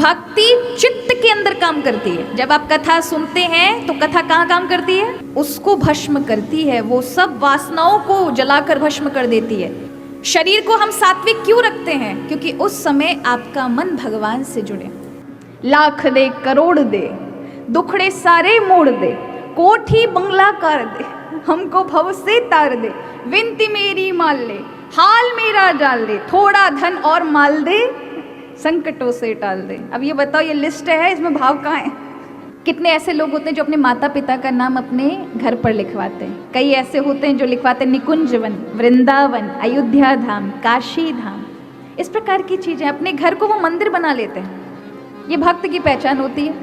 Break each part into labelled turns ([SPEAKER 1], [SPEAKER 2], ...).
[SPEAKER 1] भक्ति चित्त के अंदर काम करती है। जब आप कथा सुनते हैं तो कथा कहाँ काम करती है? उसको भस्म करती है, वो सब वासनाओं को जलाकर भस्म कर देती है। शरीर को हम सात्विक क्यों रखते हैं? क्योंकि उस समय आपका मन भगवान से जुड़े। लाख दे करोड़ दे, दुखड़े सारे मोड़ दे, कोठी बंगला कर दे, हमको भव से तार दे, विनती मेरी मान ले, हाल मेरा जाल दे, थोड़ा धन और माल दे, संकटों से टाल दे। अब ये बताओ, ये लिस्ट है, इसमें भाव कहाँ है? कितने ऐसे लोग होते हैं जो अपने माता पिता का नाम अपने घर पर लिखवाते हैं। कई ऐसे होते हैं जो लिखवाते हैं निकुंजवन, वृंदावन, अयोध्या धाम, काशी धाम, इस प्रकार की चीजें। अपने घर को वो मंदिर बना लेते हैं। ये भक्त की पहचान होती है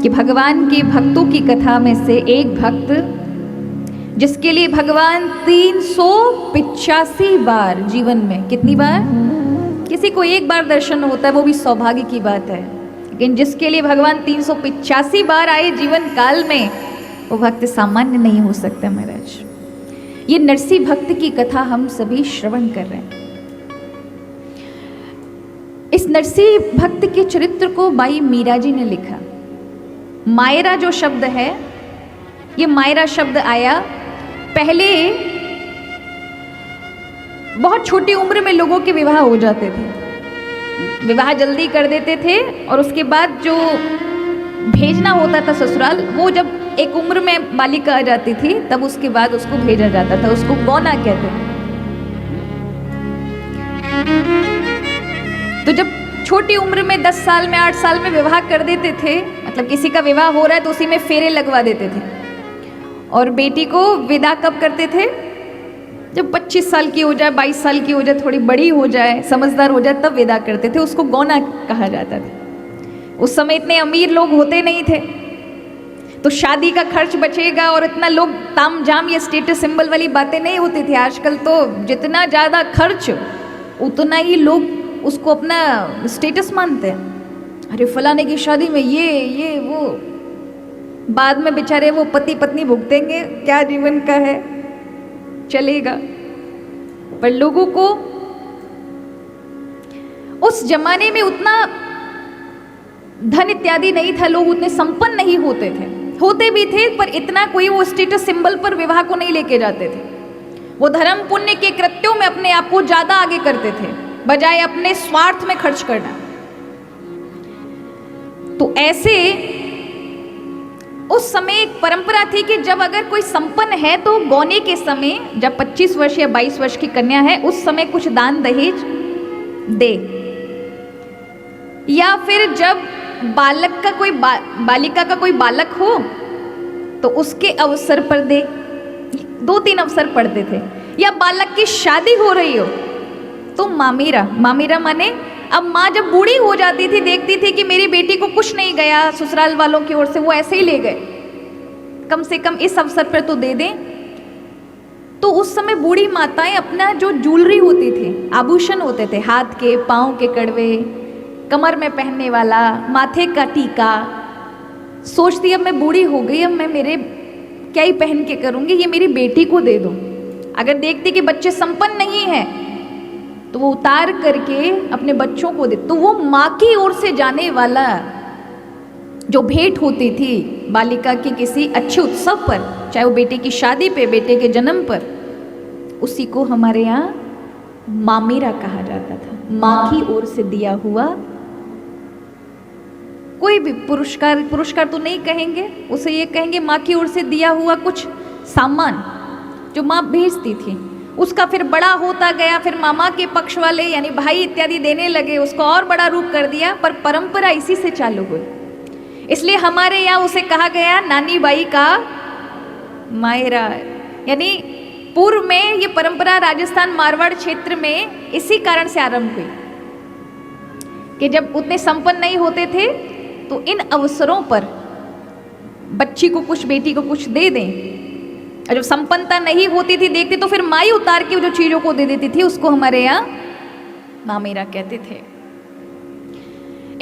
[SPEAKER 1] कि भगवान के भक्तों की कथा में से एक भक्त जिसके लिए भगवान 385 बार जीवन में, कितनी बार? किसी को एक बार दर्शन होता है, वो भी सौभाग्य की बात है, लेकिन जिसके लिए भगवान 385 बार आए जीवन काल में, वो भक्त सामान्य नहीं हो सकता महाराज। ये नरसिंह भक्त की कथा हम सभी श्रवण कर रहे हैं। इस नरसिंह भक्त के चरित्र को बाई मीरा जी ने लिखा। मायरा जो शब्द है, ये मायरा शब्द आया पहले बहुत छोटी उम्र में लोगों के विवाह हो जाते थे, विवाह जल्दी कर देते थे, और उसके बाद जो भेजना होता था ससुराल, वो जब एक उम्र में बालिका आ जाती थी तब उसके बाद उसको भेजा जाता था, उसको गौना कहते थे। तो जब छोटी उम्र में 10 साल में 8 साल में विवाह कर देते थे, मतलब किसी का विवाह हो रहा है तो उसी में फेरे लगवा देते थे, और बेटी को विदा कब करते थे? जब 25 साल की हो जाए, 22 साल की हो जाए, थोड़ी बड़ी हो जाए, समझदार हो जाए, तब विदा करते थे। उसको गौना कहा जाता था। उस समय इतने अमीर लोग होते नहीं थे, तो शादी का खर्च बचेगा, और इतना लोग तामझाम या स्टेटस सिंबल वाली बातें नहीं होती थी। आजकल तो जितना ज़्यादा खर्च उतना ही लोग उसको अपना स्टेटस मानते हैं। अरे फलाने की शादी में ये वो, बाद में बेचारे वो पति पत्नी भुगतेंगे, क्या जीवन का है, चलेगा। पर लोगों को उस जमाने में उतना धन इत्यादि नहीं था, लोग उतने संपन्न नहीं होते थे, होते भी थे पर इतना कोई वो स्टेटस सिंबल पर विवाह को नहीं लेके जाते थे। वो धर्म पुण्य के कृत्यों में अपने आप को ज्यादा आगे करते थे, बजाय अपने स्वार्थ में खर्च करना। तो ऐसे उस समय एक परंपरा थी कि जब अगर कोई संपन्न है तो गौने के समय, जब 25 वर्ष या 22 वर्ष की कन्या है, उस समय कुछ दान दहेज दे, या फिर जब बालक का कोई बालिका का कोई बालक हो तो उसके अवसर पर दे। 2-3 अवसर पड़ते थे। या बालक की शादी हो रही हो तो मामीरा, मामीरा माने अब माँ जब बूढ़ी हो जाती थी, देखती थी कि मेरी बेटी को कुछ नहीं गया ससुराल वालों की ओर से, वो ऐसे ही ले गए, कम से कम इस अवसर पर तो दे दें। तो उस समय बूढ़ी माताएं अपना जो ज्वेलरी होती थी, आभूषण होते थे, हाथ के, पाँव के कड़वे, कमर में पहनने वाला, माथे का टीका, सोचती अब मैं बूढ़ी हो गई, अब मैं मेरे क्या ही पहन के करूँगी, ये मेरी बेटी को दे दूँ। अगर देखती कि बच्चे संपन्न नहीं हैं तो वो उतार करके अपने बच्चों को दे। तो वो माँ की ओर से जाने वाला जो भेंट होती थी बालिका की किसी अच्छे उत्सव पर, चाहे वो बेटे की शादी पे, बेटे के जन्म पर, उसी को हमारे यहाँ मामेरा कहा जाता था। माँ की ओर से दिया हुआ कोई भी पुरस्कार तो नहीं कहेंगे, उसे ये कहेंगे माँ की ओर से दिया हुआ कुछ सामान जो माँ भेजती थी। उसका फिर बड़ा होता गया, फिर मामा के पक्ष वाले यानी भाई इत्यादि देने लगे, उसको और बड़ा रूप कर दिया, पर परंपरा इसी से चालू हुई। इसलिए हमारे यहाँ उसे कहा गया नानी बाई का मायरा। यानी पूर्व में ये परंपरा राजस्थान मारवाड़ क्षेत्र में इसी कारण से आरंभ हुई कि जब उतने संपन्न नहीं होते थे तो इन अवसरों पर बच्ची को कुछ, बेटी को कुछ दे दें, और जब संपन्नता नहीं होती थी, देखते तो फिर माई उतार के जो चीजों को दे देती थी, उसको हमारे यहाँ मामेरा कहते थे।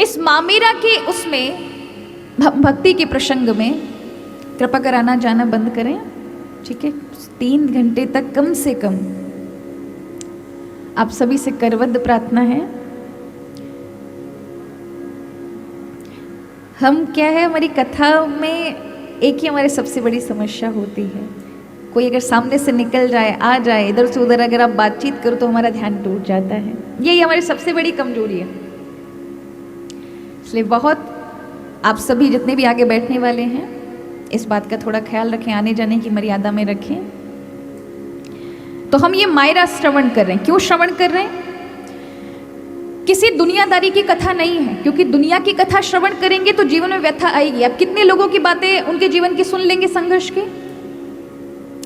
[SPEAKER 1] इस मामेरा के उसमें भक्ति के प्रसंग में कृपा कर आना जाना बंद करें, ठीक है? 3 घंटे तक कम से कम आप सभी से करवद्ध प्रार्थना है हम क्या है, हमारी कथा में एक ही हमारी सबसे बड़ी समस्या होती है, कोई अगर सामने से निकल जाए, आ जाए, इधर से उधर अगर आप बातचीत करो तो हमारा ध्यान टूट जाता है। यही हमारी सबसे बड़ी कमजोरी है। इसलिए बहुत आप सभी जितने भी आगे बैठने वाले हैं इस बात का थोड़ा ख्याल रखें, आने जाने की मर्यादा में रखें। तो हम ये मायरा श्रवण कर रहे हैं। क्यों श्रवण कर रहे हैं? किसी दुनियादारी की कथा नहीं है, क्योंकि दुनिया की कथा श्रवण करेंगे तो जीवन में व्यथा आएगी। आप कितने लोगों की बातें उनके जीवन की सुन लेंगे, संघर्ष के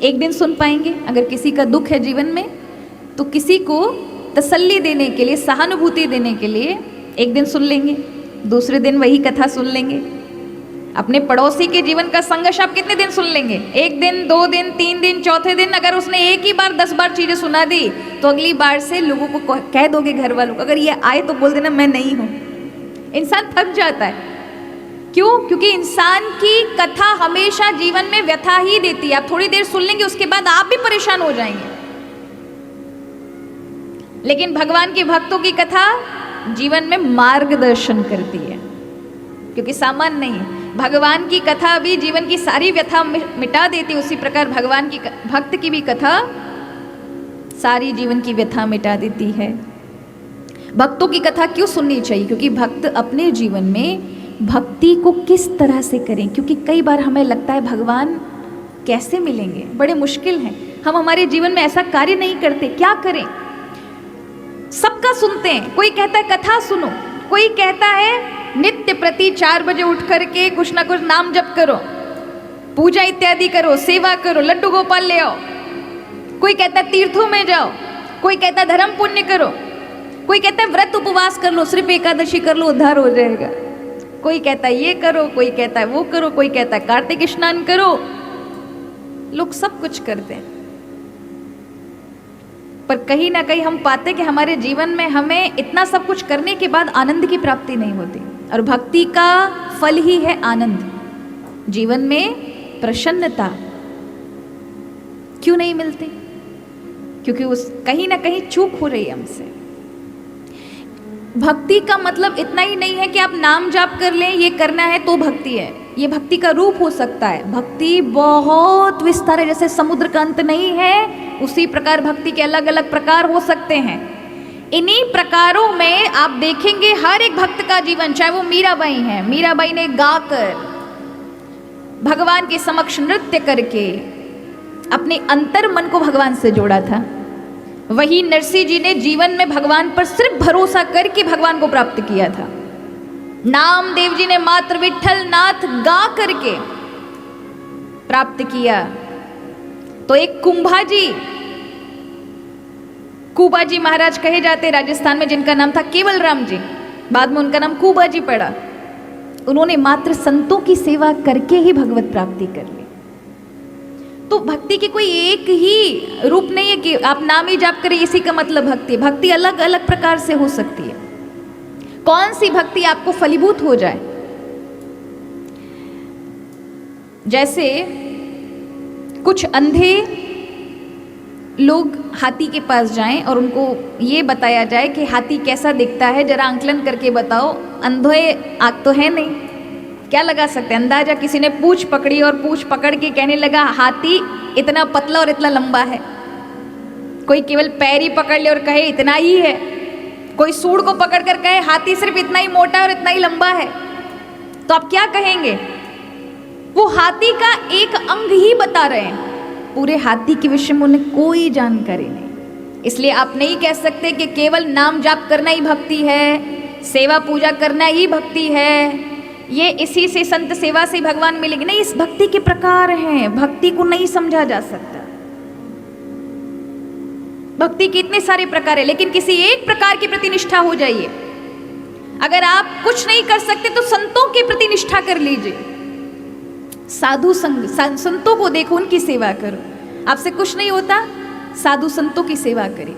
[SPEAKER 1] एक दिन सुन पाएंगे। अगर किसी का दुख है जीवन में तो किसी को तसल्ली देने के लिए, सहानुभूति देने के लिए एक दिन सुन लेंगे, दूसरे दिन वही कथा सुन लेंगे। अपने पड़ोसी के जीवन का संघर्ष आप कितने दिन सुन लेंगे? एक दिन, 2 दिन, 3 दिन, चौथे दिन अगर उसने एक ही बार 10 बार चीजें सुना दी तो अगली बार से लोगों को कह दोगे, घर वालों को, अगर ये आए तो बोल देना मैं नहीं हूं। इंसान थक जाता है। क्यों? क्योंकि इंसान की कथा हमेशा जीवन में व्यथा ही देती है। आप थोड़ी देर सुन लेंगे, उसके बाद आप भी परेशान हो जाएंगे। लेकिन भगवान के भक्तों की कथा जीवन में मार्गदर्शन करती है, क्योंकि सामान्य नहीं है। भगवान की कथा भी जीवन की सारी व्यथा मिटा देती है, उसी प्रकार भगवान की भक्त की भी कथा सारी जीवन की व्यथा मिटा देती है। भक्तों की कथा क्यों सुननी चाहिए? क्योंकि भक्त अपने जीवन में भक्ति को किस तरह से करें, क्योंकि कई बार हमें लगता है भगवान कैसे मिलेंगे, बड़े मुश्किल हैं, हम हमारे जीवन में ऐसा कार्य नहीं करते, क्या करें? सबका सुनते हैं। कोई कहता है कथा सुनो, कोई कहता है नित्य प्रति 4 बजे उठ करके कुछ ना कुछ नाम जप करो, पूजा इत्यादि करो, सेवा करो, लड्डू गोपाल ले आओ। कोई कहता है तीर्थों में जाओ, कोई कहता है धर्म पुण्य करो, कोई कहता है व्रत उपवास कर लो, सिर्फ एकादशी कर लो उद्धार हो जाएगा। कोई कहता है ये करो, कोई कहता है वो करो, कोई कहता है कार्तिक स्नान करो। लोग सब कुछ करते हैं, पर कहीं ना कहीं हम पाते कि हमारे जीवन में हमें इतना सब कुछ करने के बाद आनंद की प्राप्ति नहीं होती। और भक्ति का फल ही है आनंद, जीवन में प्रसन्नता। क्यों नहीं मिलती? क्योंकि उस कहीं ना कहीं चूक हो रही है हमसे। भक्ति का मतलब इतना ही नहीं है कि आप नाम जाप कर लें, ये करना है तो भक्ति है। ये भक्ति का रूप हो सकता है। भक्ति बहुत विस्तार है, जैसे समुद्र का अंत नहीं है, उसी प्रकार भक्ति के अलग अलग प्रकार हो सकते हैं। इन्हीं प्रकारों में आप देखेंगे हर एक भक्त का जीवन, चाहे वो मीराबाई है, मीराबाई ने गाकर, भगवान के समक्ष नृत्य करके अपने अंतर मन को भगवान से जोड़ा था। वही नरसिंह जी ने जीवन में भगवान पर सिर्फ भरोसा करके भगवान को प्राप्त किया था। नामदेव जी ने मात्र विठल नाथ गा करके प्राप्त किया। तो एक कुंभाजी, कुबाजी महाराज कहे जाते राजस्थान में, जिनका नाम था केवल राम जी, बाद में उनका नाम कुबाजी पड़ा। उन्होंने मात्र संतों की सेवा करके ही भगवत प्राप्ति कर ली। तो भक्ति की कोई एक ही रूप नहीं है कि आप नाम ही जाप करें इसी का मतलब भक्ति। भक्ति अलग अलग प्रकार से हो सकती है। कौन सी भक्ति आपको फलीभूत हो जाए? जैसे कुछ अंधे लोग हाथी के पास जाएं और उनको ये बताया जाए कि हाथी कैसा दिखता है, जरा आंकलन करके बताओ। अंधे आंख तो है नहीं, क्या लगा सकते हैं अंदाजा? किसी ने पूंछ पकड़ी और पूंछ पकड़ के कहने लगा हाथी इतना पतला और इतना लंबा है। कोई केवल पैर ही पकड़ ले और कहे इतना ही है। कोई सूंड को पकड़ कर कहे हाथी सिर्फ इतना ही मोटा और इतना ही लंबा है, तो आप क्या कहेंगे? वो हाथी का एक अंग ही बता रहे हैं, पूरे हाथी के विषय में उन्हें कोई जानकारी नहीं। इसलिए आप नहीं कह सकते कि केवल नाम जाप करना ही भक्ति है, सेवा पूजा करना ही भक्ति है, ये इसी से संत सेवा से भगवान मिलेंगे। नहीं, इस भक्ति के प्रकार हैं, भक्ति को नहीं समझा जा सकता। भक्ति के इतने सारे प्रकार है, लेकिन किसी एक प्रकार के प्रति निष्ठा हो जाइए। अगर आप कुछ नहीं कर सकते तो संतों के प्रति निष्ठा कर लीजिए। साधु संग, संतों को देखो, उनकी सेवा करो। आपसे कुछ नहीं होता, साधु संतों की सेवा करिए,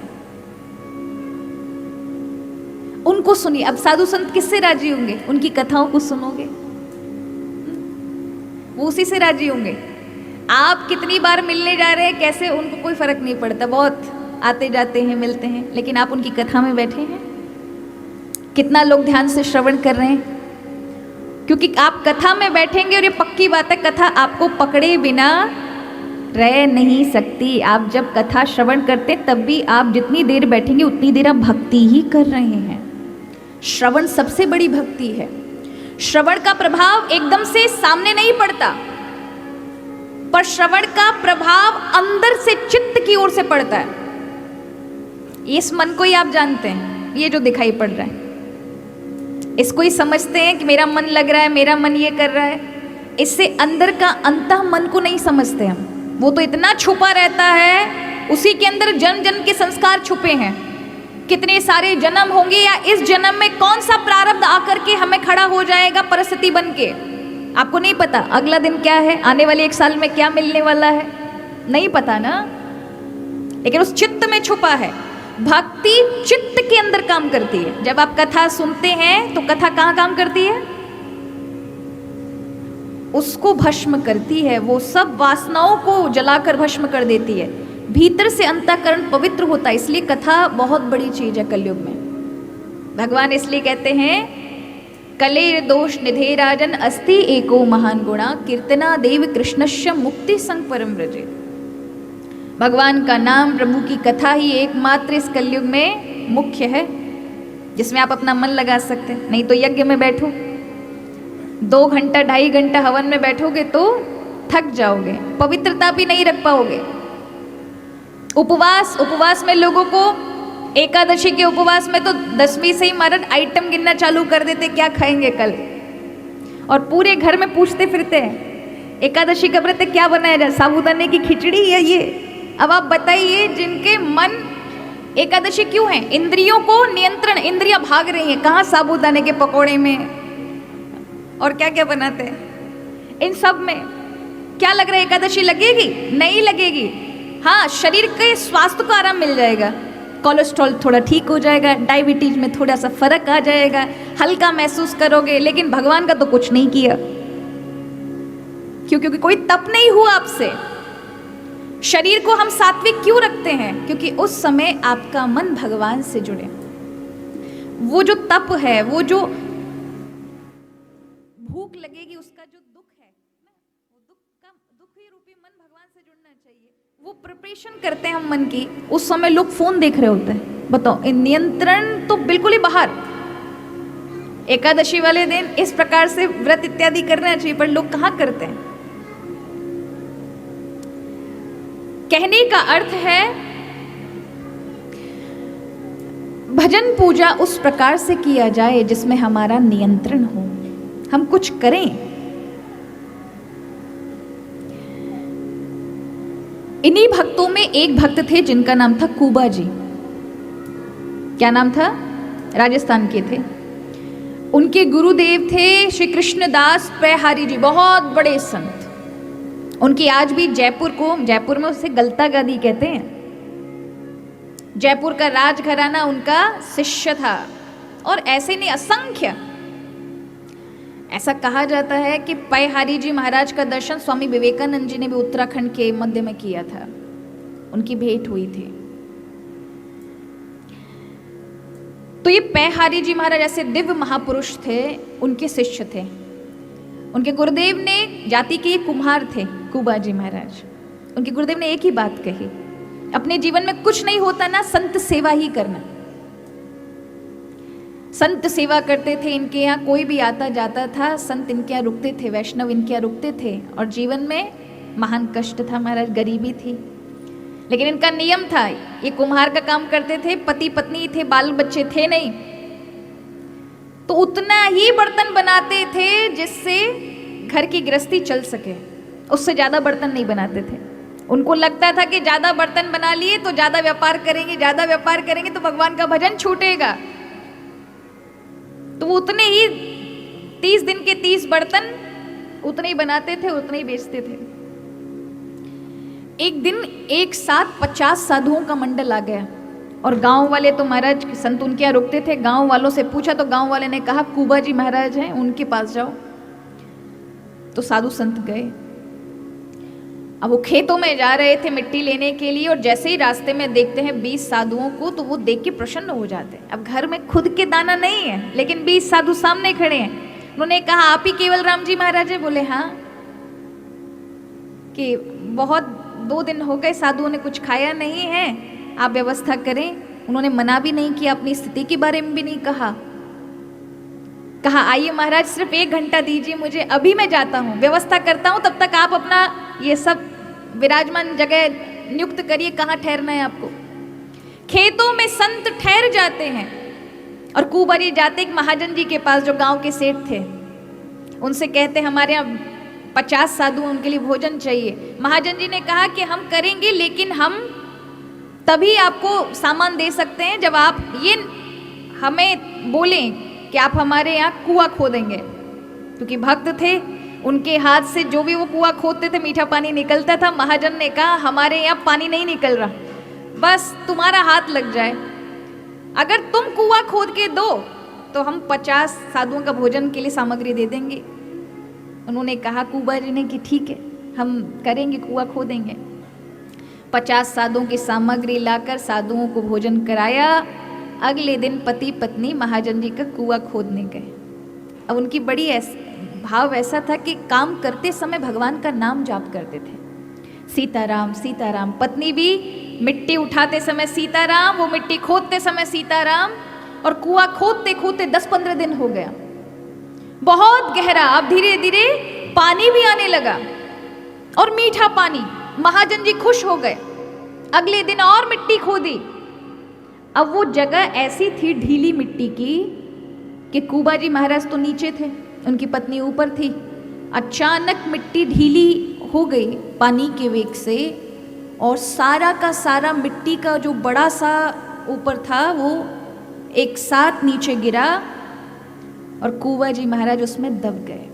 [SPEAKER 1] उनको सुनिए। अब साधु संत किससे राजी होंगे? उनकी कथाओं को सुनोगे, वो उसी से राजी होंगे। आप कितनी बार मिलने जा रहे हैं, कैसे, उनको कोई फर्क नहीं पड़ता। बहुत आते जाते हैं, मिलते हैं, लेकिन आप उनकी कथा में बैठे हैं। कितना लोग ध्यान से श्रवण कर रहे हैं, क्योंकि आप कथा में बैठेंगे और ये पक्की बात है, कथा आपको पकड़े बिना रह नहीं सकती। आप जब कथा श्रवण करते हैं तब भी आप जितनी देर बैठेंगे उतनी देर आप भक्ति ही कर रहे हैं। श्रवण सबसे बड़ी भक्ति है। श्रवण का प्रभाव एकदम से सामने नहीं पड़ता, पर श्रवण का प्रभाव अंदर से चित्त की ओर से पड़ता है। इस मन को ही आप जानते हैं, ये जो दिखाई पड़ रहा है इसको ही समझते हैं कि मेरा मन लग रहा है, मेरा मन ये कर रहा है। इससे अंदर का अंतः मन को नहीं समझते हम। वो तो इतना छुपा रहता है, उसी के अंदर जन्म जन्म के संस्कार छुपे हैं। कितने सारे जन्म होंगे, या इस जन्म में कौन सा प्रारब्ध आकर के हमें खड़ा हो जाएगा परिस्थिति बन के, आपको नहीं पता। अगला दिन क्या है, आने वाले 1 साल में क्या मिलने वाला है, नहीं पता ना। लेकिन उस चित्त में छुपा है। भक्ति चित्त के अंदर काम करती है। जब आप कथा सुनते हैं तो कथा कहाँ काम करती है, उसको भस्म करती है। वो सब वासनाओं को जलाकर भस्म कर देती है। भीतर से अंतःकरण पवित्र होता है। इसलिए कथा बहुत बड़ी चीज है कलयुग में। भगवान इसलिए कहते हैं, कले दोष निधे राजन अस्ति एको महान गुणा कीर्तना देव कृष्णस्य मुक्ति संग परम व्रजे। भगवान का नाम, प्रभु की कथा ही एकमात्र इस कलयुग में मुख्य है, जिसमें आप अपना मन लगा सकते हैं। नहीं तो यज्ञ में बैठो 2 घंटा 2.5 घंटा हवन में बैठोगे तो थक जाओगे, पवित्रता भी नहीं रख पाओगे। उपवास में लोगों को, एकादशी के उपवास में तो 10वीं से ही महाराज आइटम गिनना चालू कर देते, क्या खाएंगे कल, और पूरे घर में पूछते फिरते हैं एकादशी का व्रत क्या बनाया जाए, साबूदाने की खिचड़ी या ये। अब आप बताइए, जिनके मन एकादशी क्यों है, इंद्रियों को नियंत्रण, इंद्रियां भाग रही हैं कहाँ, साबूदाने के पकोड़े में और क्या क्या बनाते हैं। इन सब में क्या लग रहा है, एकादशी लगेगी? नहीं लगेगी। हाँ, शरीर के स्वास्थ्य को आराम मिल जाएगा, कोलेस्ट्रॉल थोड़ा ठीक हो जाएगा, डायबिटीज में थोड़ा सा फर्क आ जाएगा, हल्का महसूस करोगे। लेकिन भगवान का तो कुछ नहीं किया। क्यों? क्योंकि कोई तप नहीं हुआ आपसे। शरीर को हम सात्विक क्यों रखते हैं? क्योंकि उस समय आपका मन भगवान से जुड़े। वो जो तप है, वो जो भूख लगेगी, उसका जो दुख है ना, वो दुख ही रूपी मन भगवान से जुड़ना चाहिए। वो प्रिपरेशन करते हैं हम मन की। उस समय लोग फोन देख रहे होते हैं। बताओ, नियंत्रण तो बिल्कुल ही बाहर। एकादशी वाले दिन इस प्रकार से व्रत इत्यादि करना चाहिए, पर लोग कहाँ करते हैं। कहने का अर्थ है, भजन पूजा उस प्रकार से किया जाए जिसमें हमारा नियंत्रण हो, हम कुछ करें। इन्हीं भक्तों में एक भक्त थे जिनका नाम था कुबा जी। क्या नाम था? राजस्थान के थे। उनके गुरुदेव थे श्री कृष्णदास पैहारी जी, बहुत बड़े संत। उनकी आज भी जयपुर में उसे गलता गादी कहते हैं। जयपुर का राजघराना उनका शिष्य था। और ऐसे नहीं असंख्य, ऐसा कहा जाता है कि पैहारी जी महाराज का दर्शन स्वामी विवेकानंद जी ने भी उत्तराखंड के मध्य में किया था। उनकी भेंट हुई थी। तो ये पैहारी जी महाराज ऐसे दिव्य महापुरुष थे, उनके शिष्य थे। उनके गुरुदेव ने, जाति के कुम्हार थे कुबा जी महाराज, उनके गुरुदेव ने एक ही बात कही, अपने जीवन में कुछ नहीं होता ना, संत सेवा ही करना। संत सेवा करते थे। इनके यहाँ कोई भी आता जाता था, संत इनके यहाँ रुकते थे, वैष्णव इनके यहाँ रुकते थे। और जीवन में महान कष्ट था महाराज, गरीबी थी। लेकिन इनका नियम था, ये कुम्हार का काम करते थे, पति पत्नी थे, बाल बच्चे थे नहीं, तो उतना ही बर्तन बनाते थे जिससे घर की गृहस्थी चल सके, उससे ज्यादा बर्तन नहीं बनाते थे। उनको लगता था कि ज्यादा बर्तन बना लिए तो ज्यादा व्यापार करेंगे, ज्यादा व्यापार करेंगे तो भगवान का भजन छूटेगा। तो वो उतने ही 30 दिन के 30 बर्तन उतने ही बनाते थे, उतने ही बेचते थे। एक दिन एक साथ 50 साधुओं का मंडल आ गया और गांव वाले तो महाराज संत उनके यहाँ रुकते थे। गांव वालों से पूछा तो गांव वाले ने कहा कुबा जी महाराज हैं, उनके पास जाओ। तो साधु संत गए। अब वो खेतों में जा रहे थे मिट्टी लेने के लिए, और जैसे ही रास्ते में देखते हैं 20 साधुओं को तो वो देख के प्रसन्न हो जाते हैं। अब घर में खुद के दाना नहीं है, लेकिन 20 साधु सामने खड़े हैं। उन्होंने कहा आप ही केवल राम जी महाराज है? बोले हाँ। कि बहुत 2 दिन हो गए साधुओं ने कुछ खाया नहीं है, आप व्यवस्था करें। उन्होंने मना भी नहीं किया, अपनी स्थिति के बारे में भी नहीं कहा। कहा आइए महाराज सिर्फ 1 घंटा दीजिए मुझे, अभी मैं जाता हूँ, व्यवस्था करता हूँ, तब तक आप अपना ये सब विराजमान जगह नियुक्त करिए, कहाँ ठहरना है आपको। खेतों में संत ठहर जाते हैं और कुंवारी जाते एक महाजन जी के पास जो गांव के सेठ थे, उनसे कहते हमारे यहाँ 50 साधु उनके लिए भोजन चाहिए। महाजन जी ने कहा कि हम करेंगे, लेकिन हम तभी आपको सामान दे सकते हैं जब आप ये हमें बोलें कि आप हमारे यहाँ कुआं खोदेंगे। क्योंकि भक्त थे, उनके हाथ से जो भी वो कुआं खोदते थे मीठा पानी निकलता था। महाजन ने कहा हमारे यहाँ पानी नहीं निकल रहा, बस तुम्हारा हाथ लग जाए, अगर तुम कुआं खोद के दो तो हम 50 साधुओं का भोजन के लिए सामग्री दे देंगे। उन्होंने कहा कुंवारी ने कि ठीक है हम करेंगे, कुआं खोदेंगे। 50 साधुओं की सामग्री लाकर साधुओं को भोजन कराया। अगले दिन पति पत्नी महाजन जी का कुआं खोदने गए। अब उनकी बड़ी भाव ऐसा था कि काम करते समय भगवान का नाम जाप करते थे, सीताराम सीताराम। पत्नी भी मिट्टी उठाते समय सीताराम, वो मिट्टी खोदते समय सीताराम। और कुआं खोदते खोदते 10-15 दिन हो गया, बहुत गहरा। अब धीरे धीरे पानी भी आने लगा और मीठा पानी। महाजन जी खुश हो गए। अगले दिन और मिट्टी खोदी। अब वो जगह ऐसी थी ढीली मिट्टी की कि कुंवारी महाराज तो नीचे थे, उनकी पत्नी ऊपर थी। अचानक मिट्टी ढीली हो गई पानी के वेग से, और सारा का सारा मिट्टी का जो बड़ा सा ऊपर था वो एक साथ नीचे गिरा और कुंवारी महाराज उसमें दब गए।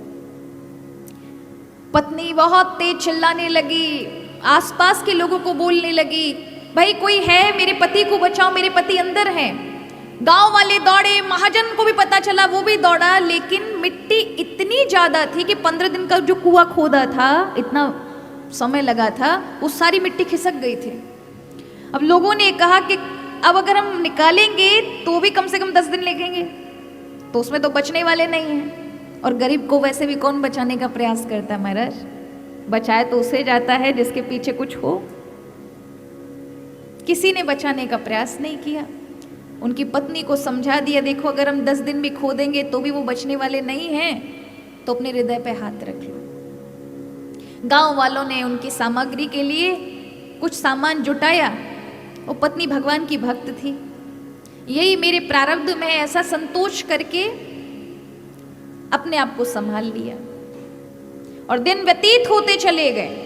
[SPEAKER 1] पत्नी बहुत तेज चिल्लाने लगी, आसपास के लोगों को बोलने लगी भाई कोई है, मेरे पति को बचाओ, मेरे पति अंदर हैं। गांव वाले दौड़े, महाजन को भी पता चला, वो भी दौड़ा। लेकिन मिट्टी इतनी ज्यादा थी कि 15 दिन का जो कुआं खोदा था, इतना समय लगा था, वो सारी मिट्टी खिसक गई थी। अब लोगों ने कहा कि अब अगर हम निकालेंगे तो भी कम से कम 10 दिन लगेंगे, तो उसमें तो बचने वाले नहीं हैं। और गरीब को वैसे भी कौन बचाने का प्रयास करता है महाराज? बचाए तो उसे जाता है जिसके पीछे कुछ हो। किसी ने बचाने का प्रयास नहीं किया। उनकी पत्नी को समझा दिया देखो अगर हम 10 दिन भी खोदेंगे तो भी वो बचने वाले नहीं हैं, तो अपने हृदय पे हाथ रख लो। गांव वालों ने उनकी सामग्री के लिए कुछ सामान जुटाया। वो पत्नी भगवान की भक्त थी। यही मेरे प्रारब्ध में ऐसा संतोष करके अपने आप को संभाल लिया। और दिन व्यतीत होते चले गए।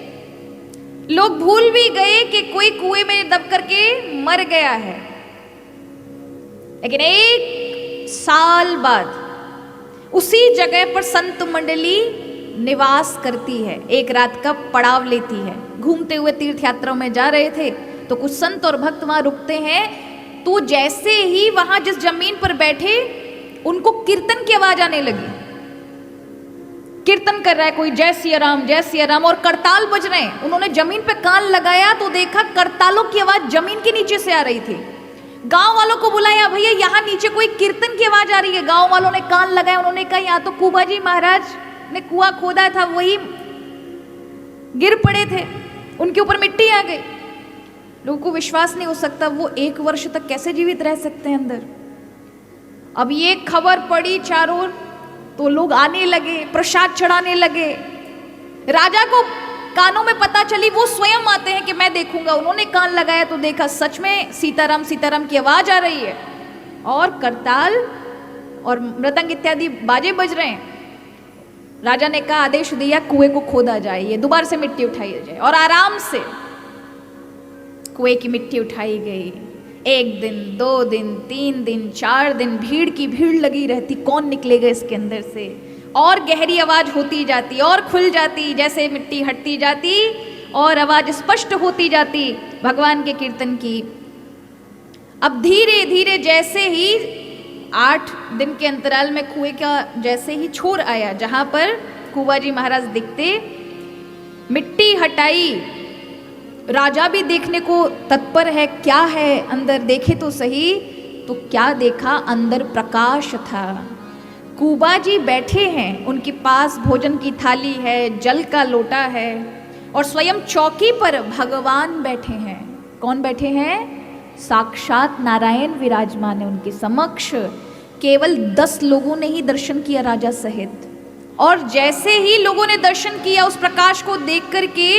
[SPEAKER 1] लोग भूल भी गए कि कोई कुएं में दब करके मर गया है। लेकिन 1 साल बाद उसी जगह पर संत मंडली निवास करती है, एक रात का पड़ाव लेती है। घूमते हुए तीर्थ यात्राओं में जा रहे थे तो कुछ संत और भक्त वहां रुकते हैं। तो जैसे ही वहां जिस जमीन पर बैठे उनको कीर्तन की आवाज आने लगी। कीर्तन कर रहा है कोई, जय सिया राम जय सिया राम, और करताल बज रहे हैं। उन्होंने जमीन पे कान लगाया तो देखा करतालों की आवाज जमीन के नीचे से आ रही थी। गांव वालों को बुलाया, भैया यहाँ नीचे कोई कीर्तन की आवाज आ रही है। गांव वालों ने कान लगाया। उन्होंने कहा यहाँ तो कुंवारी महाराज ने कुआं खोदा था, वही गिर पड़े थे, उनके ऊपर मिट्टी आ गई। लोगों को विश्वास नहीं हो सकता, वो 1 वर्ष तक कैसे जीवित रह सकते हैं अंदर। अब ये खबर पड़ी चारों ओर, तो लोग आने लगे, प्रसाद चढ़ाने लगे। राजा को कानों में पता चली, वो स्वयं आते हैं कि मैं देखूंगा। उन्होंने कान लगाया तो देखा सच में सीताराम सीताराम की आवाज आ रही है और करताल और मृदंग इत्यादि बाजे बज रहे हैं। राजा ने कहा, आदेश दिया कुएं को खोदा जाए, ये दोबारा से मिट्टी उठाई जाए। और आराम से कुएं की मिट्टी उठाई गई। 1 दिन 2 दिन 3 दिन 4 दिन भीड़ की भीड़ लगी रहती, कौन निकलेगा इसके अंदर से। और गहरी आवाज होती जाती और खुल जाती, जैसे मिट्टी हटती जाती और आवाज स्पष्ट होती जाती भगवान के कीर्तन की। अब धीरे धीरे जैसे ही 8 दिन के अंतराल में कुएं का जैसे ही छोर आया, जहां पर कुंवारी महाराज दिखते, मिट्टी हटाई। राजा भी देखने को तत्पर है, क्या है अंदर, देखे तो सही। तो क्या देखा, अंदर प्रकाश था। कुबा जी बैठे हैं, उनके पास भोजन की थाली है, जल का लोटा है, और स्वयं चौकी पर भगवान बैठे हैं। कौन बैठे हैं? साक्षात नारायण विराजमान है उनके समक्ष। केवल 10 लोगों ने ही दर्शन किया राजा सहित, और जैसे ही लोगों ने दर्शन किया उस प्रकाश को देख करके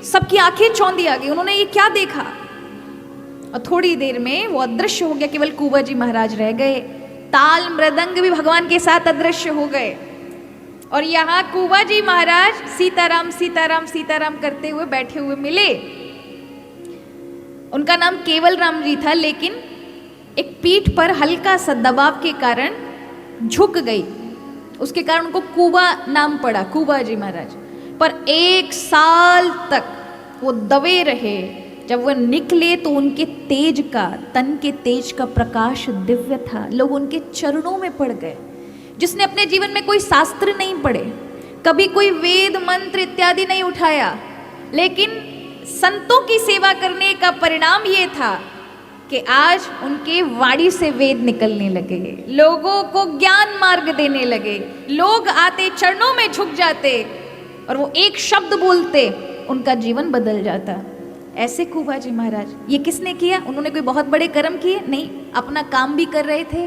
[SPEAKER 1] सबकी आंखें चौंधी आ गई। उन्होंने ये क्या देखा? और थोड़ी देर में वो अदृश्य हो गया, केवल कुबा जी महाराज रह गए। ताल मृदंग भी भगवान के साथ अदृश्य हो गए, और यहाँ कुबा जी महाराज सीताराम सीताराम सीताराम करते हुए बैठे हुए मिले। उनका नाम केवल राम जी था, लेकिन एक पीठ पर हल्का सा दबाव के कारण झुक गई, उसके कारण उनको कुबा नाम पड़ा, कुबा जी महाराज। पर 1 साल तक वो दबे रहे। जब वो निकले तो उनके तेज का, तन के तेज का प्रकाश दिव्य था। लोग उनके चरणों में पड़ गए। जिसने अपने जीवन में कोई शास्त्र नहीं पढ़े, कभी कोई वेद मंत्र इत्यादि नहीं उठाया, लेकिन संतों की सेवा करने का परिणाम ये था कि आज उनके वाणी से वेद निकलने लगे, लोगों को ज्ञान मार्ग देने लगे। लोग आते चरणों में झुक जाते और वो एक शब्द बोलते, उनका जीवन बदल जाता। ऐसे कुबा जी महाराज। ये किसने किया? उन्होंने कोई बहुत बड़े कर्म किए? नहीं, अपना काम भी कर रहे थे,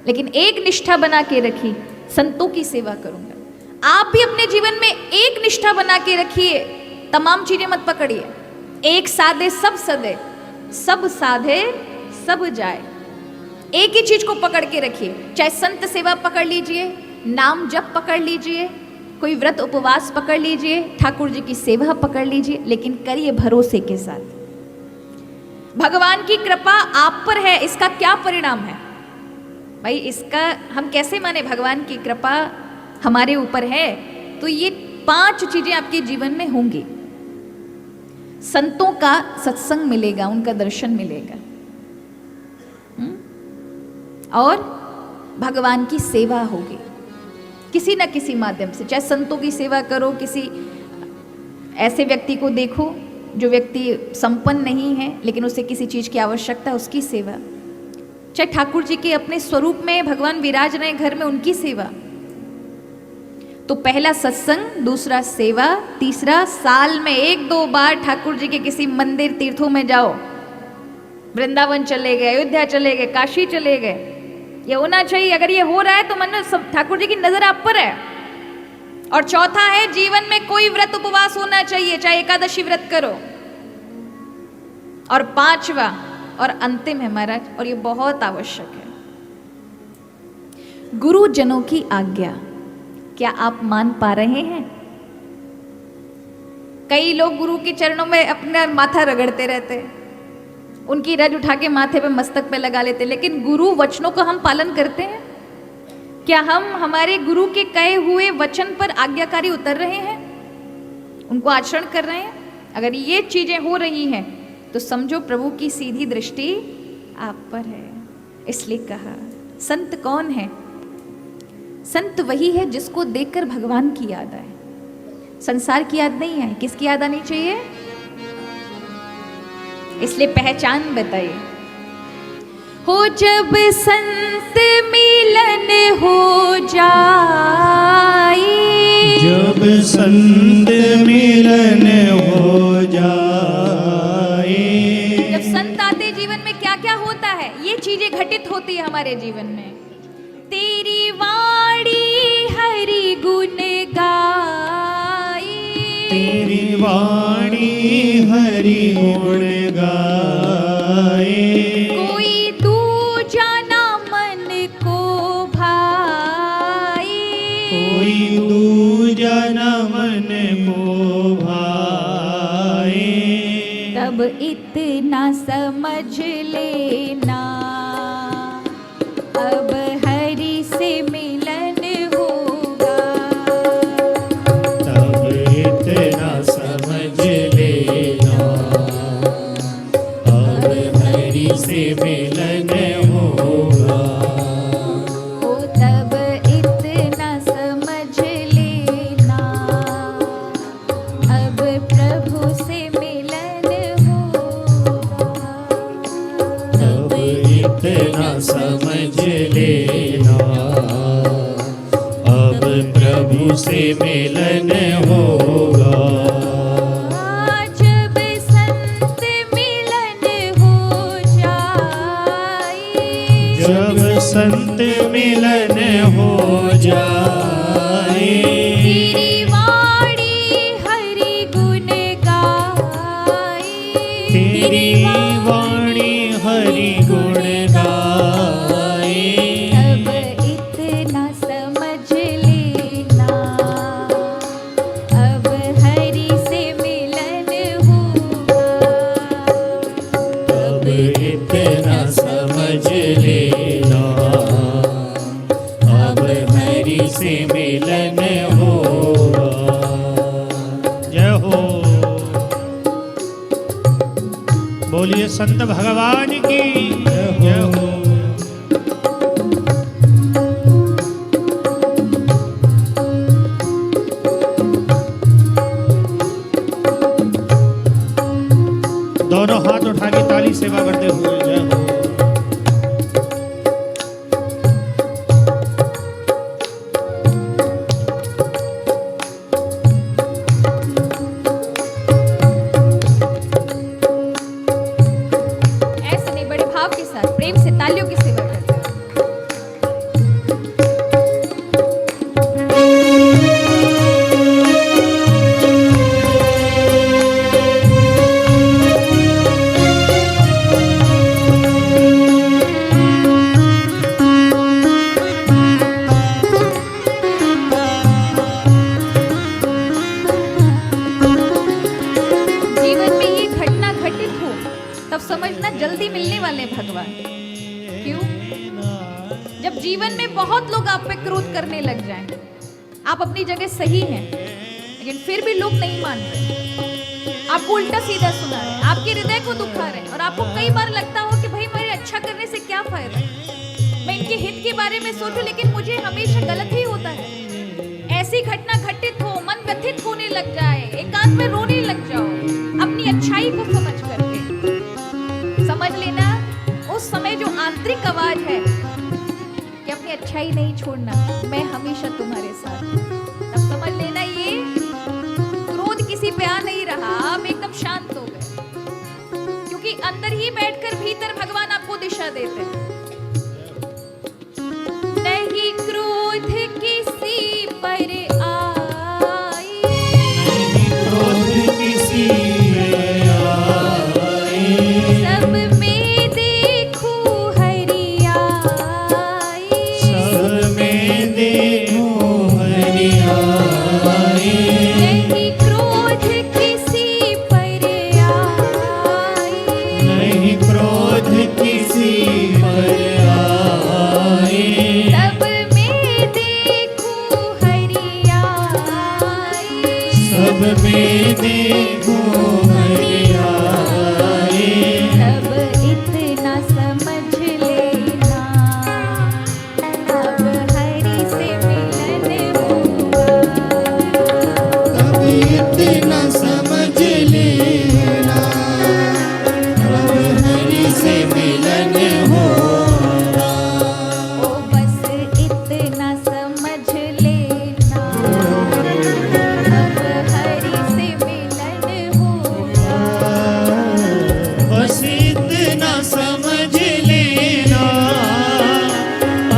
[SPEAKER 1] लेकिन एक निष्ठा बना के रखी, संतों की सेवा करूंगा। आप भी अपने जीवन में एक निष्ठा बना के रखिए, तमाम चीजें मत पकड़िए। एक साधे सब सदे, सब साधे सब जाए। एक ही चीज को पकड़ के रखिए, चाहे संत सेवा पकड़ लीजिए, नाम जप पकड़ लीजिए, कोई व्रत उपवास पकड़ लीजिए, ठाकुर जी की सेवा पकड़ लीजिए, लेकिन करिए भरोसे के साथ। भगवान की कृपा आप पर है, इसका क्या परिणाम है भाई? इसका हम कैसे माने? भगवान की कृपा हमारे ऊपर है तो ये 5 चीजें आपके जीवन में होंगी। संतों का सत्संग मिलेगा, उनका दर्शन मिलेगा, और भगवान की सेवा होगी किसी न किसी माध्यम से। चाहे संतों की सेवा करो, किसी ऐसे व्यक्ति को देखो जो व्यक्ति संपन्न नहीं है लेकिन उसे किसी चीज की आवश्यकता है, उसकी सेवा। चाहे ठाकुर जी के अपने स्वरूप में भगवान विराज रहे घर में, उनकी सेवा। तो पहला सत्संग, दूसरा सेवा, तीसरा साल में 1-2 बार ठाकुर जी के किसी मंदिर तीर्थों में जाओ। वृंदावन चले गए, अयोध्या चले गए, काशी चले गए, ये होना चाहिए। अगर ये हो रहा है तो मन में सब ठाकुर जी की नजर आप पर है। और चौथा है, जीवन में कोई व्रत उपवास होना चाहिए, चाहे एकादशी व्रत करो। और 5वां और अंतिम है महाराज, और ये बहुत आवश्यक है, गुरुजनों की आज्ञा। क्या आप मान पा रहे हैं? कई लोग गुरु के चरणों में अपना माथा रगड़ते रहते, उनकी रज उठा के माथे पे मस्तक पे लगा लेते, लेकिन गुरु वचनों का हम पालन करते हैं? क्या हम हमारे गुरु के कहे हुए वचन पर आज्ञाकारी उतर रहे हैं, उनको आचरण कर रहे हैं? अगर ये चीजें हो रही हैं तो समझो प्रभु की सीधी दृष्टि आप पर है। इसलिए कहा, संत कौन है? संत वही है जिसको देखकर भगवान की याद आए, संसार की याद नहीं आए। किसकी याद आनी चाहिए? इसलिए पहचान बताइए। हो जब संत मिलन हो जाए,
[SPEAKER 2] जब संत मिलन हो जाए,
[SPEAKER 1] जब संत आते जीवन में क्या क्या होता है, ये चीजें घटित होती है हमारे जीवन में। तेरी वाणी हरि गुण गाई,
[SPEAKER 2] तेरी वाणी हरि गुण गाए,
[SPEAKER 1] कोई दूजा ना मन को भाई,
[SPEAKER 2] कोई दूजा न मन को भाए।
[SPEAKER 1] तब इतना समझ लेना, अब हरि से मिलन होगा।
[SPEAKER 2] तब इतना समझ लेना, अब हरि से मिलन होगा।
[SPEAKER 1] ओ तब इतना समझ लेना, अब प्रभु से मिलन होगा।
[SPEAKER 2] तब प्रभु से मिलन होगा।
[SPEAKER 1] जब संत मिलन हो जाए,
[SPEAKER 2] जब संत मिलन हो जाए,
[SPEAKER 1] तेरी वाणी हरि गुण गाए,
[SPEAKER 2] तेरी वाणी हरि गुण गाए।
[SPEAKER 1] तब इतना समझ लेना, अब हरि से मिलन होगा।
[SPEAKER 2] अब इतना समझ लेना, अब हरि से मिलन होगा। जय हो। बोलिए संत भगवान की जय हो। दोनों हाथ उठा के ताली सेवा करते हुए जय हो।
[SPEAKER 1] ऐसे नहीं, बड़े भाव के साथ प्रेम से तालियों की सेवा करते हैं। जीवन में ये घटना घटित हो तब समझना जल्दी मिलने वाले भगवान। क्यों? जब जीवन में बहुत लोग आप पे क्रोध करने लग जाएं, आप अपनी जगह सही हैं, लेकिन फिर भी लोग नहीं मान रहे, आपको उल्टा सीधा सुना रहे, आपके हृदय को दुखा रहे, और आपको कई बार लगता हो कि भाई मेरे अच्छा करने से क्या फायदा, मैं इनके हित के बारे में सोचूं लेकिन मुझे हमेशा गलत ही होता है। ऐसी घटना घटित हो, मन व्यथित होने लग जाए, एकांत में रोने लग जाओ, अपनी अच्छाई को समझ करके समझ लेना उस समय जो आंतरिक आवाज है कि अपनी अच्छाई नहीं छोड़ना, मैं हमेशा तुम्हारे साथ हूं। तब समझ लेना ये क्रोध किसी पे आ नहीं रहा, आप एकदम शांत हो गए, क्योंकि अंदर ही बैठकर भीतर भगवान आपको दिशा देते हैं। नहीं क्रोध किसी पर आए,
[SPEAKER 2] क्रोध किसी पे आए,
[SPEAKER 1] सब में देखो हरि आए,
[SPEAKER 2] सब में देखो हरि आए।
[SPEAKER 1] नहीं क्रोध किसी पर आए,
[SPEAKER 2] नहीं क्रोध किसी पर आए,
[SPEAKER 1] सब में देखो हरि आए,
[SPEAKER 2] सब में देखो हरि आए।
[SPEAKER 1] तब इतना समझ लेना, अब हरि से मिलन होगा।
[SPEAKER 2] अब इतना समझ लेना, अब हरि से मिलन होगा।
[SPEAKER 1] ओ बस इतना समझ लेना, अब हरि से मिलन होगा।
[SPEAKER 2] बस इतना समझ लेना,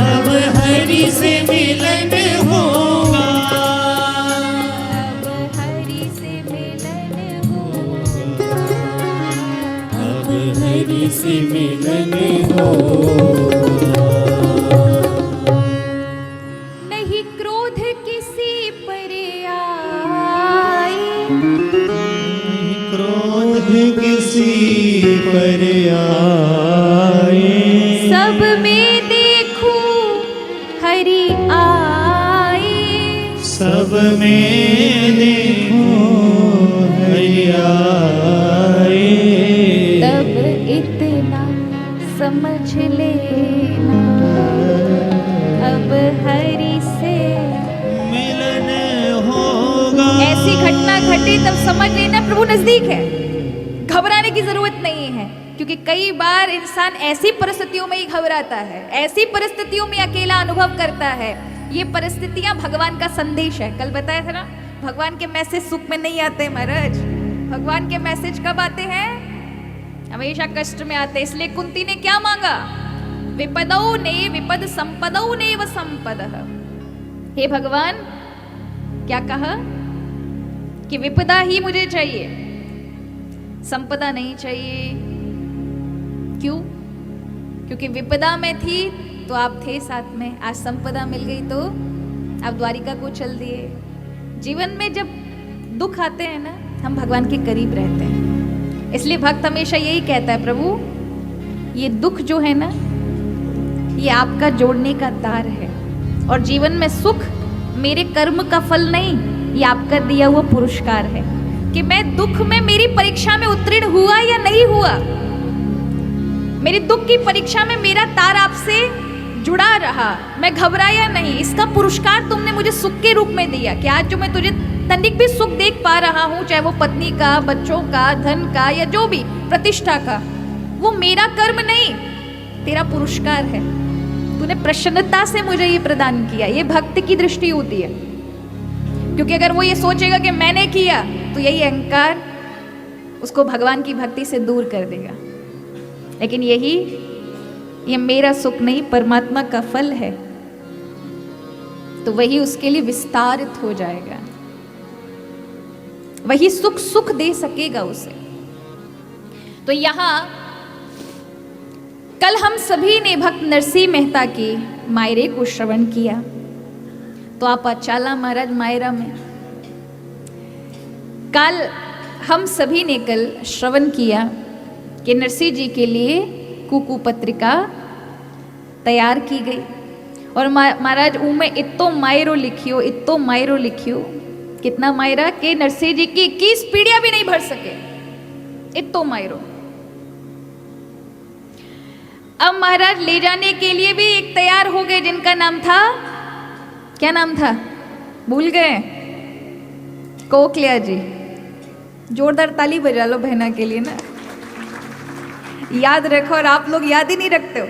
[SPEAKER 2] अब हरि से मिलन होगा।
[SPEAKER 1] अब हरि से मिलन होगा।
[SPEAKER 2] अब हरि से मिलन होगा।
[SPEAKER 1] नहीं क्रोध किसी पर आए,
[SPEAKER 2] क्रोध किसी पर आए,
[SPEAKER 1] सब में देखो हरि आए,
[SPEAKER 2] सब में देखो हरि आए।
[SPEAKER 1] तब इतना समझ लेना, अब हरि से
[SPEAKER 2] मिलन होगा।
[SPEAKER 1] ऐसी घटना घटे तब समझ लेना प्रभु नजदीक है, घबराने की जरूरत नहीं है। क्योंकि कई बार इंसान ऐसी परिस्थितियों में ही घबराता है, ऐसी परिस्थितियों में अकेला अनुभव करता है ये परिस्थितियां भगवान का संदेश है। कल बताया था ना, भगवान के मैसेज सुख में नहीं आते महाराज, भगवान के मैसेज कब आते हैं? हमेशा कष्ट में आते। इसलिए कुंती ने क्या मांगा? विपदौ ने विपद संपदौ ने व संपदः। हे भगवान, क्या कहा कि विपदा ही मुझे चाहिए, संपदा नहीं चाहिए। क्यों? क्योंकि विपदा में थी तो आप थे साथ में, आज संपदा मिल गई तो आप द्वारिका को चल दिए। जीवन में जब दुख आते हैं ना, हम भगवान के करीब रहते हैं। इसलिए भक्त हमेशा यही कहता है, प्रभु ये दुख जो है ना, ये आपका जोड़ने का तार है, और जीवन में सुख मेरे कर्म का फल नहीं, ये आपका दिया हुआ पुरस्कार है कि मैं दुख में, मेरी परीक्षा में उत्तीर्ण हुआ या नहीं हुआ, मेरी दुख की परीक्षा में मेरा तार आपसे जुड़ा रहा, मैं घबराया नहीं, इसका पुरस्कार तुमने मुझे सुख के रूप में दिया कि आज जो मैं तुझे तनिक भी सुख देख पा रहा हूं, चाहे वो पत्नी का, बच्चों का, धन का, या जो भी प्रतिष्ठा का, वो मेरा कर्म नहीं, तेरा पुरस्कार है। तूने प्रसन्नता से मुझे ये प्रदान किया। ये भक्त की दृष्टि होती है, क्योंकि अगर वो ये सोचेगा कि मैंने किया, तो यही अहंकार उसको भगवान की भक्ति से दूर कर देगा। लेकिन ये मेरा सुख नहीं, परमात्मा का फल है, तो वही उसके लिए विस्तारित हो जाएगा, वही सुख सुख दे सकेगा उसे। तो यहां कल हम सभी ने भक्त नरसिंह मेहता की मायरे को श्रवण किया। तो आप अचाला महाराज मायरा में, कल हम सभी ने कल श्रवण किया कि नरसिंह जी के लिए कुकू पत्रिका तैयार की गई, और महाराज में इतो मायरो लिखियो, इतो मायरो लिखियो। कितना मायरा के नरसिंह जी की 21 पीढ़ियां भी नहीं भर सके, इतो मायरो। अब महाराज ले जाने के लिए भी एक तैयार हो गए, जिनका नाम था, क्या नाम था, भूल गए? कोकलिया जी। जोरदार ताली बजा लो बहना के लिए ना, याद रखो, और आप लोग याद ही नहीं रखते हो।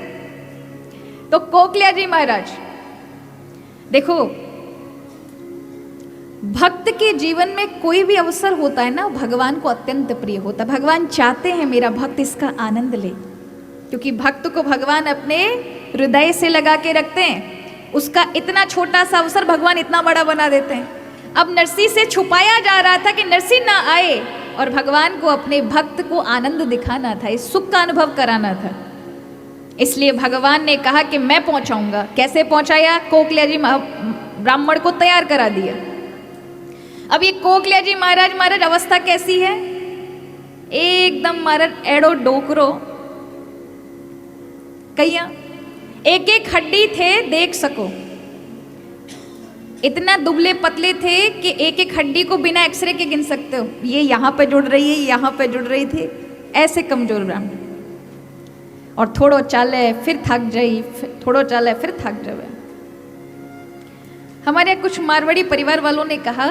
[SPEAKER 1] तो कोकलिया जी महाराज, देखो भक्त के जीवन में कोई भी अवसर होता है ना, भगवान को अत्यंत प्रिय होता है। भगवान चाहते हैं मेरा भक्त इसका आनंद ले, क्योंकि भक्त को भगवान अपने हृदय से लगा के रखते हैं। उसका इतना छोटा सा अवसर भगवान इतना बड़ा बना देते हैं। अब नरसिंह से छुपाया जा रहा था कि नरसिंह ना आए, और भगवान को अपने भक्त को आनंद दिखाना था, इस सुख का अनुभव कराना था। इसलिए भगवान ने कहा कि मैं पहुंचाऊंगा। कैसे पहुंचाया? कोकलिया जी ब्राह्मण को तैयार करा दिया। अब ये कोकलिया जी महाराज अवस्था कैसी है? एकदम महाराज एड़ो डोकरो कैया, एक एक हड्डी थे देख सको, इतना दुबले पतले थे कि एक एक हड्डी को बिना एक्सरे के गिन सकते हो। ये यहाँ पे जुड़ रही है, यहाँ पे जुड़ रही थी, ऐसे कमजोर ब्राह्मण। और थोड़ो चाले फिर थक जाई, थोड़ो चाले फिर थक जावे। हमारे कुछ मारवाड़ी परिवार वालों ने कहा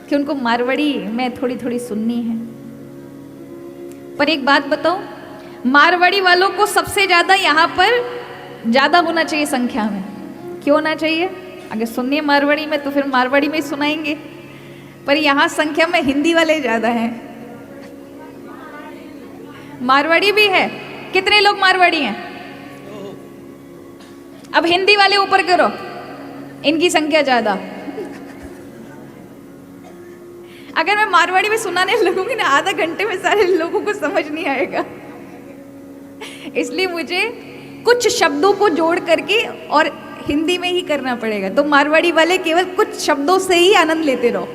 [SPEAKER 1] कि उनको मारवाड़ी में थोड़ी थोड़ी सुननी है। पर एक बात बताओ, मारवाड़ी वालों को सबसे ज्यादा यहाँ पर ज्यादा होना चाहिए संख्या में। क्यों होना चाहिए? अगर सुननी है मारवाड़ी में तो फिर मारवाड़ी में ही सुनाएंगे, पर यहाँ संख्या में हिंदी वाले ज्यादा हैं। मारवाड़ी भी है। कितने लोग मारवाड़ी हैं? अब हिंदी वाले ऊपर करो, इनकी संख्या ज्यादा। अगर मैं मारवाड़ी में सुनाने लगूंगी ना, आधा घंटे में सारे लोगों को समझ नहीं आएगा। इसलिए मुझे कुछ शब्दों को जोड़ करके और हिंदी में ही करना पड़ेगा। तो मारवाड़ी वाले केवल कुछ शब्दों से ही आनंद लेते रहो।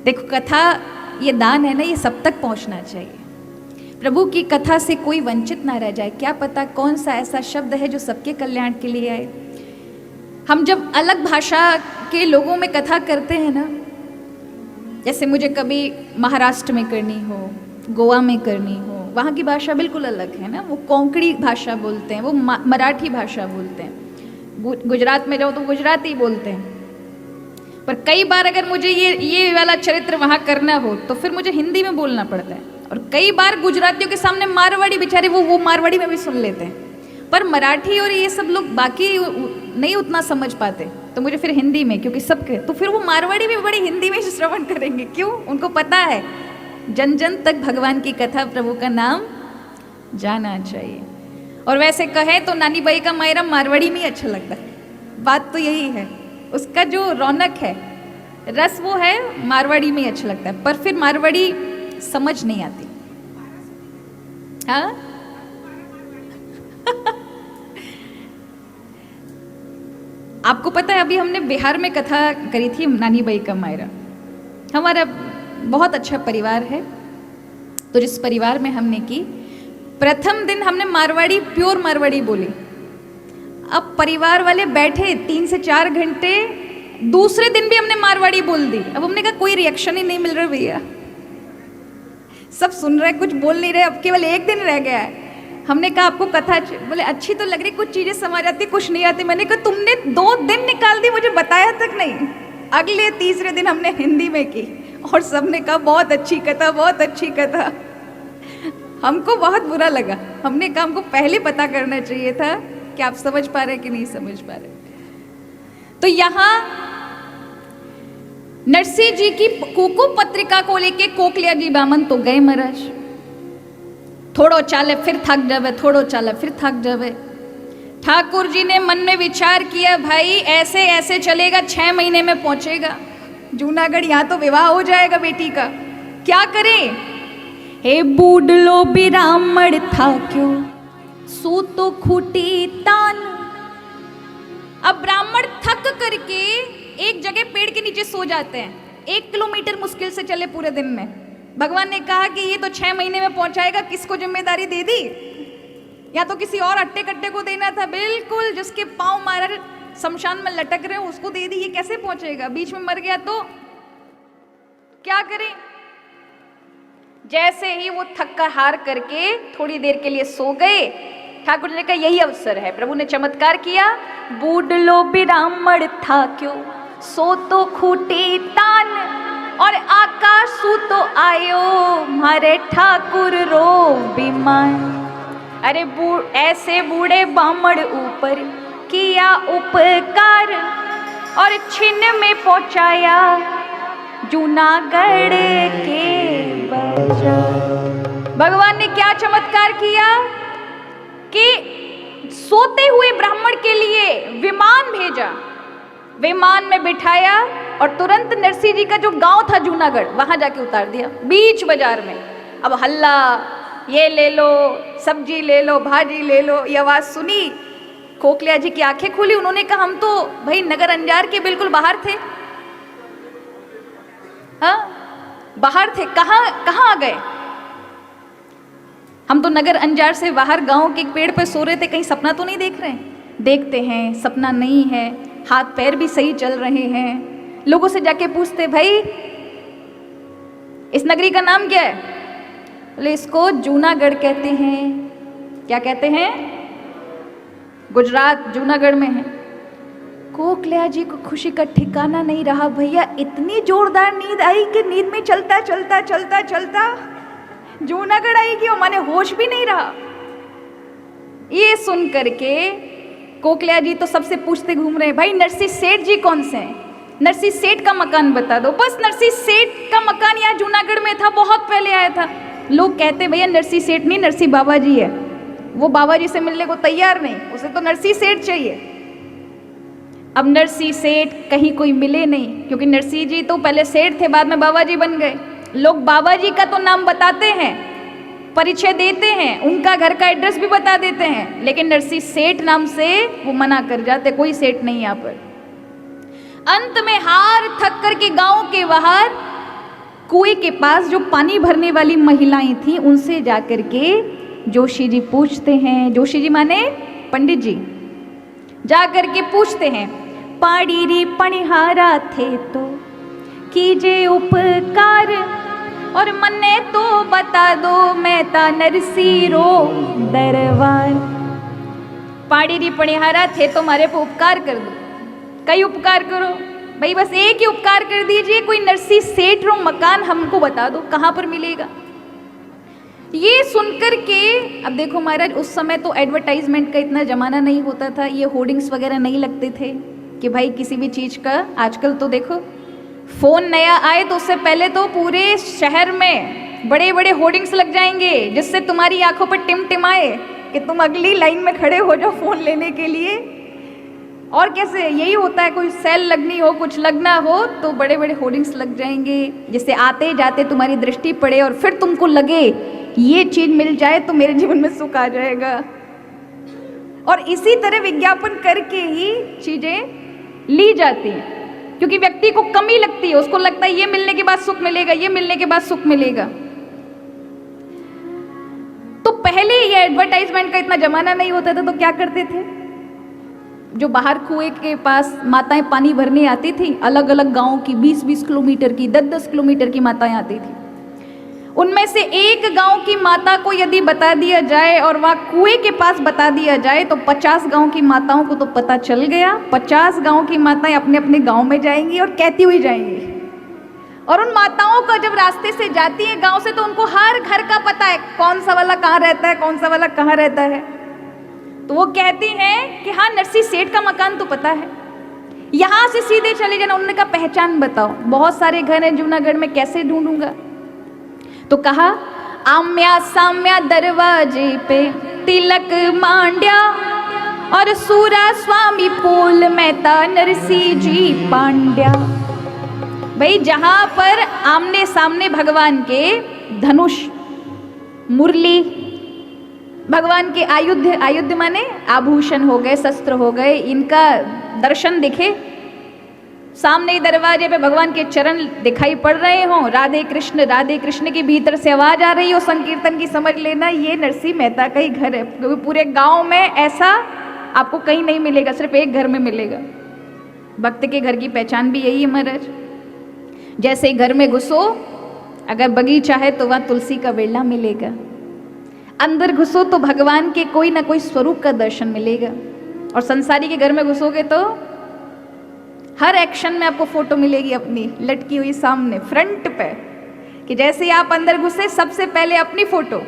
[SPEAKER 1] देखो कथा, ये दान है ना, ये सब तक पहुंचना चाहिए। प्रभु की कथा से कोई वंचित ना रह जाए। क्या पता कौन सा ऐसा शब्द है जो सबके कल्याण के लिए आए। हम जब अलग भाषा के लोगों में कथा करते हैं ना, जैसे मुझे कभी महाराष्ट्र में करनी हो, गोवा में करनी हो, वहाँ की भाषा बिल्कुल अलग है ना। वो कोंकणी भाषा बोलते हैं, वो मराठी भाषा बोलते हैं। गुजरात में जाओ तो गुजराती बोलते हैं। पर कई बार अगर मुझे ये वाला चरित्र वहाँ करना हो तो फिर मुझे हिंदी में बोलना पड़ता है। और कई बार गुजरातियों के सामने मारवाड़ी बेचारे वो मारवाड़ी में भी सुन लेते हैं। पर मराठी और ये सब लोग बाकी नहीं उतना समझ पाते, तो मुझे फिर हिंदी में, क्योंकि सबके, तो फिर वो मारवाड़ी भी बड़ी हिंदी में श्रवण करेंगे। क्यों? उनको पता है जन जन तक भगवान की कथा, प्रभु का नाम जाना चाहिए। और वैसे कहे तो नानी बाई का मायरा मारवाड़ी में ही अच्छा लगता है, बात तो यही है। उसका जो रौनक है, रस वो है मारवाड़ी में ही अच्छा लगता है, पर फिर मारवाड़ी समझ नहीं आती। हाँ आपको पता है, अभी हमने बिहार में कथा करी थी नानी बाई का मायरा। हमारा बहुत अच्छा परिवार है, तो जिस परिवार में हमने की, प्रथम दिन हमने मारवाड़ी, प्योर मारवाड़ी बोली। अब परिवार वाले बैठे 3 से 4 घंटे, दूसरे दिन भी हमने मारवाड़ी बोल दी। अब हमने कहा कोई रिएक्शन ही नहीं मिल रहा भैया, सब सुन रहे, कुछ बोल नहीं रहे, अब केवल एक दिन रह गया है। हमने कहा आपको कथा बोले अच्छी तो लग रही, कुछ चीजें समझ आती, कुछ नहीं आती। मैंने कहा तुमने 2 दिन निकाल दी, मुझे बताया तक नहीं। अगले तीसरे दिन हमने हिंदी में की और सबने कहा बहुत अच्छी कथा, बहुत अच्छी कथा। हमको बहुत बुरा लगा, हमने कहा हमको पहले पता करना चाहिए था कि आप समझ पा रहे कि नहीं समझ पा रहे। तो यहाँ नरसिंह जी की कुकु पत्रिका को लेके कोकलिया जी बामन तो गए महाराज। थोड़ो चाले फिर थक जावे, थोड़ो चाले फिर थक जावे। ठाकुर जी ने मन में विचार किया, भाई ऐसे ऐसे चलेगा 6 महीने में पहुंचेगा जूनागढ़, यहाँ तो विवाह हो जाएगा बेटी का, क्या करें। हे बूढ़लो बिरामण था क्यों, सो तो खूटी तान। अब ब्राह्मण थक करके एक जगह पेड़ के नीचे सो जाते हैं, 1 किलोमीटर मुश्किल से चले पूरे दिन में। भगवान ने कहा कि ये तो 6 महीने में पहुंचाएगा, किसको जिम्मेदारी दे दी? या तो किसी और अट्टे कट्टे को देना था, बिल्कुल जिसके पांव मार शमशान में लटक रहे हो उसको दे दी। ये कैसे पहुंचेगा? बीच में मर गया तो क्या करें? जैसे ही वो थक कर हार करके थोड़ी देर के लिए सो गए, ठाकुर जी ने कहा यही अवसर है। प्रभु ने चमत्कार किया, बूढ़लो बिरामण था क्यों, सो तो खूटी तान, और आकाश सू तो आयो मारे ठाकुर रो विमान। अरे ऐसे बूढ़े बामण ऊपर किया उपकार, और छिन्न में पहुंचाया जूनागढ़ के बाजार। भगवान ने क्या चमत्कार किया कि सोते हुए ब्राह्मण के लिए विमान भेजा, विमान में बिठाया और तुरंत नरसिंह जी का जो गांव था जूनागढ़, वहां जाके उतार दिया बीच बाजार में। अब हल्ला, ये ले लो, सब्जी ले लो, भाजी ले लो, ये आवाज सुनी, कोकलिया जी की आंखें खुली। उन्होंने कहा हम तो भाई नगर अंजार के बिल्कुल बाहर थे। हाँ बाहर थे, कहाँ आ गए? हम तो नगर अंजार से बाहर गांव के पेड़ पे सो रहे थे, कहीं सपना तो नहीं देख रहे हैं? देखते हैं सपना नहीं है, हाथ पैर भी सही चल रहे हैं। लोगों से जाके पूछते, भाई इस नगरी का नाम क्या है? बोले इसको जूनागढ़ कहते हैं। क्या कहते हैं? गुजरात जूनागढ़ में है। कोकलिया जी को खुशी का ठिकाना नहीं रहा भैया, इतनी जोरदार नींद आई कि नींद में चलता चलता चलता चलता जूनागढ़ आई कि वो माने होश भी नहीं रहा। ये सुन करके कोकलिया जी तो सबसे पूछते घूम रहे हैं, भाई नरसिंह सेठ जी कौन से हैं? नरसिंह सेठ का मकान बता दो। बस नरसिंह सेठ का मकान यहाँ जूनागढ़ में था, बहुत पहले आया था। लोग कहते भैया नरसिंह सेठ नहीं, नरसिंह बाबा जी है। वो बाबा जी से मिलने को तैयार नहीं, उसे तो नरसिंह सेठ चाहिए। अब नरसिंह सेठ कहीं कोई मिले नहीं, क्योंकि नरसिंह जी तो पहले सेठ थे, बाद में बाबा जी बन गए। लोग बाबा जी का तो नाम बताते हैं, परिचय देते हैं, उनका घर का एड्रेस भी बता देते हैं, लेकिन नरसिंह सेठ नाम से वो मना कर जाते, कोई सेठ नहीं यहाँ पर। अंत में हार थक करके गांव के बाहर कुएं के पास जो पानी भरने वाली महिलाएं थी, उनसे जाकर के जोशी जी पूछते हैं, जोशी जी माने पंडित जी, जाकर के पूछते हैं, पाड़ी री पणिहारा थे तो कीजे उपकार, और मन्ने तो बता दो मैं ता नरसिंह रो दरबार। पाड़ी री पणिहारा थे तो मारे पे उपकार कर दो। कई उपकार करो भाई, बस एक ही उपकार कर दीजिए, कोई नरसिंह सेठ रो मकान हमको बता दो, कहाँ पर मिलेगा। ये सुनकर के, अब देखो महाराज, उस समय तो एडवर्टाइजमेंट का इतना जमाना नहीं होता था, ये होर्डिंग्स वगैरह नहीं लगते थे कि भाई किसी भी चीज़ का। आजकल तो देखो फ़ोन नया आए तो उससे पहले तो पूरे शहर में बड़े बड़े होर्डिंग्स लग जाएंगे, जिससे तुम्हारी आंखों पर टिमटिमाए कि तुम अगली लाइन में खड़े हो जाओ फ़ोन लेने के लिए। और कैसे यही होता है, कोई सेल लगनी हो, कुछ लगना हो तो बड़े बड़े होर्डिंग्स लग जाएंगे, जिससे आते जाते तुम्हारी दृष्टि पड़े और फिर तुमको लगे ये चीज़ मिल जाए तो मेरे जीवन में सुख आ जाएगा। और इसी तरह विज्ञापन करके ही चीज़ें ली जाती हैं, क्योंकि व्यक्ति को कमी लगती है, उसको लगता है ये मिलने के बाद सुख मिलेगा, ये मिलने के बाद सुख मिलेगा। तो पहले ये एडवर्टाइजमेंट का इतना जमाना नहीं होता था, तो क्या करते थे, जो बाहर कुएं के पास माताएं पानी भरने आती थी, अलग अलग गांव की 20-20 किलोमीटर की, 10-10 किलोमीटर की माताएं आती थी, उनमें से एक गांव की माता को यदि बता दिया जाए और वहाँ कुएं के पास बता दिया जाए तो 50 गांव की माताओं को तो पता चल गया। 50 गांव की माताएं अपने अपने गांव में जाएंगी और कहती हुई जाएंगी। और उन माताओं का जब रास्ते से जाती है गांव से, तो उनको हर घर का पता है, कौन सा वाला कहाँ रहता है, कौन सा वाला कहाँ रहता है। तो वो कहती हैं कि हाँ, नरसी सेठ का मकान तो पता है, यहाँ से सीधे चले जाना। उन्होंने कहा पहचान बताओ, बहुत सारे घर हैं जूनागढ़ में, कैसे ढूंढूंगा। तो कहा आम्या साम्या दरवाजे पे तिलक मांड्या, और सूरा स्वामी पोल मेहता नरसी जी पांड्या। भाई जहां पर आमने सामने भगवान के धनुष, मुरली, भगवान के आयुध माने आभूषण हो गए, शस्त्र हो गए, इनका दर्शन दिखे, सामने ही दरवाजे पे भगवान के चरण दिखाई पड़ रहे हों, राधे कृष्ण के भीतर से आवाज आ रही हो संकीर्तन की, समझ लेना ये नरसिंह मेहता का ही घर है। क्योंकि पूरे गांव में ऐसा आपको कहीं नहीं मिलेगा, सिर्फ एक घर में मिलेगा। भक्त के घर की पहचान भी यही है महाराज। जैसे घर में घुसो, अगर बगीचा है तो वहाँ तुलसी का वेला मिलेगा, अंदर घुसो तो भगवान के कोई ना कोई स्वरूप का दर्शन मिलेगा। और संसारी के घर में घुसोगे तो हर एक्शन में आपको फोटो मिलेगी अपनी लटकी हुई सामने फ्रंट पे, कि जैसे ही आप अंदर घुसे सबसे पहले अपनी फोटो।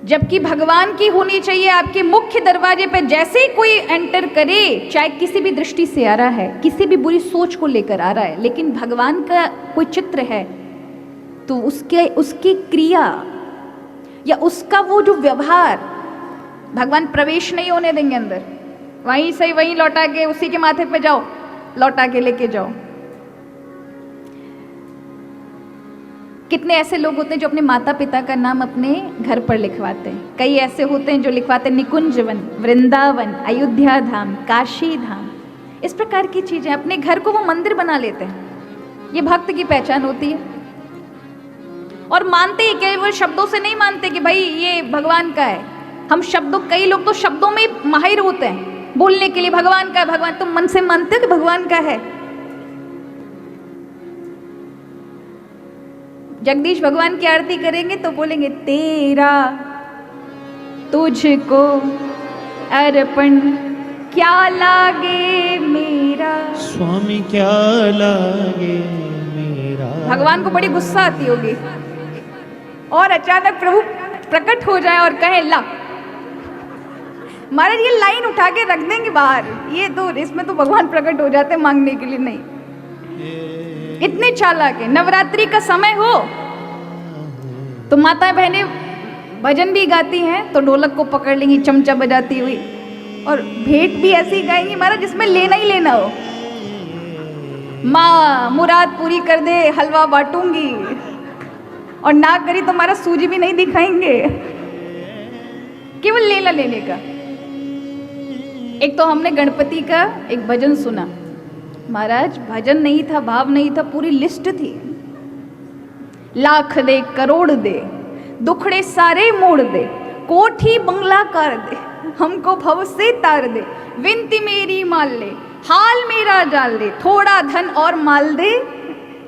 [SPEAKER 1] जबकि भगवान की होनी चाहिए आपके मुख्य दरवाजे पे। जैसे ही कोई एंटर करे, चाहे किसी भी दृष्टि से आ रहा है, किसी भी बुरी सोच को लेकर आ रहा है, लेकिन भगवान का कोई चित्र है तो उसकी क्रिया या उसका वो जो व्यवहार, भगवान प्रवेश नहीं होने देंगे अंदर। वहीं से वहीं लौटा के उसी के माथे पे जाओ, लौटा के लेके जाओ। कितने ऐसे लोग होते हैं जो अपने माता पिता का नाम अपने घर पर लिखवाते हैं। कई ऐसे होते हैं जो लिखवाते हैं निकुंजवन, वृंदावन, अयोध्या धाम, काशी धाम, इस प्रकार की चीजें। अपने घर को वो मंदिर बना लेते हैं। ये भक्त की पहचान होती है। और मानते ही केवल शब्दों से नहीं मानते कि भाई ये भगवान का है। हम शब्दों, कई लोग तो शब्दों में माहिर होते हैं बोलने के लिए, भगवान का है भगवान। तुम मन से मानते हो कि भगवान का है? जगदीश भगवान की आरती करेंगे तो बोलेंगे तेरा तुझको अर्पण क्या लागे मेरा,
[SPEAKER 2] स्वामी क्या लागे मेरा।
[SPEAKER 1] भगवान को बड़ी गुस्सा आती होगी और अचानक प्रभु प्रकट हो जाए और कहे ला। महाराज ये लाइन उठा के रख देंगे बाहर, ये तो इसमें तो भगवान प्रकट हो जाते मांगने के लिए नहीं। इतने चालाक है। नवरात्रि का समय हो तो माता बहनें भजन भी गाती हैं तो ढोलक को पकड़ लेंगी चमचा बजाती हुई, और भेंट भी ऐसी गाएंगी महाराज जिसमें लेना ही लेना हो। माँ मुराद पूरी कर दे हलवा बांटूंगी, और ना करी तो हमारा सूजी भी नहीं दिखाएंगे, केवल लेना लेने का। एक तो हमने गणपति का एक भजन सुना महाराज, भजन नहीं था, भाव नहीं था, पूरी लिस्ट थी। लाख दे करोड़ दे, दुखड़े सारे मोड़ दे, कोठी बंगला कर दे, हमको भव से तार दे, विनती मेरी मान ले, हाल मेरा जाल दे, थोड़ा धन और माल दे,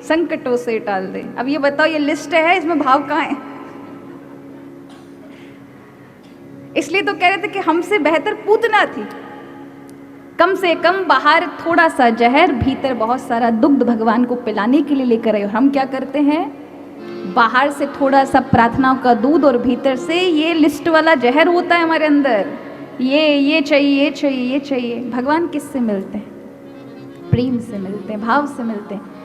[SPEAKER 1] संकटों से टाल दे। अब ये बताओ, ये लिस्ट है, इसमें भाव कहाँ है? इसलिए तो कह रहे थे कि हमसे बेहतर पूतना थी। कम से कम बाहर थोड़ा सा जहर, भीतर बहुत सारा दुग्ध भगवान को पिलाने के लिए लेकर आए। और हम क्या करते हैं? बाहर से थोड़ा सा प्रार्थनाओं का दूध और भीतर से ये लिस्ट वाला जहर होता है हमारे अंदर, ये चाहिए, ये चाहिए, ये चाहिए। भगवान किससे मिलते हैं? प्रेम से मिलते हैं, भाव से मिलते हैं।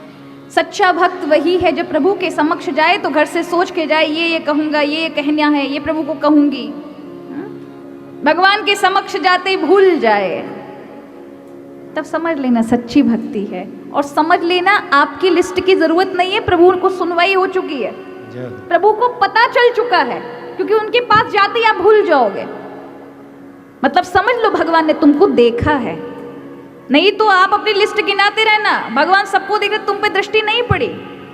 [SPEAKER 1] सच्चा भक्त वही है जो प्रभु के समक्ष जाए तो घर से सोच के जाए, ये कहूँगा, ये कहना है, ये प्रभु को कहूँगी। भगवान के समक्ष जाते ही भूल जाए, तब समझ लेना सच्ची भक्ति है। और समझ लेना आपकी लिस्ट की जरूरत नहीं है, प्रभु को सुनवाई हो चुकी है, प्रभु को पता चल चुका है, क्योंकि उनके पास जाते ही आप भूल जाओगे। मतलब समझ लो भगवान ने तुमको देखा है, नहीं तो आप अपनी लिस्ट गिनाते रहना। भगवान सबको देख रहे, तुम पे दृष्टि नहीं पड़ी।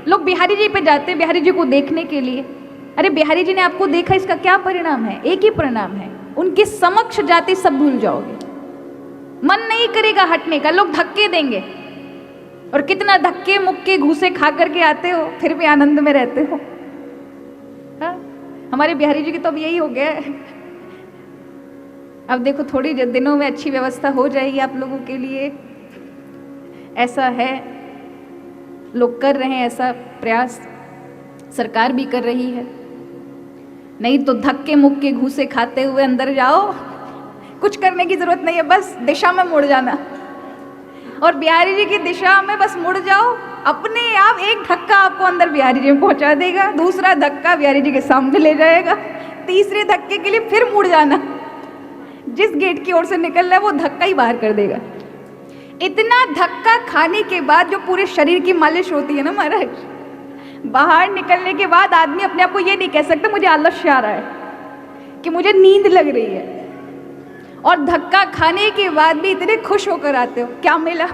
[SPEAKER 1] लोग बिहारी जी पे जाते हैं बिहारी जी को देखने के लिए। अरे बिहारी जी ने आपको देखा, इसका क्या परिणाम है? एक ही परिणाम है, उनके समक्ष जाते सब भूल जाओगे, मन नहीं करेगा हटने का। लोग धक्के देंगे, और कितना धक्के मुक्के घूसे खा करके आते हो, फिर भी आनंद में रहते हो। हाँ? हमारे बिहारी जी की तो अब यही हो गया है। अब देखो थोड़ी दिनों में अच्छी व्यवस्था हो जाएगी आप लोगों के लिए, ऐसा है, लोग कर रहे हैं ऐसा प्रयास, सरकार भी कर रही है। नहीं तो धक्के मुक्के घूसे खाते हुए अंदर जाओ, कुछ करने की जरूरत नहीं है, बस दिशा में मुड़ जाना। और बिहारी जी की दिशा में बस मुड़ जाओ, अपने आप एक धक्का आपको अंदर बिहारी जी में पहुंचा देगा, दूसरा धक्का बिहारी जी के सामने ले जाएगा, तीसरे धक्के के लिए फिर मुड़ जाना। जिस गेट की ओर से निकल रहा है वो धक्का ही बाहर कर देगा। इतना धक्का खाने के बाद जो पूरे शरीर की मालिश होती है ना महाराज, बाहर निकलने के बाद आदमी अपने आप को ये नहीं कह सकता मुझे आलस्य आ रहा है, कि मुझे नींद लग रही है। और धक्का खाने के बाद भी इतने खुश होकर आते हो, क्या मिला?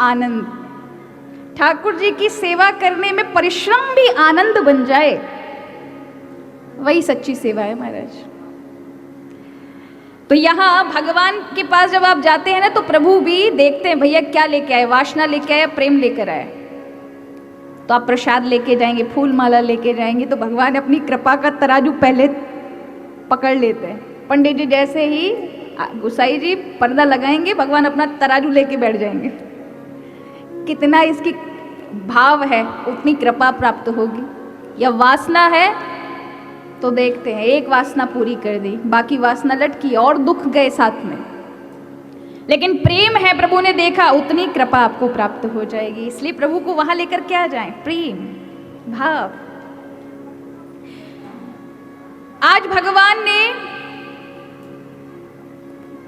[SPEAKER 1] आनंद। ठाकुर जी की सेवा करने में परिश्रम भी आनंद बन जाए, वही सच्ची सेवा है महाराज। तो यहाँ भगवान के पास जब आप जाते हैं ना, तो प्रभु भी देखते हैं भैया क्या लेके आए, वासना लेके आए, प्रेम लेकर आए। तो आप प्रसाद लेके जाएंगे, फूल माला लेके जाएंगे, तो भगवान अपनी कृपा का तराजू पहले पकड़ लेते हैं। पंडित जी जैसे ही गोसाई जी पर्दा लगाएंगे, भगवान अपना तराजू लेके बैठ जाएंगे। कितना इसकी भाव है, उतनी कृपा प्राप्त होगी। या वासना है तो देखते हैं, एक वासना पूरी कर दी, बाकी वासना लटकी और दुख गए साथ में। लेकिन प्रेम है, प्रभु ने देखा, उतनी कृपा आपको प्राप्त हो जाएगी। इसलिए प्रभु को वहां लेकर क्या जाएं? प्रेम भाव। आज भगवान ने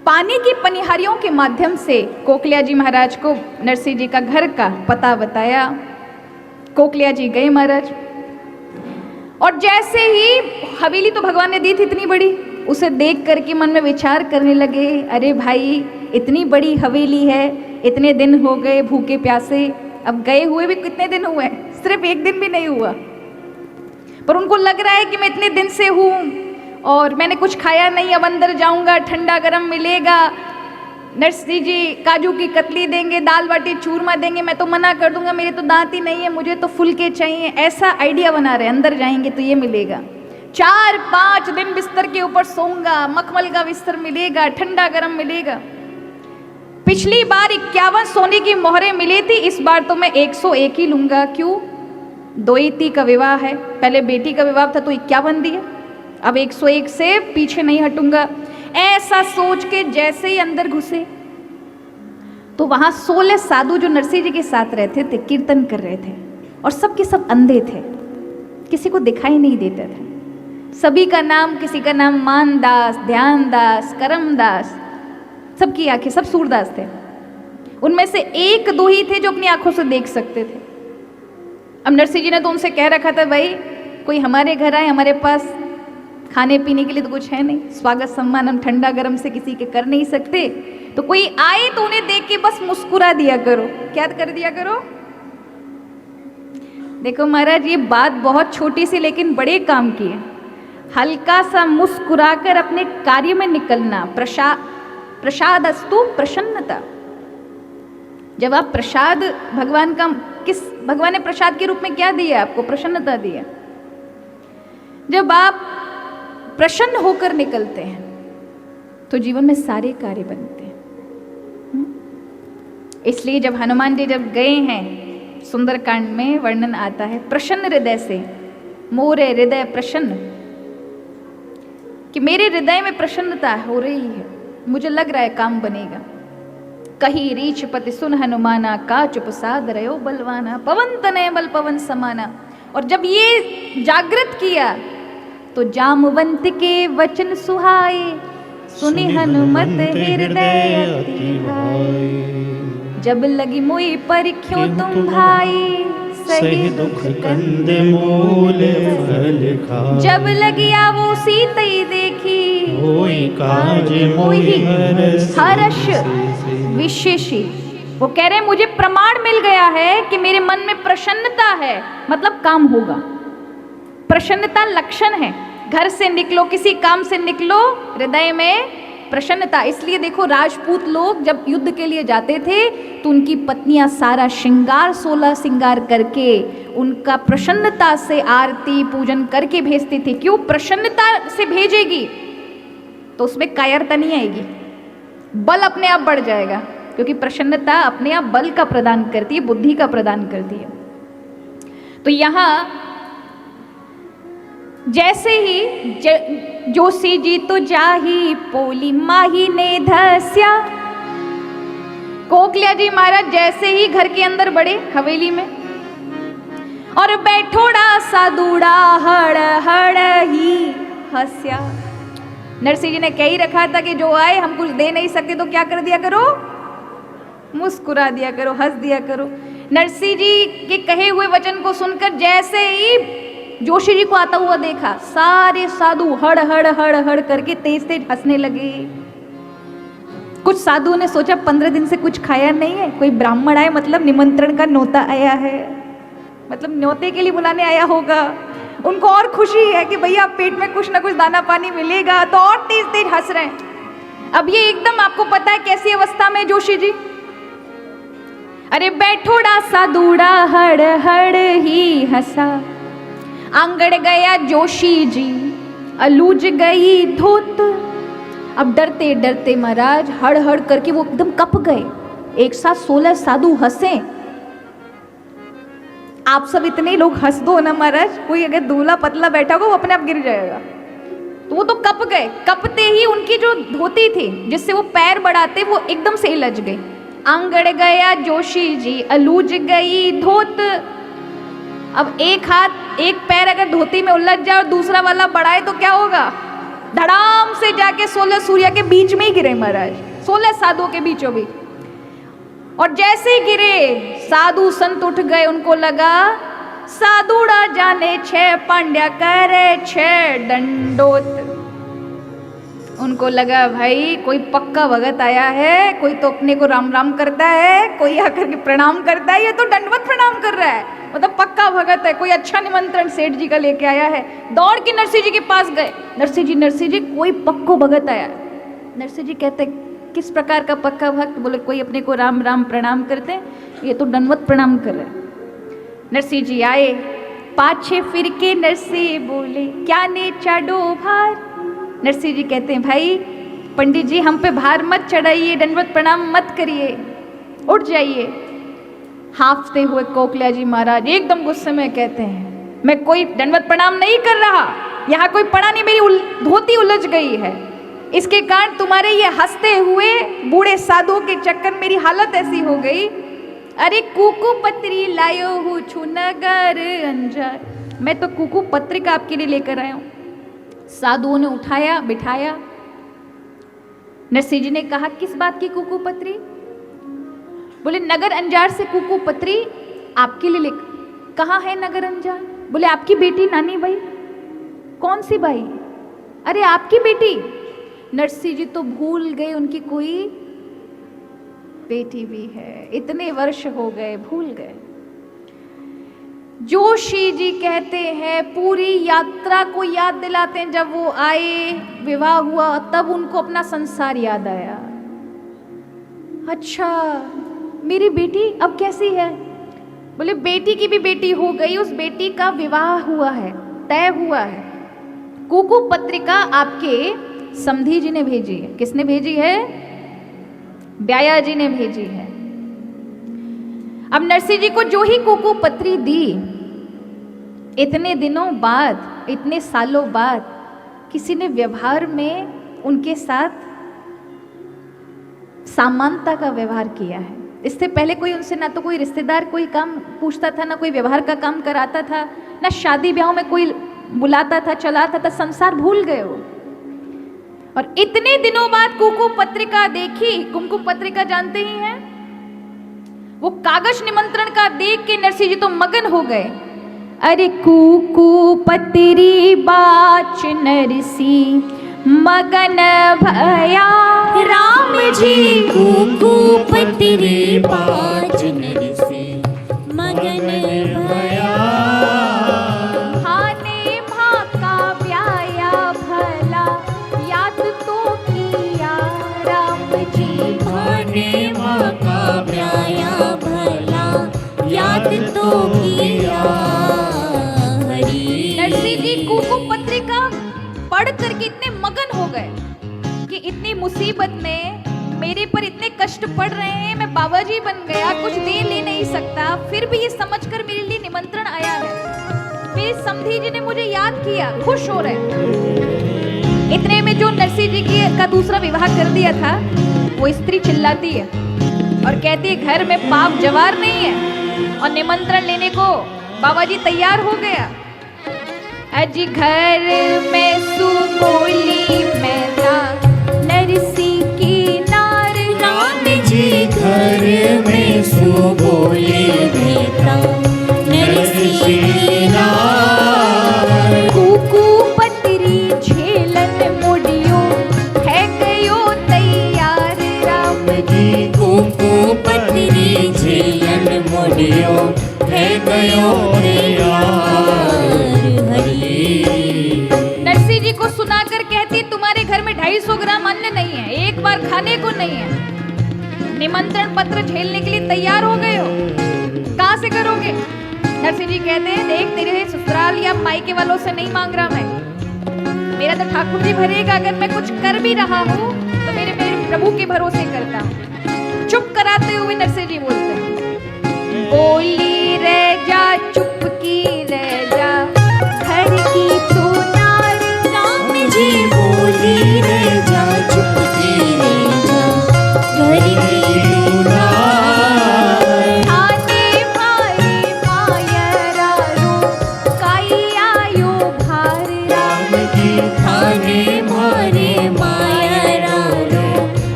[SPEAKER 1] पानी की पनिहारियों के माध्यम से कोकलिया जी महाराज को नरसिंह जी का घर का पता बताया। कोकलिया जी गए महाराज, और जैसे ही हवेली तो भगवान ने दी थी इतनी बड़ी, उसे देख करके मन में विचार करने लगे, अरे भाई इतनी बड़ी हवेली है, इतने दिन हो गए भूखे प्यासे, अब गए हुए भी कितने दिन हुए, सिर्फ एक दिन भी नहीं हुआ, पर उनको लग रहा है कि मैं इतने दिन से हूँ और मैंने कुछ खाया नहीं, अब अंदर जाऊंगा ठंडा गरम मिलेगा, नरसिंह जी काजू की कतली देंगे, दाल बाटी चूरमा देंगे, मैं तो मना कर दूंगा, मेरे तो दांत ही नहीं है, मुझे तो फुलके चाहिए, ऐसा आइडिया बना रहे, अंदर जाएंगे तो ये मिलेगा। 4-5 दिन बिस्तर के ऊपर सोऊंगा, मखमल का बिस्तर मिलेगा, ठंडा गरम मिलेगा। पिछली बार 51 सोने की मोहरें मिली थी, इस बार तो मैं 101 ही लूंगा। क्यों? द्वैती का विवाह है, पहले बेटी का विवाह था तो 51 दिए, अब 101 से पीछे नहीं हटूंगा। ऐसा सोच के जैसे ही अंदर घुसे तो वहां 16 साधु जो नरसिंह जी के साथ रहते थे कीर्तन कर रहे थे, और सबके सब अंधे थे, किसी को दिखाई नहीं देते थे। सभी का नाम, किसी का नाम मानदास, ध्यानदास, करमदास, सबकी आंखें, सब सूरदास थे। उनमें से 1-2 ही थे जो अपनी आंखों से देख सकते थे। अब नरसिंह जी ने तो उनसे कह रखा था, भाई कोई हमारे घर आए, हमारे पास खाने पीने के लिए तो कुछ है नहीं, स्वागत सम्मान हम ठंडा गरम से किसी के कर नहीं सकते, तो कोई आए तो उन्हें देख के बस मुस्कुरा दिया करो। क्या कर दिया करो? देखो महाराज, ये बात बहुत छोटी सी लेकिन बड़े काम की है। हल्का सा मुस्कुराकर अपने कार्य में निकलना, प्रसादस्तु प्रसन्नता। जब आप प्रसाद भगवान का, किस भगवान ने प्रसाद के रूप में क्या दिया आपको? प्रसन्नता दिया। जब आप प्रसन्न होकर निकलते हैं तो जीवन में सारे कार्य बनते हैं। इसलिए जब हनुमान जी जब गए हैं, सुंदरकांड में वर्णन आता है, प्रसन्न हृदय से मोरे हृदय प्रसन्न, कि मेरे हृदय में प्रसन्नता हो रही है, मुझे लग रहा है काम बनेगा। कही रीछ पति सुन हनुमाना, का चुप साध रहो बलवाना, पवन तनय बल पवन समाना। और जब ये जागृत किया तो जामवंत के वचन सुहाए, सुनि हनुमत हृदय अति भाई। जब लगी मोई परिख्यो तुम भाई, सही दुख कंदे मूल फल खाए। जब लगी आवो सीतई देखी,
[SPEAKER 2] होई काज मोहि
[SPEAKER 1] हर्ष विशेषी। वो कह रहे हैं मुझे प्रमाण मिल गया है कि मेरे मन में प्रसन्नता है, मतलब काम होगा। प्रसन्नता लक्षण है, घर से निकलो, किसी काम से निकलो, हृदय में प्रसन्नता। इसलिए देखो राजपूत लोग जब युद्ध के लिए जाते थे तो उनकी पत्नियां सारा श्रृंगार 16 श्रृंगार करके उनका प्रसन्नता से आरती पूजन करके भेजती थी। क्यों? प्रसन्नता से भेजेगी तो उसमें कायरता नहीं आएगी, बल अपने आप बढ़ जाएगा, क्योंकि प्रसन्नता अपने आप बल का प्रदान करती है, बुद्धि का प्रदान करती है। तो यहां जैसे ही जोशी जी तो जाही, पोली माही ने धस्या। कोकलिया जी महाराज जैसे ही घर के अंदर बढ़े हवेली में, और बैठोड़ा साधुड़ा हड़ हड़ ही हंस्या। नरसिंह जी ने कह ही रखा था कि जो आए हम कुछ दे नहीं सकते तो क्या कर दिया करो, मुस्कुरा दिया करो, हंस दिया करो। नरसिंह जी के कहे हुए वचन को सुनकर जैसे ही जोशी जी को आता हुआ देखा, सारे साधु हड़ हड़ हड़ हड़ करके तेज तेज हंसने लगे। कुछ साधुओं ने सोचा 15 दिन से कुछ खाया नहीं है, कोई ब्राह्मण आए, मतलब निमंत्रण का न्योता आया है, मतलब न्योते के लिए बुलाने आया होगा। उनको और खुशी है कि भैया पेट में कुछ ना कुछ दाना पानी मिलेगा, तो और तेज तेज हंस रहे हैं। अब ये एकदम आपको पता है कैसी अवस्था में जोशी जी, अरे बैठोड़ा साधुड़ा हड़ हड़ ही हंसा। आंगड़ गया जोशी जी, अलूज गई धोत। अब डरते डरते महाराज हड़ हड़ करके वो एकदम कप गए। एक साथ 16 साधु हंसे। आप सब इतने लोग हंस दो ना महाराज, कोई अगर दूल्हा पतला बैठा होगा वो अपने आप गिर जाएगा। तो वो तो कप गए, कपते ही उनकी जो धोती थी जिससे वो पैर बढ़ाते वो एकदम से उलझ गई। आंगड़ गया जोशी जी, अलूज गई धोत। अब एक हाथ एक पैर अगर धोती में उलझ जाए और दूसरा वाला बढ़ाए तो क्या होगा, धड़ाम से जाके 16 सूर्य के बीच में ही गिरे महाराज, 16 साधुओं के बीचों बीच। और जैसे ही गिरे साधु संत उठ गए, उनको लगा साधुड़ा जाने 6 पांड्या करे 6 दंडोत। उनको लगा भाई कोई पक्का भगत आया है, कोई तो अपने को राम राम करता है, कोई आकर के प्रणाम करता है, ये तो दंडवत प्रणाम कर रहा है, मतलब पक्का भगत है, कोई अच्छा निमंत्रण सेठ जी का लेके आया है। दौड़ के नरसिंह जी के पास गए। नरसिंह जी कोई पक्को भगत आया। नरसिंह जी कहते किस प्रकार का पक्का भक्त? बोले कोई अपने को राम राम प्रणाम करते हैं, ये तो दंडवत प्रणाम कर रहे हैं। नरसिंह जी आए, पाछे फिर के नरसिंह बोले क्या ने चाडो भार। नरसिंह जी कहते हैं भाई पंडित जी हम पे भार मत चढ़ाइए, दंडवत प्रणाम मत करिए, उठ जाइए। हाफते हुए कोकलिया जी महाराज एकदम गुस्से में कहते हैं मैं कोई दंडवत प्रणाम नहीं कर रहा, यहाँ कोई पड़ा नहीं, मेरी धोती उलझ गई है, इसके कारण तुम्हारे ये हंसते हुए बूढ़े साधुओं के चक्कर मेरी हालत ऐसी हो गई। अरे कुकू पत्री लायो हूँ छु नगर अंजार, मैं तो कुकू पत्रिका आपके लिए लेकर आया हूँ। साधुओं ने उठाया बिठाया। नरसिंह जी ने कहा किस बात की कुकू पत्री? बोले नगर अंजार से कुकू पत्री आपके लिए लेकर। कहाँ है नगर अंजार? बोले आपकी बेटी नानी भाई। कौन सी भाई? अरे आपकी बेटी। नरसिंह जी तो भूल गए उनकी कोई बेटी भी है, इतने वर्ष हो गए भूल गए। जोशी जी कहते हैं पूरी यात्रा को याद दिलाते हैं, जब वो आए विवाह हुआ तब उनको अपना संसार याद आया। अच्छा मेरी बेटी अब कैसी है? बोले बेटी की भी बेटी हो गई, उस बेटी का विवाह हुआ है, तय हुआ है। कुकू पत्रिका आपके समधी जी ने भेजी है। किसने भेजी है? ब्याया जी ने भेजी है। अब नरसिंह जी को जो ही कुकू पत्री दी, इतने दिनों बाद, इतने सालों बाद किसी ने व्यवहार में उनके साथ समानता का व्यवहार किया है। इससे पहले कोई उनसे ना तो कोई रिश्तेदार कोई काम पूछता था, ना कोई व्यवहार का काम कराता था, ना शादी ब्याह में कोई बुलाता था, चलाता था, संसार भूल गए हो। और इतने दिनों बाद कुमकुम पत्रिका देखी। कुमकुम पत्रिका जानते ही हैं, वो कागज निमंत्रण का देख के नरसिंह जी तो मगन हो गए। अरे कुकू पत्री बाच नरसी मगन भया,
[SPEAKER 3] राम जी कुकू पत्री बाच नरसी मगन भया,
[SPEAKER 1] भाने भाका व्याया भला याद तो किया राम जी,
[SPEAKER 3] भाने भाका व्याया भला याद तो किया हरि।
[SPEAKER 1] नरसिंह जी कुकू पत्रिका पढ़ करके इतने मगन हो गए कि इतनी मुसीबत में मेरे पर इतने कष्ट पड़ रहे हैं, मैं बाबा जी बन गया, कुछ दे ले नहीं सकता, फिर भी ये समझकर मेरे लिए निमंत्रण आया है। मेरी समधी जी ने मुझे याद किया, खुश हो रहे। इतने में जो नरसिंह जी का दूसरा विवाह कर दिया था, वो स्त्री चिल्लाती है और कहती है घर में पाप जवार नहीं है, और निमंत्रण लेने को बाबा जी तैयार हो गया। अजी घर में सुबोली मैदा नरसिंह की नार,
[SPEAKER 3] राम जी घर में सुबोले बेटा नरसिंह की नार,
[SPEAKER 1] कुकू पत्री झेलन मुड़ियो है गयो तैयार राम जी,
[SPEAKER 3] कुकू पत्री झेलन मुड़ियो है गयो तैयार हरि।
[SPEAKER 1] नरसिंह जी को सुनाकर कहती तुम्हारे घर में 250 ग्राम अन्न नहीं है, एक बार खाने को नहीं है, निमंत्रण पत्र झेलने के लिए तैयार हो गए हो, कहां से करोगे? नरसिंह जी कहते हैं देख तेरे ससुराल या मायके वालों से नहीं मांग रहा मैं, मेरा तो ठाकुर जी भरेगा। अगर मैं कुछ कर भी रहा हूँ तो मेरे प्रभु के भरोसे करता हूँ। चुप कराते हुए नरसिंह जी बोलते हैं बोली रह जा चुप की रह जा घर की तू नार,
[SPEAKER 3] राम जी बोली रह जा चुप की रह जा घर की तू नार,
[SPEAKER 1] आने भाई मायरा रो काई आयो भार राम
[SPEAKER 3] जी थाने मारे माया रो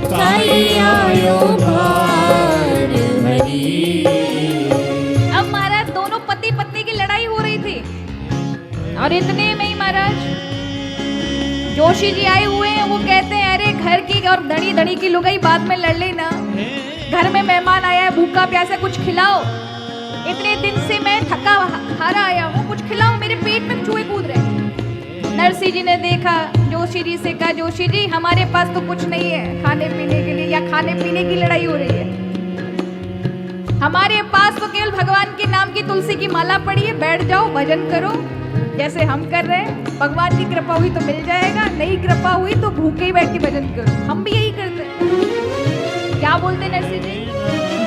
[SPEAKER 3] काई आयो भार हरि।
[SPEAKER 1] अब महाराज दोनों पति पत्नी की लड़ाई हो रही थी, और इतने में ही महाराज जोशी जी आए हुए हैं। वो कहते हैं अरे घर की और धनी धनी की लुगाई बाद में लड़ लेना, घर में मेहमान आया है, भूखा प्यासा कुछ खिलाओ, इतने दिन से मैं थका हारा आया हूँ, कुछ खिलाओ, मेरे पेट में चूहे कूद रहे हैं। नरसिंह जी ने देखा, जोशी जी से कहा जोशी जी हमारे पास तो कुछ नहीं है खाने पीने के लिए, या खाने पीने की लड़ाई हो रही है, हमारे पास तो केवल भगवान के नाम की तुलसी की माला पड़ी है, बैठ जाओ भजन करो जैसे हम कर रहे हैं, भगवान की कृपा हुई तो मिल जाएगा, नहीं कृपा हुई तो भूखे ही बैठ के भजन करो। हम भी यही करते हैं। क्या बोलते नरसिंह जी?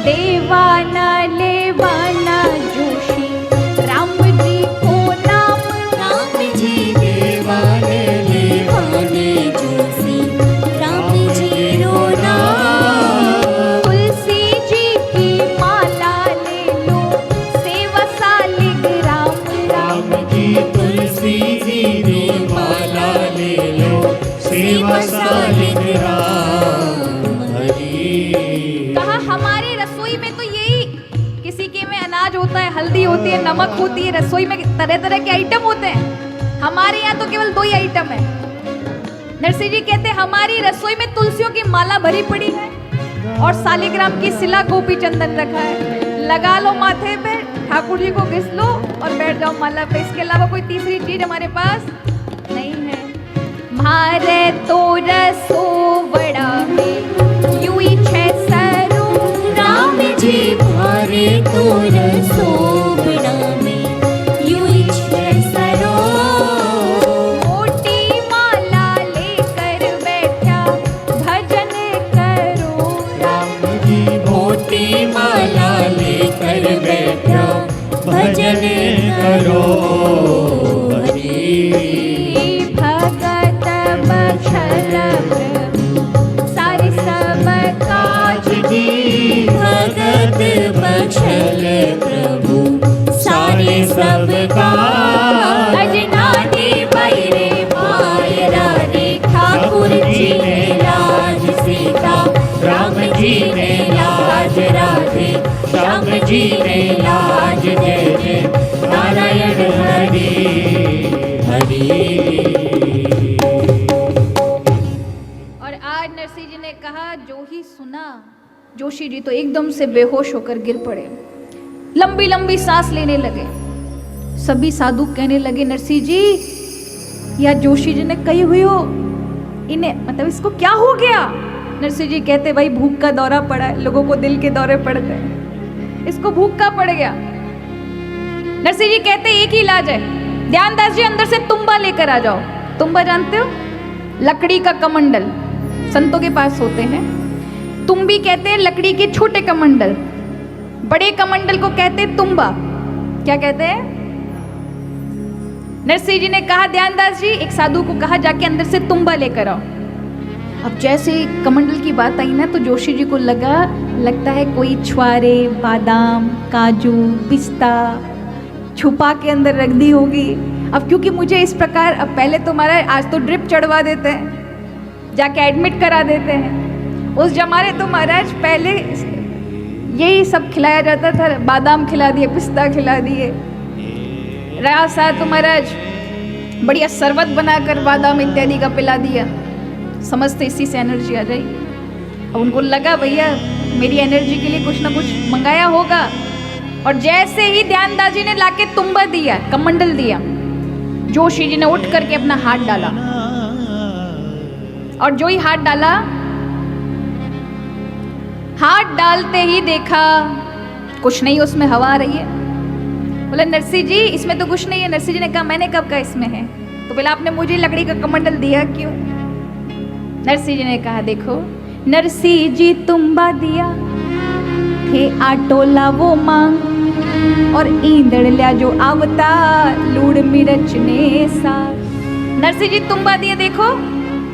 [SPEAKER 1] देवाना लेवाना जोशी राम जी को नाम,
[SPEAKER 3] राम जी देवाने लेवाने जोशी राम जी रो नाम,
[SPEAKER 1] तुलसी जी की माला ले लो सेवा सालिग राम राम,
[SPEAKER 3] राम जी तुलसी जी रे माला ले लो सेवा सालिग राम हरि।
[SPEAKER 1] कहा हमारी रसोई में तो यही, किसी के में अनाज होता है, हल्दी होती है, नमक होती है, रसोई में तरह तरह के आइटम होते हैं, हमारे यहाँ तो केवल 2 ही आइटम है। नरसिंह जी कहते हैं हमारी रसोई में तुलसियों की माला भरी पड़ी है और सालिग्राम की सिला गोपी चंदन रखा है, लगा लो माथे पे, ठाकुर जी को घिस लो और बैठ जाओ माला पे, इसके अलावा कोई तीसरी चीज हमारे पास नहीं है। मारे तो रसो बड़ा में यूं ही छह सरू,
[SPEAKER 3] राम जी भारे तोर सोबड़ा में यूं ही छह सरो,
[SPEAKER 1] मोटी माला लेकर बैठा भजन करो,
[SPEAKER 3] राम जी मोटी माला लेकर बैठा भजन करो राधे श्याम जी ने लाज जय जय नारायण हरि हरि।
[SPEAKER 1] और आज नरसिंह जी ने कहा, जो ही सुना जोशी जी तो एकदम से बेहोश होकर गिर पड़े, लंबी लंबी सांस लेने लगे। सभी साधु कहने लगे, नरसिंह जी या जोशी जी ने कही हुई हो, इन्हें मतलब इसको क्या हो गया? नरसिंह जी कहते, भाई भूख का दौरा पड़ा है, लोगों को दिल के दौरे पड़ते हैं, इसको भूख का पड़ गया। नरसिंह जी कहते, एक ही इलाज है, ध्यानदास जी अंदर से तुम्बा लेकर आ जाओ। तुम्बा जानते हो? लकड़ी का कमंडल संतों के पास होते हैं। तुम्बी कहते हैं लकड़ी के छोटे कमंडल, बड़े कमंडल को कहते हैं तुम्बा। क्या कहते हैं? नरसिंह जी ने कहा, ध्यानदास जी एक साधु को कहा जाके अंदर से तुम्बा लेकर आओ। अब जैसे कमंडल की बात आई ना, तो जोशी जी को लगता है कोई छुआरे, बादाम, काजू, पिस्ता छुपा के अंदर रख दी होगी। अब क्योंकि मुझे इस प्रकार, अब पहले तो हमारा आज तो ड्रिप चढ़वा देते हैं, जाके एडमिट करा देते हैं। उस जमाने तो महाराज पहले यही सब खिलाया जाता था, बादाम खिला दिए, पिस्ता खिला दिए, रासा तो महाराज बढ़िया शरबत बनाकर बादाम इत्यादि का पिला दिया, समझते इसी से एनर्जी आ जाएगी। अब उनको लगा भैया मेरी एनर्जी के लिए कुछ ना कुछ मंगाया होगा। और जैसे ही ध्यानदास जी ने लाके तुम्बा दिया, कमंडल दिया, जोशी जी ने उठ करके अपना हाथ डाला, और जो ही हाथ डाला, हाथ डालते ही देखा कुछ नहीं, उसमें हवा आ रही है। बोला, नरसिंह जी इसमें तो कुछ नहीं है। नरसिंह जी ने कहा, मैंने कब कहा इसमें है? तो बोला, आपने मुझे लकड़ी का कमंडल दिया क्यों? नरसिंह जी ने कहा, देखो नरसिंह जी तुम्बा दिया थे, आटोला वो मांग, और ईंदड़ लिया जो आवता लूड़ मिर्च ने साग। नरसिंह जी तुम्बा दिए, देखो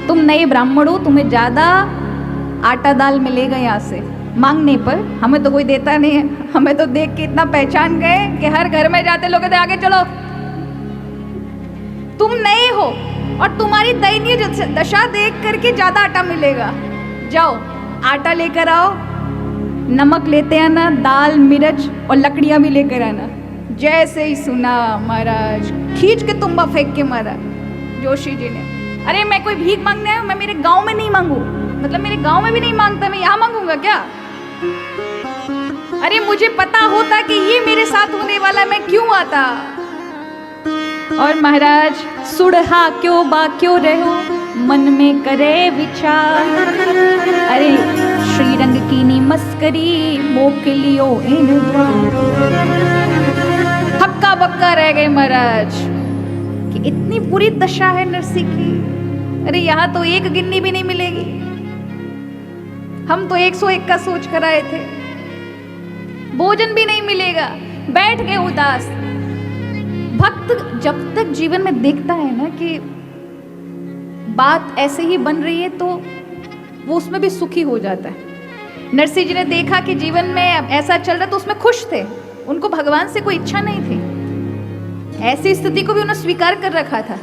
[SPEAKER 1] तुम नए ब्राह्मण हो, तुम्हें ज्यादा आटा दाल मिलेगा यहाँ से मांगने पर। हमें तो कोई देता नहीं है, हमें तो देख के इतना पहचान गए कि हर घर में जाते लोग कहते, आगे चलो, तुम नए हो और तुम्हारी दयनीय दशा देख करके ज्यादा आटा मिलेगा। जाओ आटा लेकर आओ, नमक लेते आना, दाल, मिर्च और लकड़ियां भी लेकर आना। जैसे ही सुना महाराज खींच के तुम्बा फेंक के मारा जोशी जी ने। अरे मैं कोई भीख मांगने आया हूं, मैं मेरे गांव में नहीं मांगू, मतलब मेरे गांव में भी नहीं मांगता, मैं यहाँ मांगूंगा क्या? अरे मुझे पता होता कि ये मेरे साथ होने वाला, मैं क्यों आता? और महाराज सुड़हा क्यों बा क्यों रहो, मन में करे विचार, अरे श्रीरंग की नी मस्करी मोक लियो इन हक्का बक्का रह गए महाराज कि इतनी बुरी दशा है नरसिंह की। अरे यहाँ तो एक गिन्नी भी नहीं मिलेगी, हम तो 101 का सोच कर आए थे, भोजन भी नहीं मिलेगा, बैठ गए उदास। भक्त जब तक जीवन में देखता है ना कि बात ऐसे ही बन रही है, तो वो उसमें भी सुखी हो जाता है। नरसिंह जी ने देखा कि जीवन में ऐसा चल रहा, तो उसमें खुश थे, उनको भगवान से कोई इच्छा नहीं थी, ऐसी स्थिति को भी उन्होंने स्वीकार कर रखा था।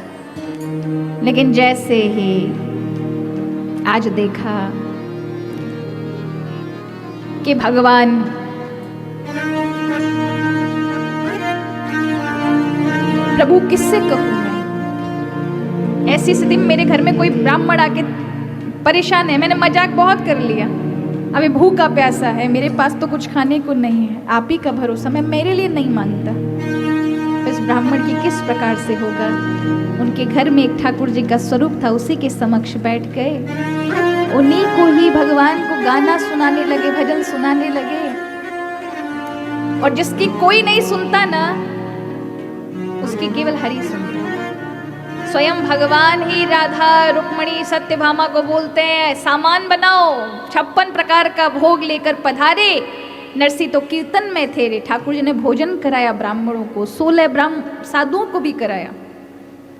[SPEAKER 1] लेकिन जैसे ही आज देखा कि भगवान प्रभु किससे कहूं मैं, ऐसी स्थिति में मेरे घर में कोई ब्राह्मण आके परेशान है, मैंने मजाक बहुत कर लिया, अभी भूखा प्यासा है, मेरे पास तो कुछ खाने को नहीं है, आप ही का भरोसा, मैं मेरे लिए नहीं मांगता। इस ब्राह्मण की किस प्रकार से होगा? उनके घर में एक ठाकुर जी का स्वरूप था, उसी के समक्ष बैठ गए, उन्हीं को ही भगवान को गाना सुनाने लगे, भजन सुनाने लगे। और जिसकी कोई नहीं सुनता ना, उसकी केवल हरि सुनता। स्वयं भगवान ही राधा रुक्मणी सत्यभामा को बोलते हैं, सामान बनाओ, 56 प्रकार का भोग लेकर पधारे। नरसिंह तो कीर्तन में थे रे, ठाकुर जी ने भोजन कराया ब्राह्मणों को, 16 ब्राह्मण साधुओं को भी कराया।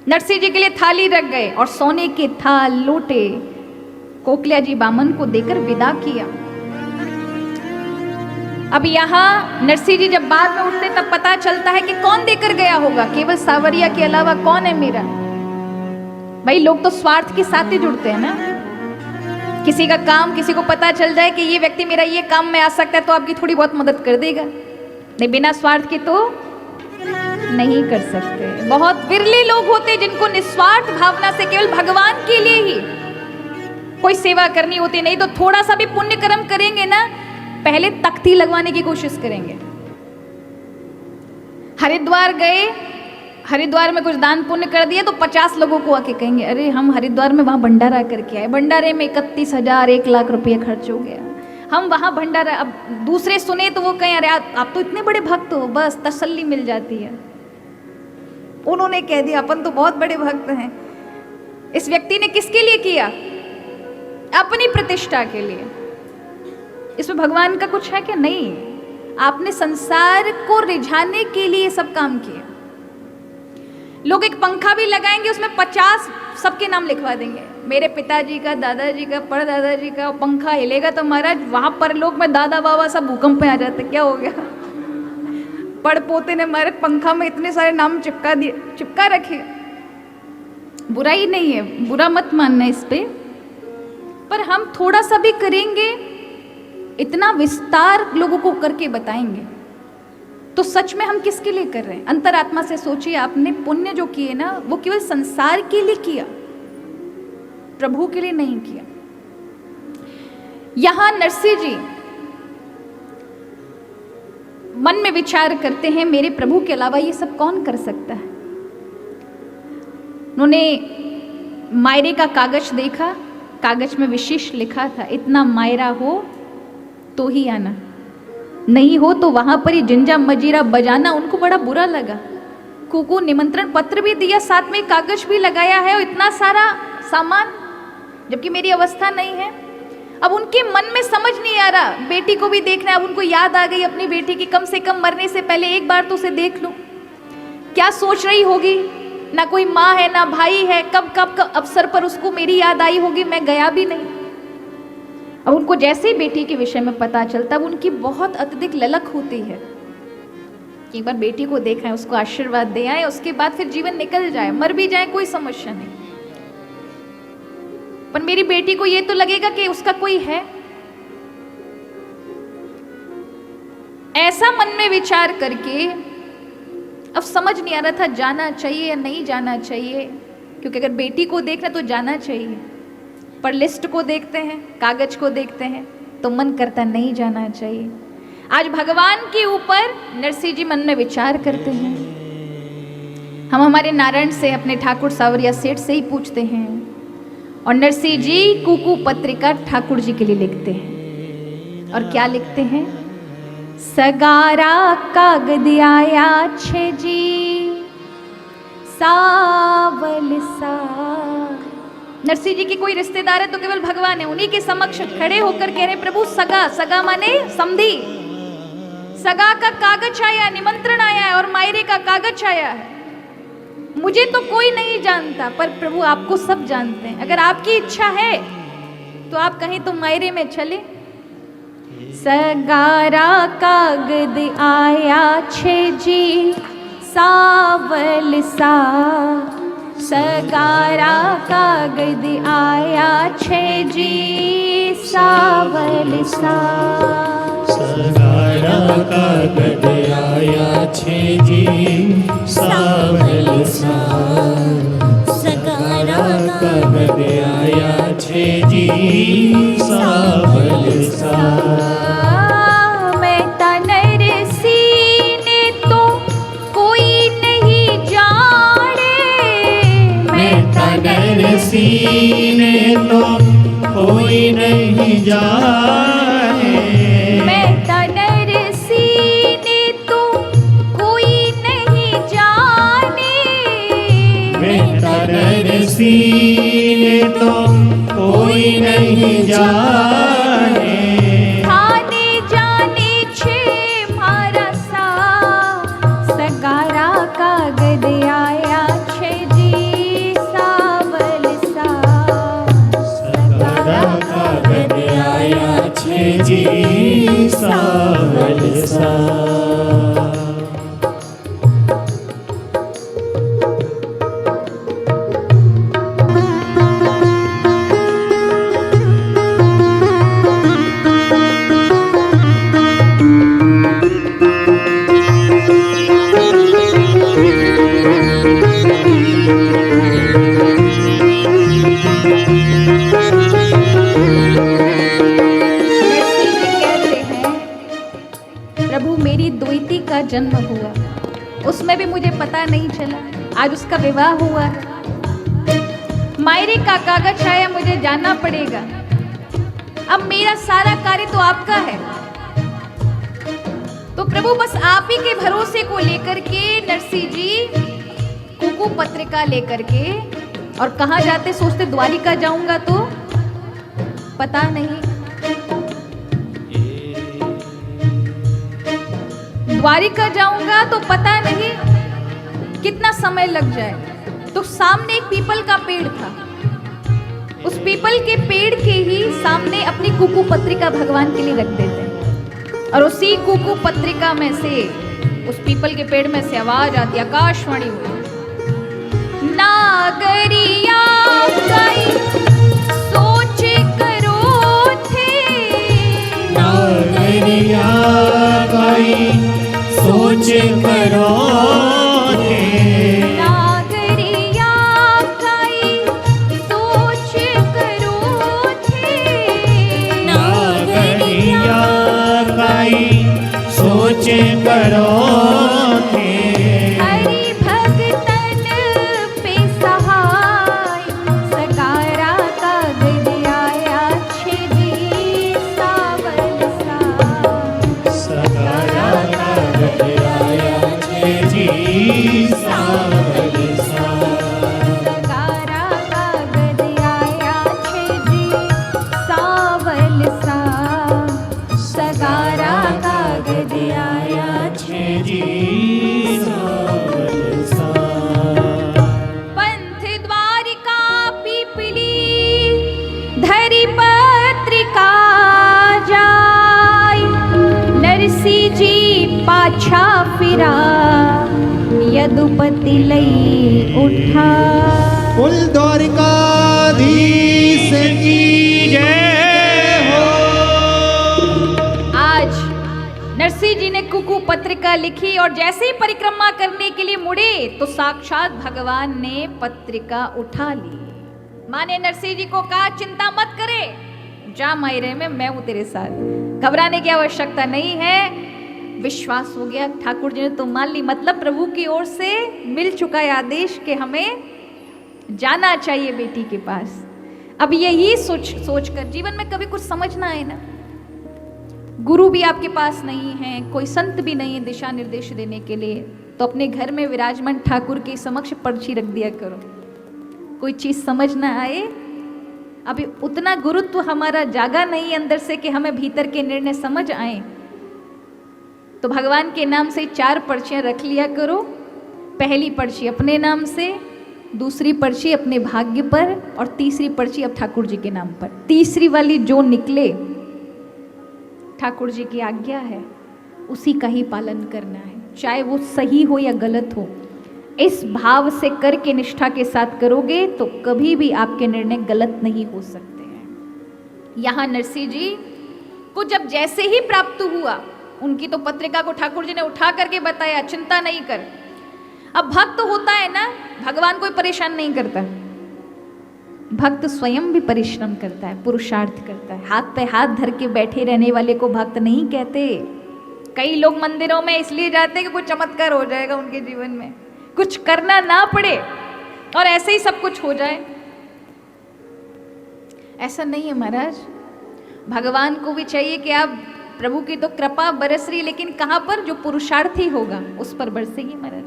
[SPEAKER 1] नरसिंह जी के लिए थाली रख गए और सोने के थाल लोटे कोकलिया जी बामन को देकर विदा किया। अब यहाँ नरसिंह जी जब बाद में उठते तब पता चलता है कि कौन देकर गया होगा, केवल सावरिया के अलावा कौन है मेरा? भाई लोग तो स्वार्थ के साथ ही जुड़ते हैं ना, किसी का काम किसी को पता चल जाए कि ये व्यक्ति मेरा ये काम में आ सकता है तो आपकी थोड़ी बहुत मदद कर देगा, नहीं बिना स्वार्थ के तो नहीं कर सकते। बहुत विरले लोग होते जिनको निस्वार्थ भावना से केवल भगवान के लिए ही कोई सेवा करनी होती, नहीं तो थोड़ा सा भी पुण्य कर्म करेंगे ना, पहले तख्ती लगवाने की कोशिश करेंगे। हरिद्वार गए, हरिद्वार में कुछ दान पुण्य कर दिया तो 50 लोगों को आके कहेंगे अरे हम हरिद्वार में वहां भंडारा करके आए, भंडारे में 31,000 1 लाख रुपये खर्च हो गया, हम वहां भंडारा। अब दूसरे सुने तो वो कहें अरे आप तो इतने बड़े भक्त हो, बस तसल्ली मिल जाती है। उन्होंने कह दिया अपन तो बहुत बड़े भक्त हैं। इस व्यक्ति ने किसके लिए किया? अपनी प्रतिष्ठा के लिए। इसमें भगवान का कुछ है क्या? नहीं, आपने संसार को रिझाने के लिए सब काम किए। लोग एक पंखा भी लगाएंगे उसमें 50 सबके नाम लिखवा देंगे, मेरे पिताजी का, दादाजी का, परदादाजी का। पंखा हिलेगा तो महाराज वहां पर लोग में दादा बाबा सब भूकंप में आ जाते, क्या हो गया? पड़ पोते ने हमारे पंखा में इतने सारे नाम चिपका रखे। बुराई नहीं है, बुरा मत मानना इस पे, पर हम थोड़ा सा भी करेंगे, इतना विस्तार लोगों को करके बताएंगे तो सच में हम किसके लिए कर रहे हैं? अंतरात्मा से सोचिए, आपने पुण्य जो किए ना वो केवल संसार के लिए किया, प्रभु के लिए नहीं किया। यहां नरसिंह जी मन में विचार करते हैं मेरे प्रभु के अलावा ये सब कौन कर सकता है। उन्होंने मायरे का कागज देखा, कागज में विशेष लिखा था इतना मायरा हो तो ही आना, नहीं हो तो वहां पर ही जिंजा मजीरा बजाना। उनको बड़ा बुरा लगा। कुकू निमंत्रण पत्र भी दिया, साथ में कागज भी लगाया है और इतना सारा सामान, जबकि मेरी अवस्था नहीं है। अब उनके मन में समझ नहीं आ रहा, बेटी को भी देखना है। अब उनको याद आ गई अपनी बेटी की, कम से कम मरने से पहले एक बार तो उसे देख लूं, क्या सोच रही होगी। ना कोई माँ है ना भाई है, कब कब कब अवसर पर उसको मेरी याद आई होगी, मैं गया भी नहीं। अब उनको जैसे ही बेटी के विषय में पता चलता, अब उनकी बहुत अत्यधिक ललक होती है कि एक बार बेटी को देखा है, उसको आशीर्वाद दे आए, उसके बाद फिर जीवन निकल जाए, मर भी जाए कोई समस्या नहीं, पर मेरी बेटी को ये तो लगेगा कि उसका कोई है। ऐसा मन में विचार करके अब समझ नहीं आ रहा था जाना चाहिए या नहीं जाना चाहिए, क्योंकि अगर बेटी को देखना तो जाना चाहिए, पर लिस्ट को देखते हैं, कागज को देखते हैं तो मन करता नहीं जाना चाहिए। आज भगवान के ऊपर नरसिंह जी मन में विचार करते हैं। हम हमारे नारायण से, अपने ठाकुर सावरिया सेठ से ही पूछते हैं, और नरसिंह जी कुकू पत्रिका ठाकुर जी के लिए लिखते हैं। और क्या लिखते हैं? सगारा कागद आया छे जी सावल सा। नरसिंह जी की कोई रिश्तेदार है तो केवल भगवान है, उन्हीं के समक्ष खड़े होकर कह रहे प्रभु सगा, सगा माने समधी, सगा का कागज आया है, निमंत्रण आया है और मायरे का कागज आया है। मुझे तो कोई नहीं जानता, पर प्रभु आपको सब जानते हैं। अगर आपकी इच्छा है तो आप कहें तो मायरे में चले। सगारा कागद आया छे जी सावल सा, सगारा कागद आया छे जी सावल सा।
[SPEAKER 3] सगारा कागद आया छे जी सावल सा, सगारा कागद आया छे जी सावल सा।
[SPEAKER 1] मैं नरसिंह ने तो कोई नहीं जाने, मैं
[SPEAKER 3] नरसिंह ने तो कोई नहीं जाने,
[SPEAKER 1] मैं नरसिंह ने तो कोई नहीं जाने,
[SPEAKER 3] मैं नरसिंह ने तो कोई नहीं जाने।
[SPEAKER 1] थाने जाने छे मारा सा, सगारा कागद आया छे जी सावल सा,
[SPEAKER 3] सगारा कागद आया छे जी सावल सा।
[SPEAKER 1] प्रभु मेरी द्वैती का जन्म हुआ, उसमें भी मुझे पता नहीं चला, आज उसका विवाह हुआ है। मायरे का कागज आया, मुझे जाना पड़ेगा। अब मेरा सारा कार्य तो आपका है, तो प्रभु बस आप ही के भरोसे को लेकर के नरसिंह जी कुकू पत्रिका लेकर के, और कहाँ जाते सोचते द्वारिका जाऊंगा तो पता नहीं, द्वारिका जाऊंगा तो पता नहीं कितना समय लग जाए। तो सामने एक पीपल का पेड़ था, उस पीपल के पेड़ के ही सामने अपनी कुकू पत्रिका भगवान के लिए रख देते हैं, और उसी कुकू पत्रिका में से, उस पीपल के पेड़ में से आवाज आती, आकाशवाणी हुई, नागरिया गई सोच करो थे,
[SPEAKER 3] नागरिया गई सोच करो थे,
[SPEAKER 1] नागरिया गई सोच करो थे,
[SPEAKER 3] नागरिया गई सोच करो थे,
[SPEAKER 1] हरि भगतन पे सहाय सकारा का गदियाया छिजी सावल सा,
[SPEAKER 3] सकारा का गदियाया जी सावल सा,
[SPEAKER 1] सकारा का गदियाया छिजी सावल सा, सकारा का गदियाया
[SPEAKER 3] जी सावल सा,
[SPEAKER 1] पंथ द्वारिका पीपली धरी पत्रिका जाय, नरसिंह जी पाछा फिरा यदुपति लई उठा।
[SPEAKER 2] कुल द्वारिकाधीश की जय हो।
[SPEAKER 1] आज नरसिंह जी ने कुकू पत्रिका लिखी, और जैसे ही परिक्रमा करने के लिए मुड़े तो साक्षात भगवान ने पत्रिका उठा ली। माने नरसिंह जी को कहा, चिंता मत करे, जा मायरे में मैं हूं तेरे साथ, घबराने की आवश्यकता नहीं है। विश्वास हो गया, ठाकुर जी ने तो मान ली, मतलब प्रभु की ओर से मिल चुका है आदेश कि हमें जाना चाहिए बेटी के पास। अब यही सोच कर जीवन में कभी कुछ समझना है ना, गुरु भी आपके पास नहीं है, कोई संत भी नहीं है दिशा निर्देश देने के लिए, तो अपने घर में विराजमान ठाकुर के समक्ष पर्ची रख दिया करो। कोई चीज समझ ना आए, अभी उतना गुरुत्व हमारा जागा नहीं अंदर से कि हमें भीतर के निर्णय समझ आए, तो भगवान के नाम से 4 पर्चियां रख लिया करो। पहली पर्ची अपने नाम से, दूसरी पर्ची अपने भाग्य पर, और तीसरी पर्ची अब ठाकुर जी के नाम पर। तीसरी वाली जो निकले, ठाकुर जी की आज्ञा है, उसी का ही पालन करना है, चाहे वो सही हो या गलत हो। इस भाव से करके निष्ठा के साथ करोगे तो कभी भी आपके निर्णय गलत नहीं हो सकते हैं। यहाँ नरसिंह जी को जब जैसे ही प्राप्त हुआ, उनकी तो पत्रिका को ठाकुर जी ने उठा करके बताया, चिंता नहीं कर। अब भक्त होता है ना, भगवान कोई परेशान नहीं करता, भक्त स्वयं भी परिश्रम करता है, पुरुषार्थ करता है। हाथ पे हाथ धर के बैठे रहने वाले को भक्त नहीं कहते। कई लोग मंदिरों में इसलिए जाते हैं कि कुछ चमत्कार हो जाएगा उनके जीवन में, कुछ करना ना पड़े और ऐसे ही सब कुछ हो जाए। ऐसा नहीं है महाराज, भगवान को भी चाहिए कि आप, प्रभु की तो कृपा बरस रही, लेकिन कहां पर? जो पुरुषार्थी होगा उस पर बरसेगी महाराज।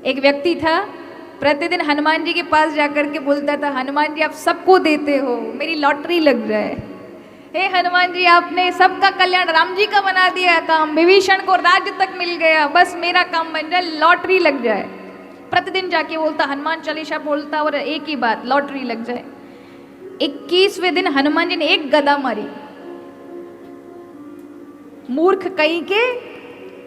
[SPEAKER 1] एक व्यक्ति था, प्रतिदिन हनुमान जी के पास जाकर के बोलता था, हनुमान जी आप सबको देते हो, मेरी लॉटरी लग जाए। हे हनुमान जी आपने सबका कल्याण, राम जी का बना दिया काम, विभीषण को राज्य तक मिल गया, बस मेरा काम बन जाए, लॉटरी लग जाए। प्रतिदिन जाके बोलता, हनुमान चालीसा बोलता और एक ही बात, लॉटरी लग जाए। 21वें दिन हनुमान जी ने एक गदा मारी। मूर्ख कहीं के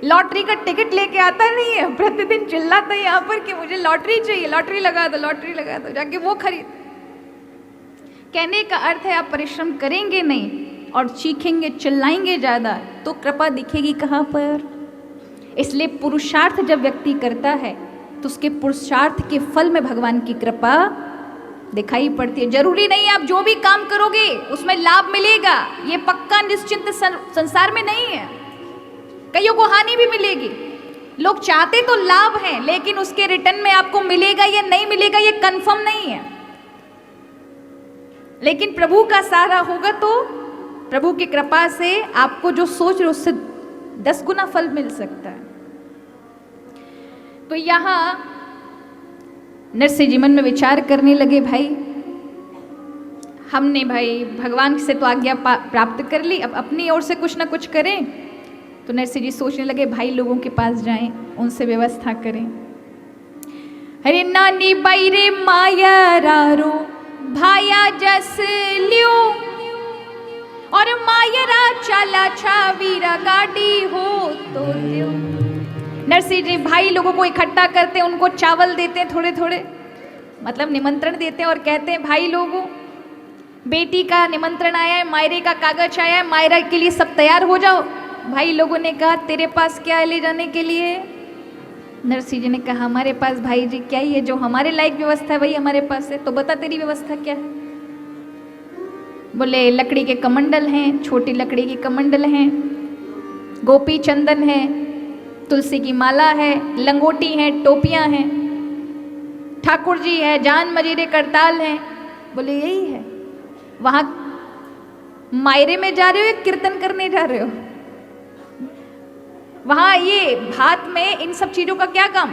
[SPEAKER 1] लॉटरी का टिकट लेके आता नहीं है, प्रतिदिन चिल्लाता है यहाँ पर कि मुझे लॉटरी चाहिए, लॉटरी लगा दो, लॉटरी लगा दो, जाके वो खरीद। कहने का अर्थ है आप परिश्रम करेंगे नहीं और चीखेंगे, चिल्लाएंगे ज्यादा तो कृपा दिखेगी कहाँ पर? इसलिए पुरुषार्थ जब व्यक्ति करता है तो उसके पुरुषार्थ के फल में भगवान की कृपा दिखाई पड़ती है। जरूरी नहीं आप जो भी काम करोगे उसमें लाभ मिलेगा, ये पक्का निश्चिंत संसार में नहीं है। कईयों को हानि भी मिलेगी। लोग चाहते तो लाभ है, लेकिन उसके रिटर्न में आपको मिलेगा या नहीं मिलेगा ये कंफर्म नहीं है। लेकिन प्रभु का सहारा होगा तो प्रभु की कृपा से आपको जो सोच रहे उससे 10 गुना फल मिल सकता है। तो यहां नरसिंह जी मन में विचार करने लगे, भाई हमने भाई भगवान से तो आज्ञा प्राप्त कर ली, अब अपनी ओर से कुछ ना कुछ करें। तो नरसिंह जी सोचने लगे भाई लोगों के पास जाएं, उनसे व्यवस्था करें। अरे नानी बाई रे माया रारो भाया जस लियो, और मायरा चाला छावीरा गाड़ी हो तो दियो। नरसिंह जी भाई लोगों को इकट्ठा करते हैं, उनको चावल देते हैं थोड़े थोड़े, मतलब निमंत्रण देते हैं और कहते हैं भाई लोगों बेटी का निमंत्रण आया है, मायरे का कागज आया है, मायरा के लिए सब तैयार हो जाओ। भाई लोगों ने कहा तेरे पास क्या है ले जाने के लिए? नरसिंह जी ने कहा हमारे पास भाई जी क्या ही है, जो हमारे लायक व्यवस्था है वही हमारे पास है। तो बता तेरी व्यवस्था क्या है? बोले लकड़ी के कमंडल हैं, छोटी लकड़ी की कमंडल हैं, गोपी चंदन है, तुलसी की माला है, लंगोटी है, टोपियां हैं, ठाकुर जी है, जान मजीरे करताल हैं। बोले यही है। वहां मायरे में जा रहे हो या कीर्तन करने जा रहे हो? वहां ये भात में इन सब चीजों का क्या काम?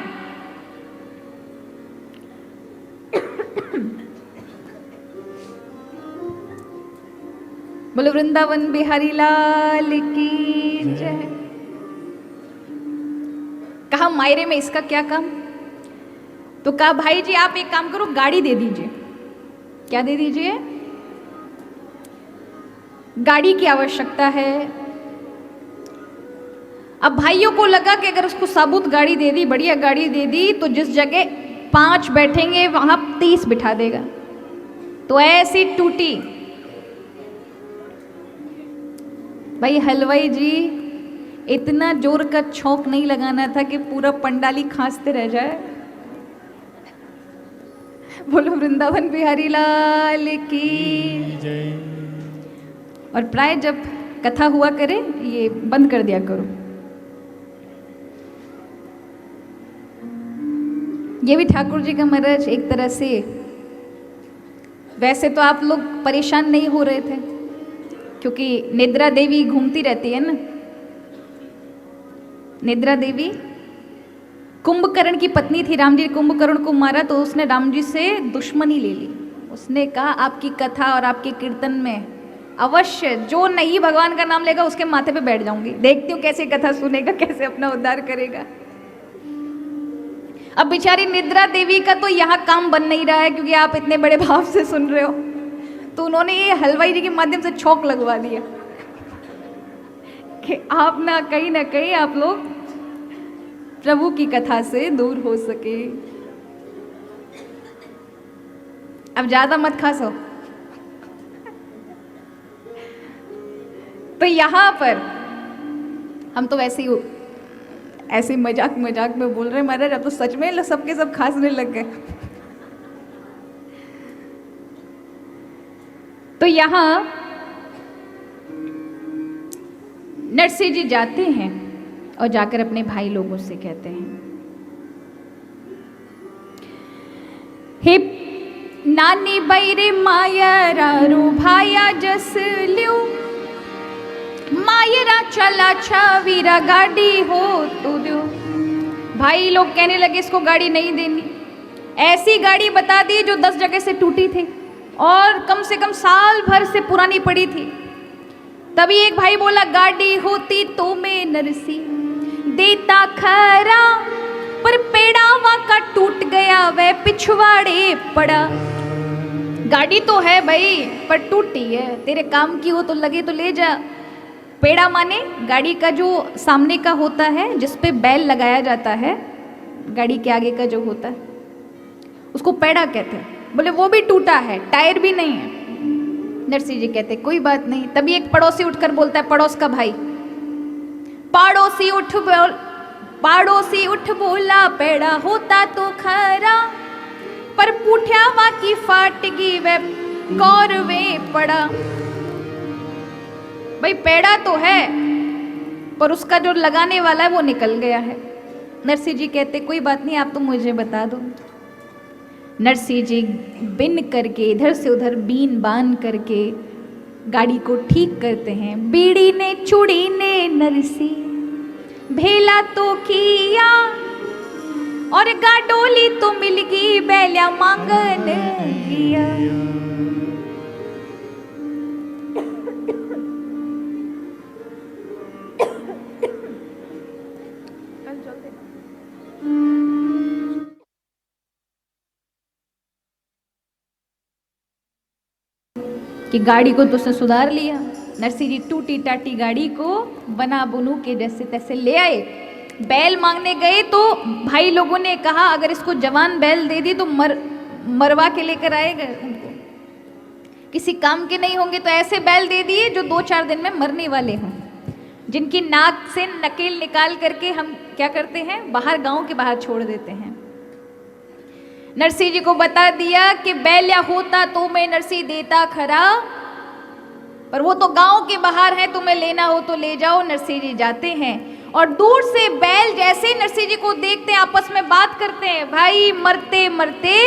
[SPEAKER 1] बोलो वृंदावन बिहारी लाल की जय। कहा मायरे में इसका क्या काम? तो कहा भाई जी आप एक काम करो, गाड़ी दे दीजिए। क्या दे दीजिए? गाड़ी की आवश्यकता है। अब भाइयों को लगा कि अगर उसको साबुत गाड़ी दे दी, बढ़िया गाड़ी दे दी, तो जिस जगह 5 बैठेंगे वहां 30 बिठा देगा। तो ऐसी टूटी। भाई हलवाई जी इतना जोर का छौंक नहीं लगाना था कि पूरा पंडाली खांसते रह जाए। बोलो वृंदावन बिहारी लाल की
[SPEAKER 2] जय।
[SPEAKER 1] और प्राय जब कथा हुआ करे ये बंद कर दिया करो। ये भी ठाकुर जी का महाराज एक तरह से, वैसे तो आप लोग परेशान नहीं हो रहे थे क्योंकि निद्रा देवी घूमती रहती है ना। निद्रा देवी कुंभकर्ण की पत्नी थी। राम जी ने कुंभकर्ण को मारा तो उसने राम जी से दुश्मनी ले ली। उसने कहा आपकी कथा और आपके कीर्तन में अवश्य जो नहीं भगवान का नाम लेगा उसके माथे पे बैठ जाऊंगी, देखती हूँ कैसे कथा सुनेगा, कैसे अपना उद्धार करेगा। अब बेचारी निद्रा देवी का तो यहाँ काम बन नहीं रहा है क्योंकि आप इतने बड़े भाव से सुन रहे हो, तो उन्होंने ये हलवाई जी के माध्यम से छौंक लगवा दिया कि आप ना कहीं आप लोग प्रभु की कथा से दूर हो सके। अब ज्यादा मत खासो। तो यहां पर हम तो ऐसे मजाक में बोल रहे हैं महाराज, अब तो सच में सबके सब खांसने लग गए। तो यहां नरसिंह जी जाते हैं और जाकर अपने भाई लोगों से कहते हैं, हे नानी बैरे माया रारू भाया जस लियो, मायरा चला छावीरा गाड़ी हो तो दो। भाई लोग कहने लगे इसको गाड़ी नहीं देनी। ऐसी गाड़ी बता दी जो 10 जगह से टूटी थी और कम से कम साल भर से पुरानी पड़ी थी। तभी एक भाई बोला गाड़ी होती तो मैं नरसी देता खरा, पर पेड़ावा का टूट गया वह पिछवाड़े पड़ा। गाड़ी तो है भाई पर टूटी है, तेरे काम की हो तो लगे तो ले जा। पेड़ा माने गाड़ी का जो सामने का होता है जिस पे बैल लगाया जाता है, गाड़ी के आगे का जो होता है उसको पेड़ा कहते हैं। बोले वो भी टूटा है, टायर भी नहीं है। नरसिंह जी कहते कोई बात नहीं। तभी एक पड़ोसी उठकर बोलता है, पड़ोस का भाई, पड़ोसी उठ बोला पेड़ा होता तो खरा, पर पुठ्यावा की फाटगी वे कौरवे पड़ा। भाई पेड़ा तो है पर उसका जो लगाने वाला है वो निकल गया है। नरसिंह जी कहते कोई बात नहीं, आप तो मुझे बता दो। नरसिंह जी बिन करके इधर से उधर बीन बान करके गाड़ी को ठीक करते हैं। बीड़ी ने चूड़ी ने नरसिंह भेला तो किया, और गाडोली तो मिल गई बैल्या मांगन किया। कि गाड़ी को तो उसने सुधार लिया। नरसिंह जी टूटी टाटी गाड़ी को बना बुनू के जैसे तैसे ले आए। बैल मांगने गए तो भाई लोगों ने कहा अगर इसको जवान बैल दे दी तो मरवा के लेकर आएगा उनको, किसी काम के नहीं होंगे। तो ऐसे बैल दे दिए जो 2-4 दिन में मरने वाले हों, जिनकी नाक से नकेल निकाल करके हम क्या करते हैं, बाहर गांव के बाहर छोड़ देते हैं। नरसिंह जी को बता दिया कि बैल्या होता तो मैं नरसिंह देता खरा, पर वो तो गांव के बाहर है, तुम्हें लेना हो तो ले जाओ। नरसिंह जी जाते हैं और दूर से बैल जैसे ही नरसिंह जी को देखते हैं आपस में बात करते हैं, भाई मरते मरते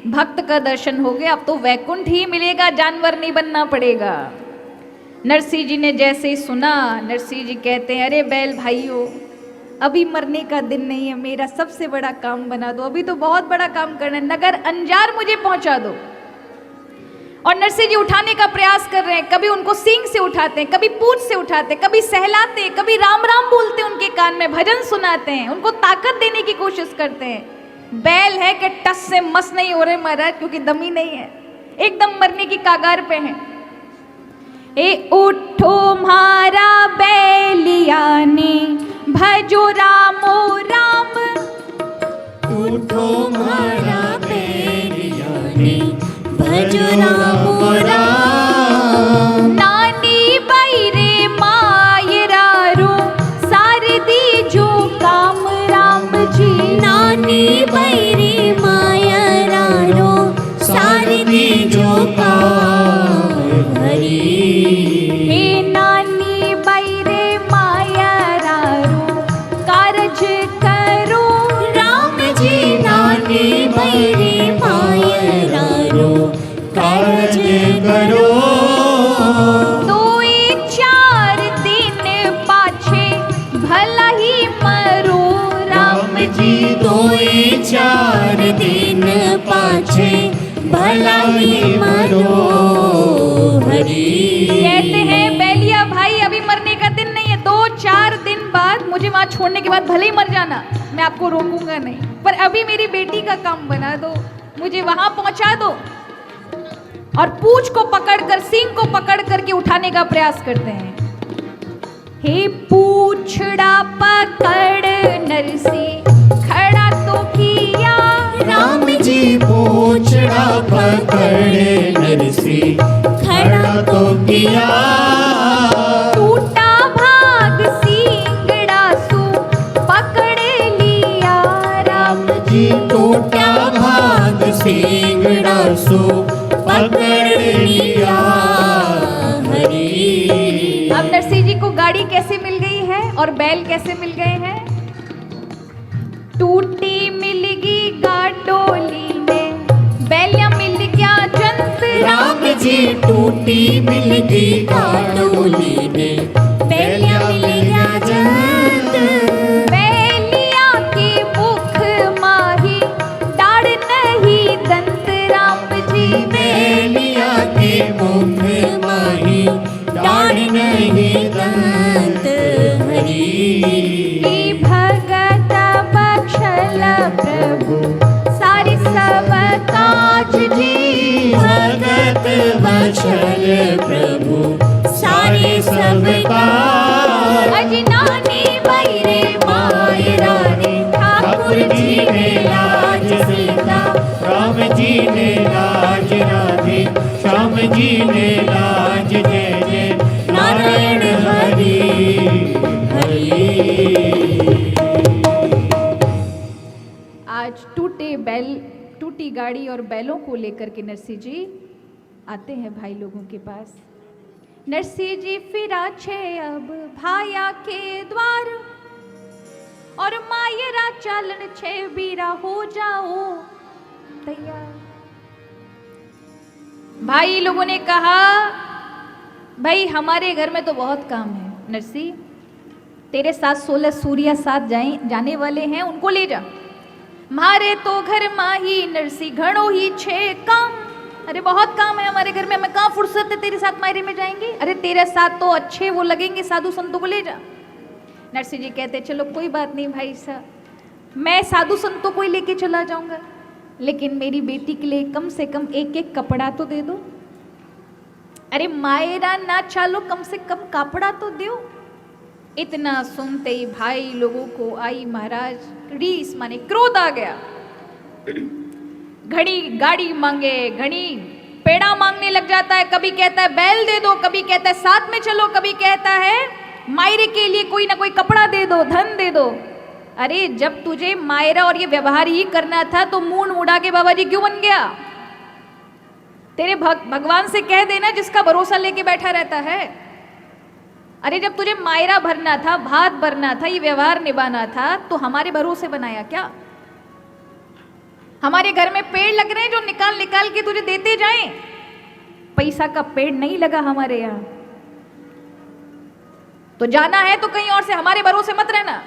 [SPEAKER 1] भक्त का दर्शन हो गया, अब तो वैकुंठ ही मिलेगा, जानवर नहीं बनना पड़ेगा। नरसिंह जी ने जैसे ही सुना, नरसिंह जी कहते हैं अरे बैल भाइयों, अभी मरने का दिन नहीं है, मेरा सबसे बड़ा काम बना दो, अभी तो बहुत बड़ा काम करना है, नगर अंजार मुझे पहुंचा दो। और नरसिंह जी उठाने का प्रयास कर रहे हैं, कभी उनको सींग से उठाते हैं, कभी पूंछ से उठाते हैं, कभी सहलाते हैं, कभी राम राम बोलते हैं उनके कान में, भजन सुनाते हैं, उनको ताकत देने की कोशिश करते हैं। बैल है कि टस से मस नहीं हो रहे महाराज, क्योंकि दम ही नहीं है, एकदम मरने की कागार पे हैं। ए उठो म्हारा बैलिया ने भजो रामो राम,
[SPEAKER 3] उठो म्हारा बैलिया ने भजो रामो राम।
[SPEAKER 1] नानी बैरे मायरा रो सारदी जो काम राम जी,
[SPEAKER 3] नानी बैरे मायरा रो सारदी जो काम हरि।
[SPEAKER 1] हे नानी बैरे मायरा रो कारज करो
[SPEAKER 3] राम जी, नानी बैरे मायरा रो कारज करो।
[SPEAKER 1] 2-4 दिन पाछे भला ही मरो राम जी,
[SPEAKER 3] 2-4 दिन पाछे भला ही मरो हरि।
[SPEAKER 1] कहते हैं बैलिया भाई अभी मरने का दिन नहीं है, 2-4 दिन बाद मुझे वहां छोड़ने के बाद भले ही मर जाना, मैं आपको रोकूंगा नहीं, पर अभी मेरी बेटी का काम बना दो, मुझे वहां पहुंचा दो। और पूंछ को पकड़कर, सींग को पकड़ करके उठाने का प्रयास करते हैं। हे पूछड़ा पकड़ नरसिंह खड़ा तो किया,
[SPEAKER 3] राम जी पूछड़ा पकड़े नरसिंह खड़ा तो किया।
[SPEAKER 1] टूटा भाग सींगड़ा सु पकड़ लिया राम
[SPEAKER 3] जी टूटा भाग सिंगड़ा सो पकड़ लिया हरि।
[SPEAKER 1] अब नरसिंह जी को गाड़ी कैसे मिल गई है और बैल कैसे मिल गए हैं? टूटी मिल गई गाडोली ने, बैलिया मिल गया जंत
[SPEAKER 3] राम जी टूटी मिल गई गाडोली ने, बैलिया मिल गया जंत।
[SPEAKER 1] बैलिया के मुख माही डाढ़ नहीं दंत राम जी,
[SPEAKER 3] बैलिया के मुख माही डाढ़ नहीं दंत हरि।
[SPEAKER 1] की भगत बख्शल प्रभु सारी सब काज जी,
[SPEAKER 3] भगत बख्शल प्रभु सारे सब काज।
[SPEAKER 1] अजनानी बैरे
[SPEAKER 3] मायरा ने ठाकुर जी ने लाज सीता, राम जी ने लाज राधे, श्याम जी ने लाज जय जय नारायण हरि हरि।
[SPEAKER 1] आज टूटी गाड़ी और बैलों को लेकर के नरसिंह जी आते हैं भाई लोगों के पास। नरसिंह जी फिरा छे अब भाया के द्वार, और मायरा चालन छे बीरा हो जाओ तैयार। भाई लोगों ने कहा, भाई हमारे घर में तो बहुत काम है नरसिंह, तेरे साथ 16 सूर्या साथ जाने वाले हैं, उनको ले जा। मारे तो घर माही नरसिंह घणो ही छे काम। अरे बहुत काम है हमारे घर में, हमें कहाँ फुर्सत है तेरे साथ मायरे में जाएंगे। अरे तेरे साथ तो अच्छे वो लगेंगे साधु संतों को ले जा। नरसिंह जी कहते चलो कोई बात नहीं भाई साहब, मैं साधु संतों को ही लेके चला जाऊंगा, लेकिन मेरी बेटी के लिए कम से कम एक एक कपड़ा तो दे दो। अरे मायरा ना चालो, कम से कम कपड़ा तो दो। इतना सुनते ही भाई लोगों को आई महाराज रीस माने क्रोध आ गया। घड़ी गाड़ी मांगे, घड़ी पेड़ा मांगने लग जाता है, कभी कहता है बैल दे दो, कभी कहता है साथ में चलो, कभी कहता है मायरे के लिए कोई ना कोई कपड़ा दे दो, धन दे दो। अरे जब तुझे मायरा और ये व्यवहार ही करना था तो मूंड मुड़ा के बाबा जी क्यों बन गया? तेरे भगवान से कह देना जिसका भरोसा लेके बैठा रहता है। अरे जब तुझे मायरा भरना था, भात भरना था, ये व्यवहार निभाना था, तो हमारे भरोसे बनाया क्या? हमारे घर में पेड़ लग रहे हैं जो निकाल निकाल के तुझे देते जाएं। पैसा का पेड़ नहीं लगा हमारे यहाँ, तो जाना है तो कहीं और से, हमारे भरोसे मत रहना।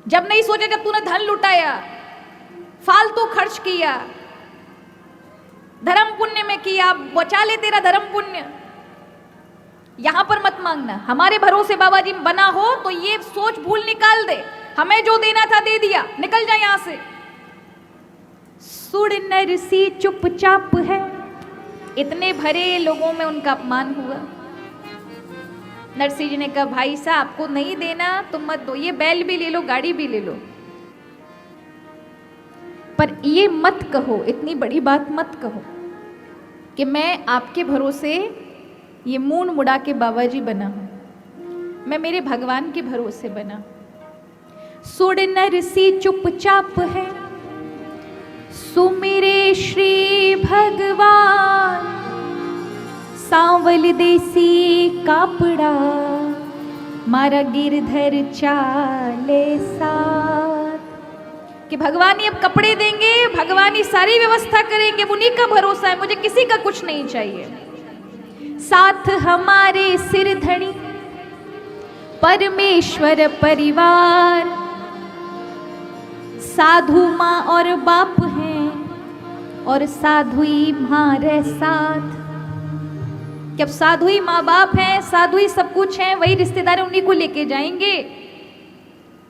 [SPEAKER 1] जब नहीं सोचा, जब तूने धन लुटाया, फालतू खर्च किया, धर्म पुण्य में किया, बचा ले तेरा धर्म पुण्य, यहां पर मत मांगना। हमारे भरोसे बाबा जी बना हो तो ये सोच भूल निकाल दे, हमें जो देना था दे दिया, निकल जाए यहां से। सुड़ नरसी चुपचाप है, इतने भरे लोगों में उनका अपमान हुआ। नरसिंह जी ने कहा भाई साहब आपको नहीं देना तो मत दो, ये बैल भी ले लो, गाड़ी भी ले लो, पर ये मत कहो, इतनी बड़ी बात मत कहो कि मैं आपके भरोसे ये मूंड मुड़ा के बाबा जी बना हूं, मैं मेरे भगवान के भरोसे बना। सुड़ नरसी चुपचाप है, सुमिरे श्री भगवान, सांवल देसी कापड़ा, मारा गिरधर चाले साथ। कि भगवान ही अब कपड़े देंगे, भगवान ही सारी व्यवस्था करेंगे, उन्हीं का भरोसा है, मुझे किसी का कुछ नहीं चाहिए। साथ हमारे सिर धनी परमेश्वर परिवार, साधु माँ और बाप हैं और साधु ही हमारे साथ। कि अब साधु ही माँ बाप हैं, साधु ही सब कुछ हैं, वही रिश्तेदार उन्हीं को लेके जाएंगे।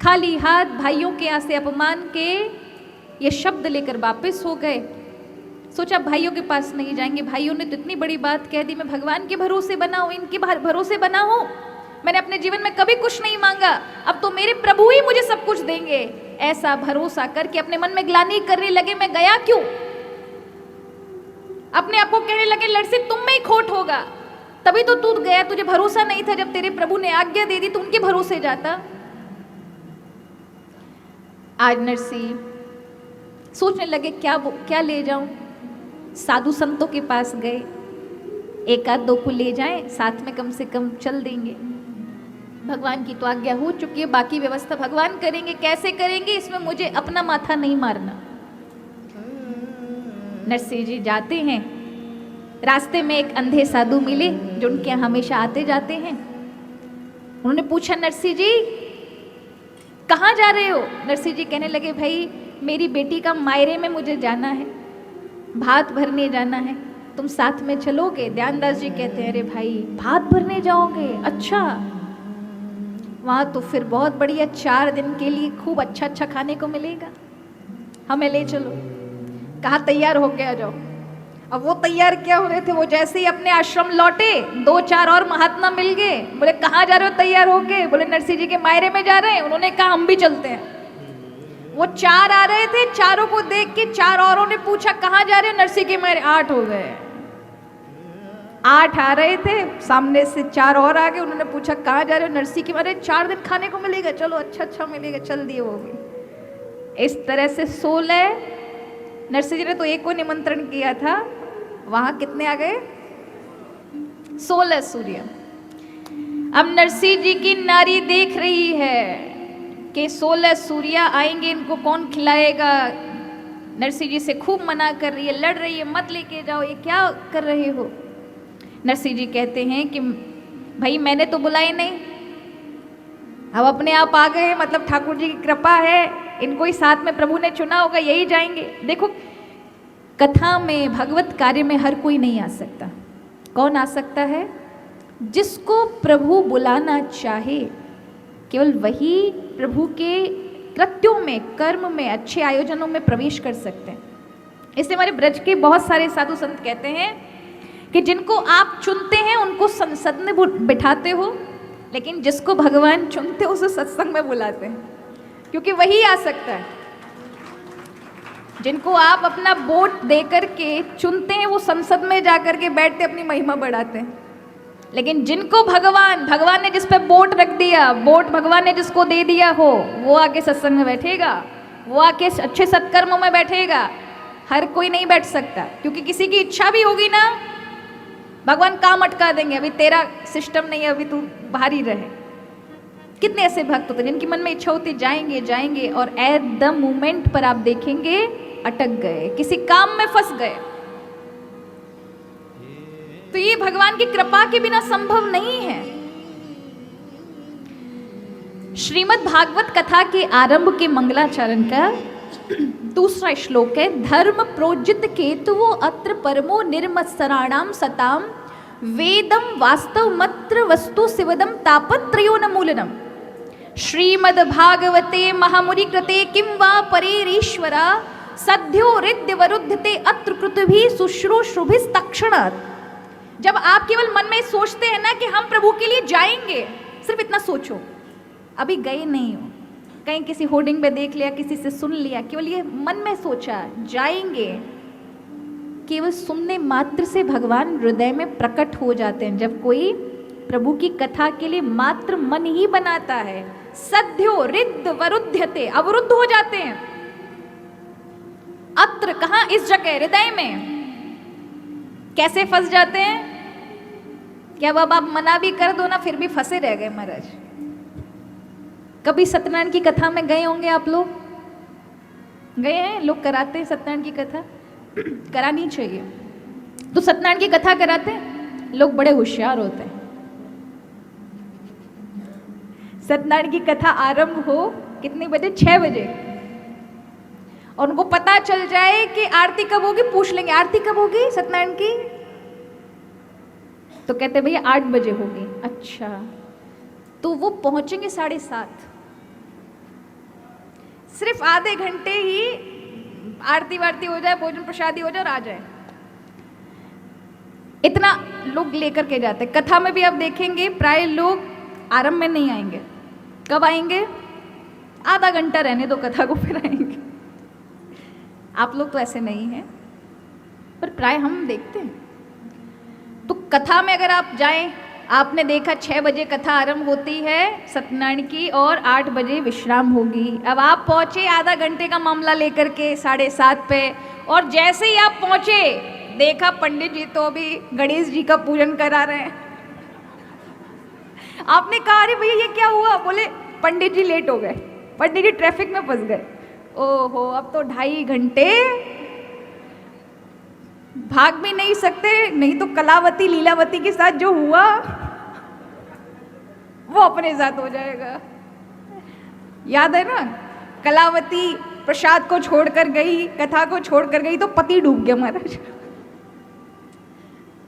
[SPEAKER 1] खाली हाथ भाइयों के यहाँ से अपमान के ये शब्द लेकर वापस हो गए। सोचा भाइयों के पास नहीं जाएंगे, भाइयों ने तो इतनी बड़ी बात कह दी, मैं भगवान के भरोसे बना हूं, इनके भरोसे बना हूं, मैंने अपने जीवन में कभी कुछ नहीं मांगा, अब तो मेरे प्रभु ही मुझे सब कुछ देंगे। ऐसा भरोसा करके अपने मन में ग्लानि करने लगे, मैं गया क्यों? अपने आप को कहने लगे लड़से तुम में ही खोट होगा, तभी तो तू गया, तुझे भरोसा नहीं था, जब तेरे प्रभु ने आज्ञा दे दी तो उनके भरोसे जाता। आज नरसिंह सोचने लगे क्या ले जाऊं। साधु संतों के पास गए, एक आध दो को ले जाएं, साथ में कम से कम चल देंगे। भगवान की तो आज्ञा हो चुकी है, बाकी व्यवस्था भगवान करेंगे, कैसे करेंगे इसमें मुझे अपना माथा नहीं मारना। नरसिंह जी जाते हैं, रास्ते में एक अंधे साधु मिले जो उनके यहाँ हमेशा आते जाते हैं। उन्होंने पूछा नरसिंह जी कहाँ जा रहे हो? नरसिंह जी कहने लगे भाई मेरी बेटी का मायरे में मुझे जाना है, भात भरने जाना है, तुम साथ में चलोगे? ध्यानदास जी कहते हैं अरे भाई भात भरने जाओगे, अच्छा वहाँ तो फिर बहुत बढ़िया 4 दिन के लिए खूब अच्छा अच्छा खाने को मिलेगा, हमें ले चलो। कहा तैयार हो गया जाओ। अब वो तैयार क्या हो रहे थे, वो जैसे ही अपने आश्रम लौटे 2-4 और महात्मा मिल गए, बोले कहाँ जा रहे हो तैयार होके? बोले नरसिंह जी के मायरे में जा रहे हैं। उन्होंने कहा हम भी चलते हैं। वो 4 आ रहे थे, चारों को देख के 4 औरों ने पूछा कहाँ जा रहे हो? नरसिंह के मायरे। 8 हो गए, 8 आ रहे थे, सामने से 4 और आ गए। उन्होंने पूछा कहाँ जा रहे हो? नरसिंह के मायरे। 4 दिन खाने को मिलेगा, चलो अच्छा अच्छा मिलेगा, चल दिए वो भी। इस तरह से 16 नरसिंह जी ने तो एक को निमंत्रण किया था, वहां कितने आ गए? 16 सूर्य। अब नरसिंह जी की नारी देख रही है कि 16 सूर्य आएंगे, इनको कौन खिलाएगा। नरसिंह जी से खूब मना कर रही है, लड़ रही है, मत लेके जाओ, ये क्या कर रहे हो। नरसिंह जी कहते हैं कि भाई मैंने तो बुलाई नहीं, अब अपने आप आ गए, मतलब ठाकुर जी की कृपा है, इनको ही साथ में प्रभु ने चुना होगा, यही जाएंगे। देखो कथा में, भगवत कार्य में हर कोई नहीं आ सकता। कौन आ सकता है? जिसको प्रभु बुलाना चाहे, केवल वही प्रभु के कृत्यों में, कर्म में, अच्छे आयोजनों में प्रवेश कर सकते हैं। इसलिए हमारे ब्रज के बहुत सारे साधु संत कहते हैं कि जिनको आप चुनते हैं उनको संसद में बिठाते हो, लेकिन जिसको भगवान चुनते हो उसे सत्संग में बुलाते हैं, क्योंकि वही आ सकता है। जिनको आप अपना वोट दे करके चुनते हैं वो संसद में जाकर के बैठते अपनी महिमा बढ़ाते हैं, लेकिन जिनको भगवान ने जिस पे वोट रख दिया, वोट भगवान ने जिसको दे दिया हो, वो आके सत्संग में बैठेगा, वो आके अच्छे सत्कर्मों में बैठेगा। हर कोई नहीं बैठ सकता, क्योंकि किसी की इच्छा भी होगी ना, भगवान काम अटका देंगे, अभी तेरा सिस्टम नहीं है, अभी तू बाहर ही रहे। कितने ऐसे भक्त होते हैं जिनकी मन में इच्छा होती जाएंगे जाएंगे, और एट द मोमेंट पर आप देखेंगे अटक गए, किसी काम में फंस गए। तो ये भगवान की कृपा के बिना संभव नहीं है। श्रीमद् भागवत कथा के आरंभ के मंगलाचरण का दूसरा श्लोक है, धर्म प्रोजित केतुवो अत्र परमो निर्मत्सराणाम सताम वेदम वास्तव मत्र वस्तु शिवदम तापत्रयो न मूलनम। श्रीमद् भागवते महामुनि कृते किं वा परेरीश्वरा सद्यो रिद्य वरुद्धते अत्र कृतभि शुश्रूषुभिस्तक्षणात्। जब आप केवल मन में सोचते हैं ना कि हम प्रभु के लिए जाएंगे, सिर्फ इतना सोचो, अभी गए नहीं हो, कहीं किसी होर्डिंग पे देख लिया, किसी से सुन लिया, केवल ये मन में सोचा जाएंगे, केवल सुनने मात्र से भगवान हृदय में प्रकट हो जाते हैं। जब कोई प्रभु की कथा के लिए मात्र मन ही बनाता है, सद्यो रिद्ध वरुध्यते, अवरुद्ध हो जाते हैं। अत्र कहां? इस जगह, हृदय में। कैसे फंस जाते हैं? क्या अब आप मना भी कर दो ना, फिर भी फंसे रह गए महाराज। कभी सत्यनारायण की कथा में गए होंगे आप लोग? गए हैं? लोग कराते हैं सत्यनारायण की कथा, करानी चाहिए। तो सत्यनारायण की कथा कराते हैं, लोग बड़े होशियार होते हैं। सत्यनारायण की कथा आरंभ हो कितने बजे? 6 बजे, और उनको पता चल जाए कि आरती कब होगी, पूछ लेंगे आरती कब होगी सत्यनारायण की, तो कहते भैया 8 बजे होगी। अच्छा, तो वो पहुंचेंगे 7:30, सिर्फ आधे घंटे ही आरती वारती हो जाए, भोजन प्रसादी हो जाए और आ जाए। इतना लोग लेकर के जाते। कथा में भी आप देखेंगे प्राय लोग आरंभ में नहीं आएंगे। कब आएंगे? आधा घंटा रहने दो कथा को, फिर आएंगे। आप लोग तो ऐसे नहीं हैं, पर प्राय हम देखते हैं। तो कथा में अगर आप जाएं, आपने देखा 6 बजे कथा आरंभ होती है सत्यनारायण की, और 8 बजे विश्राम होगी। अब आप पहुंचे आधा घंटे का मामला लेकर के 7:30 पे, और जैसे ही आप पहुंचे देखा पंडित जी तो अभी गणेश जी का पूजन करा रहे हैं। आपने कहा अरे भैया ये क्या हुआ? बोले पंडित जी लेट हो गए, पंडित जी ट्रैफिक में फंस गए। ओहो, अब तो 2.5 घंटे भाग भी नहीं सकते, नहीं तो कलावती लीलावती के साथ जो हुआ वो अपने साथ हो जाएगा। याद है ना, कलावती प्रसाद को छोड़कर गई, कथा को छोड़कर गई तो पति डूब गया महाराज।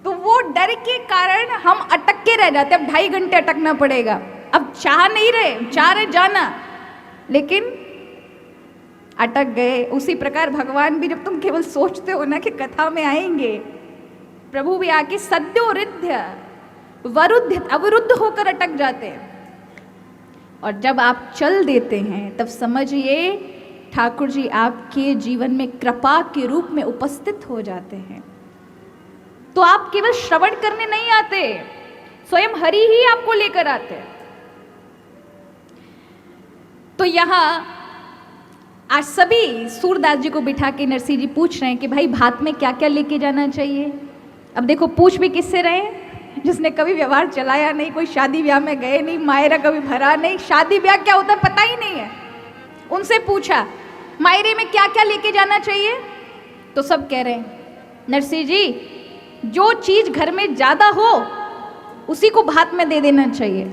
[SPEAKER 1] तो वो डर के कारण हम अटक के रह जाते। अब 2.5 घंटे अटकना पड़ेगा। अब चाह नहीं रहे, चाह रहे जाना, लेकिन अटक गए। उसी प्रकार भगवान भी, जब तुम केवल सोचते हो ना कि कथा में आएंगे, प्रभु भी आके सद्यो रिद्ध वरुद्ध, अवरुद्ध होकर अटक जाते हैं। और जब आप चल देते हैं तब समझिए ठाकुर जी आपके जीवन में कृपा के रूप में उपस्थित हो जाते हैं। तो आप केवल श्रवण करने नहीं आते, स्वयं हरि ही आपको लेकर आते हैं। तो यहां आज सभी सूरदास जी को बिठा के नरसिंह जी पूछ रहे हैं कि भाई भात में क्या क्या लेके जाना चाहिए। अब देखो पूछ भी किससे रहे हैं? जिसने कभी व्यवहार चलाया नहीं, कोई शादी ब्याह में गए नहीं, मायरा कभी भरा नहीं, शादी ब्याह क्या होता है पता ही नहीं है। उनसे पूछा मायरे में क्या क्या लेके जाना चाहिए, तो सब कह रहे हैं नरसिंह जी जो चीज घर में ज्यादा हो उसी को भात में दे देना चाहिए।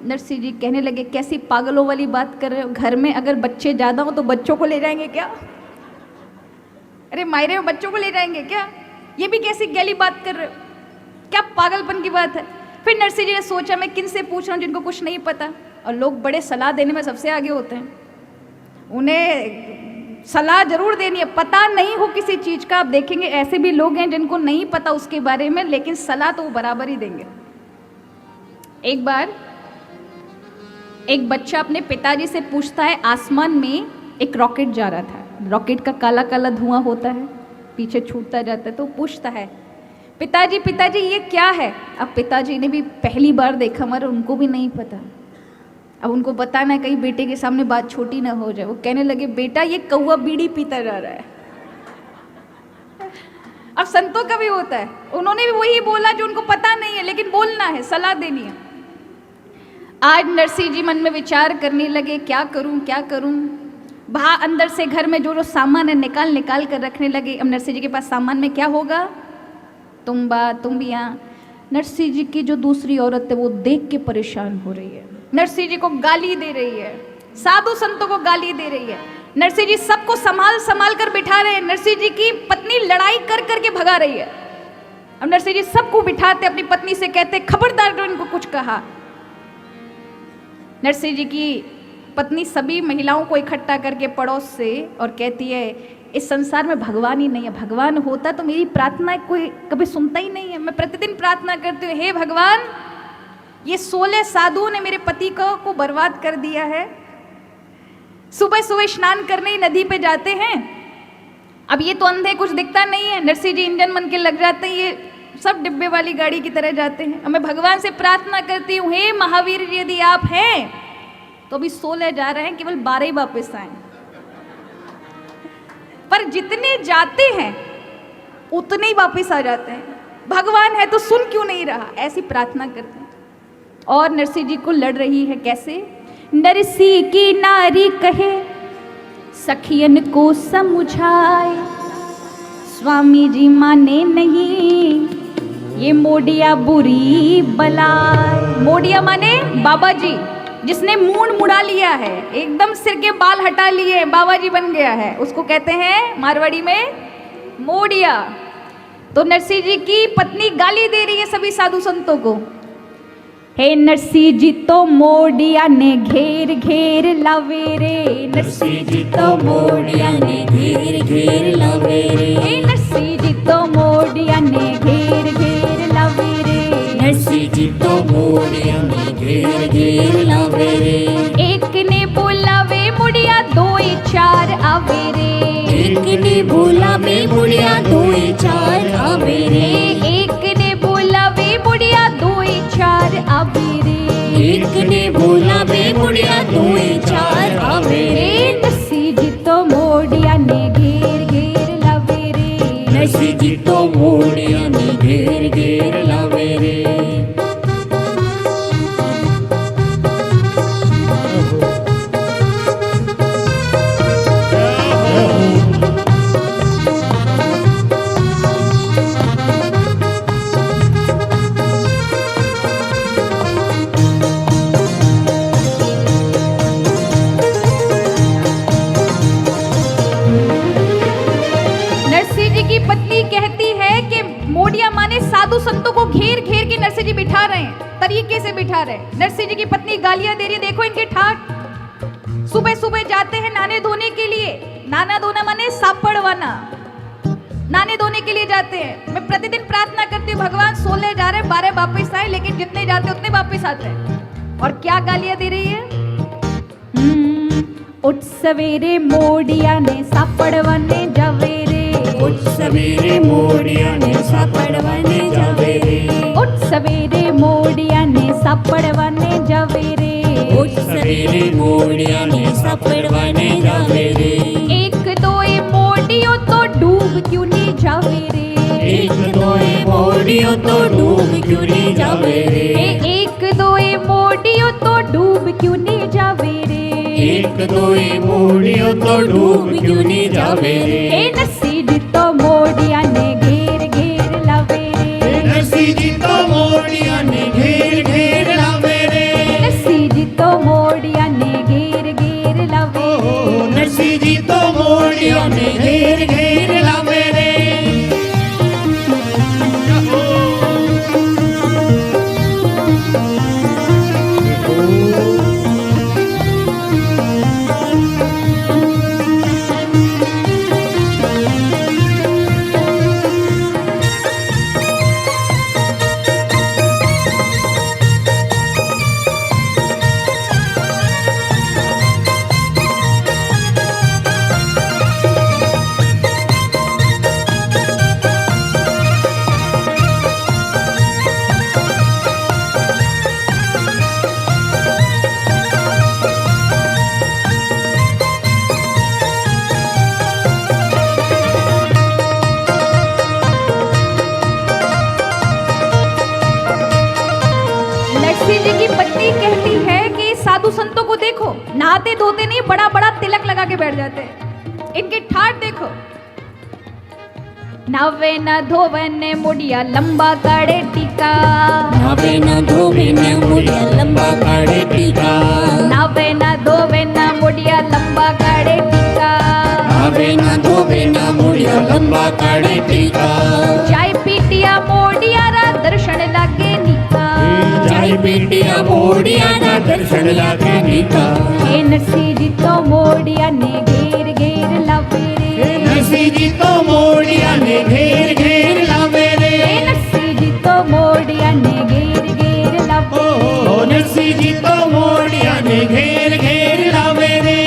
[SPEAKER 1] नरसिंह जी कहने लगे कैसी पागलों वाली बात कर रहे हो, घर में अगर बच्चे ज्यादा हो तो बच्चों को ले जाएंगे क्या? अरे मायरे में बच्चों को ले जाएंगे क्या? ये भी कैसी गैली बात कर रहे हो, क्या पागलपन की बात है। फिर नरसिंह जी ने सोचा मैं किन से पूछ रहा हूँ जिनको कुछ नहीं पता, और लोग बड़े सलाह देने में सबसे आगे होते हैं, उन्हें सलाह जरूर देनी है। पता नहीं हो किसी चीज का, आप देखेंगे ऐसे भी लोग हैं जिनको नहीं पता उसके बारे में, लेकिन सलाह तो वो बराबर ही देंगे। एक बार एक बच्चा अपने पिताजी से पूछता है आसमान में एक रॉकेट जा रहा था, रॉकेट का काला काला धुआं होता है, पीछे छूटता जाता है, तो पूछता है पिताजी पिताजी ये क्या है। अब पिताजी ने भी पहली बार देखा, मगर उनको भी नहीं पता। अब उनको बताना है कहीं बेटे के सामने बात छोटी ना हो जाए। वो कहने लगे बेटा ये कौवा बीड़ी पीता जा रहा है। अब संतों का भी होता है, उन्होंने भी वही बोला जो उनको पता नहीं है, लेकिन बोलना है, सलाह देनी है। आज नरसिंह जी मन में विचार करने लगे क्या करूं क्या करूं। बाहर अंदर से घर में जो जो सामान है निकाल निकाल कर रखने लगे। अब नरसिंह जी के पास सामान में क्या होगा, तुम्बा तुम्बियाँ। नरसिंह जी की जो दूसरी औरत है वो देख के परेशान हो रही है, नरसिंह जी को गाली दे रही है, साधु संतों को गाली दे रही है। नरसिंह जी सबको संभाल संभाल कर बिठा रहे हैं, नरसिंह जी की पत्नी लड़ाई कर करके भगा रही है। अब नरसिंह जी सबको बिठाते अपनी पत्नी से कहते खबरदार जो इनको कुछ कहा। नरसिंह जी की पत्नी सभी महिलाओं को इकट्ठा करके पड़ोस से और कहती है इस संसार में भगवान ही नहीं है, भगवान होता तो मेरी प्रार्थना कोई कभी सुनता ही नहीं है। मैं प्रतिदिन प्रार्थना करती हूँ हे भगवान ये 16 साधुओं ने मेरे पति को बर्बाद कर दिया है। सुबह सुबह स्नान करने ही नदी पे जाते हैं, अब ये तो अंधे कुछ दिखता नहीं है। नरसिंह जी इंजन मन के लग जाते हैं, ये सब डिब्बे वाली गाड़ी की तरह जाते हैं। अब मैं भगवान से प्रार्थना करती हूँ हे महावीर यदि आप हैं तो अभी 16 जा रहे हैं, केवल 12 ही वापस आए। पर जितने जाते हैं उतने ही वापस आ जाते हैं। भगवान है तो सुन क्यों नहीं रहा, ऐसी प्रार्थना करते हैं। और नरसिंह जी को लड़ रही है कैसे, नरसिंह की नारी कहे सखियन को समझाए, स्वामी जी माने नहीं ये मोडिया बुरी बलाए। मोडिया माने बाबा जी, जिसने मूंड मुड़ा लिया है, एकदम सिर के बाल हटा लिए, बाबा जी बन गया है, उसको कहते हैं मारवाड़ी में मोडिया। तो नरसिंह जी की पत्नी गाली दे रही है सभी साधु संतों को, हे नरसिंह जी तो मोडिया ने घेर घेर लावे रे, नरसिंह जी तो मोडिया ने घेर घेर लावे रे, हे नरसिंह जी तो मोडिया ने घेर घेर लावे रे,
[SPEAKER 3] नरसिंह जी तो मोडिया ने घेर घेर लावे रे।
[SPEAKER 1] एक ने बोला वे मुड़िया 2 4 आवे रे,
[SPEAKER 3] एक ने बोला वे मुड़िया 2 4 आवे रे,
[SPEAKER 1] एक ने बोला वे मुड़िया 2 4 आवे रे,
[SPEAKER 3] एक ने बोला वे मुड़िया 2 4 आवे रे।
[SPEAKER 1] नरसिंह जी तो मोडिया ने घेर घेर लावे रे,
[SPEAKER 3] नरसिंह जी तो मोडिया ने घेर घेर लावे रे।
[SPEAKER 1] साधु संतों को घेर घेर के नरसिंह जी बिठा रहे हैं, तरीके से बिठा रहे हैं। नरसिंह जी की पत्नी गालियां दे रही है, देखो इनके ठाट। सुबह सुबह जाते हैं नहाने धोने के लिए, नाना धोना माने सापड़वाना, नहाने धोने के लिए जाते हैं। मैं प्रतिदिन प्रार्थना करती हूँ भगवान 16 जा रहे 12 वापस आए, लेकिन जितने जाते उतने वापस आते हैं। और क्या गालियां दे रही है, उठ सवेरे मोडिया ने सापड़वाने जावे रे,
[SPEAKER 3] उठ सवेरे मोडिया ने सापड़वाने जावे रे,
[SPEAKER 1] उठ सवेरे मोडिया ने सापड़वाने जावे रे,
[SPEAKER 3] उठ सवेरे मोडिया ने सापड़वाने जावे रे।
[SPEAKER 1] 1 2 मोडियो तो डूब डूब क्यों नहीं जावे रे।
[SPEAKER 3] एक दोए मोड़ियो तो डूब क्यों नहीं जावे रे।
[SPEAKER 1] एक दोए मोड़ियो तो डूब क्यों नहीं जावे रे।
[SPEAKER 3] एक दोए मोड़ियो तो डूब क्यों नहीं जावे रे।
[SPEAKER 1] ए नसी जी तो मोड़िया ने घेर घेर लावे रे।
[SPEAKER 3] नरसी जी तो मोड़िया ने घेर घेर लावे रे।
[SPEAKER 1] नसी जी तो मोड़िया ने घेर घेर लावे रे।
[SPEAKER 3] नरसी जी तो मोड़िया ने घेर घेर लावे रे।
[SPEAKER 1] नरसी जी की पत्नी कहती है कि साधु संतों को देखो, नहाते धोते नहीं, बड़ा बड़ा तिलक लगा के बैठ जाते हैं। इनकी ठाट देखो। नावे न धोवे ने मुड़िया लंबा काड़े टीका।
[SPEAKER 3] नावे न धोवे न मुड़िया लंबा काड़े टीका।
[SPEAKER 1] नावे न धोवे न मुड़िया लंबा काड़े टीका।
[SPEAKER 3] नावे न धोवे न मुड़िया लंबा काड़े टीका।
[SPEAKER 1] चाय पीटिया मोड़िया रा दर्शन लागे नीका।
[SPEAKER 3] चाय पीटिया मोड़िया ना दर्शन लागे नीका।
[SPEAKER 1] हे नरसी जी तो मोड़िया ने घेर घेर लावे रे।
[SPEAKER 3] नरसी जी तो मोड़िया ने घेर घेर लावे रे।
[SPEAKER 1] हे नरसी जी तो मोड़िया ने घेर घेर लावे रे।
[SPEAKER 3] ओ नरसी जी तो मोड़िया ने घेर घेर लावे रे।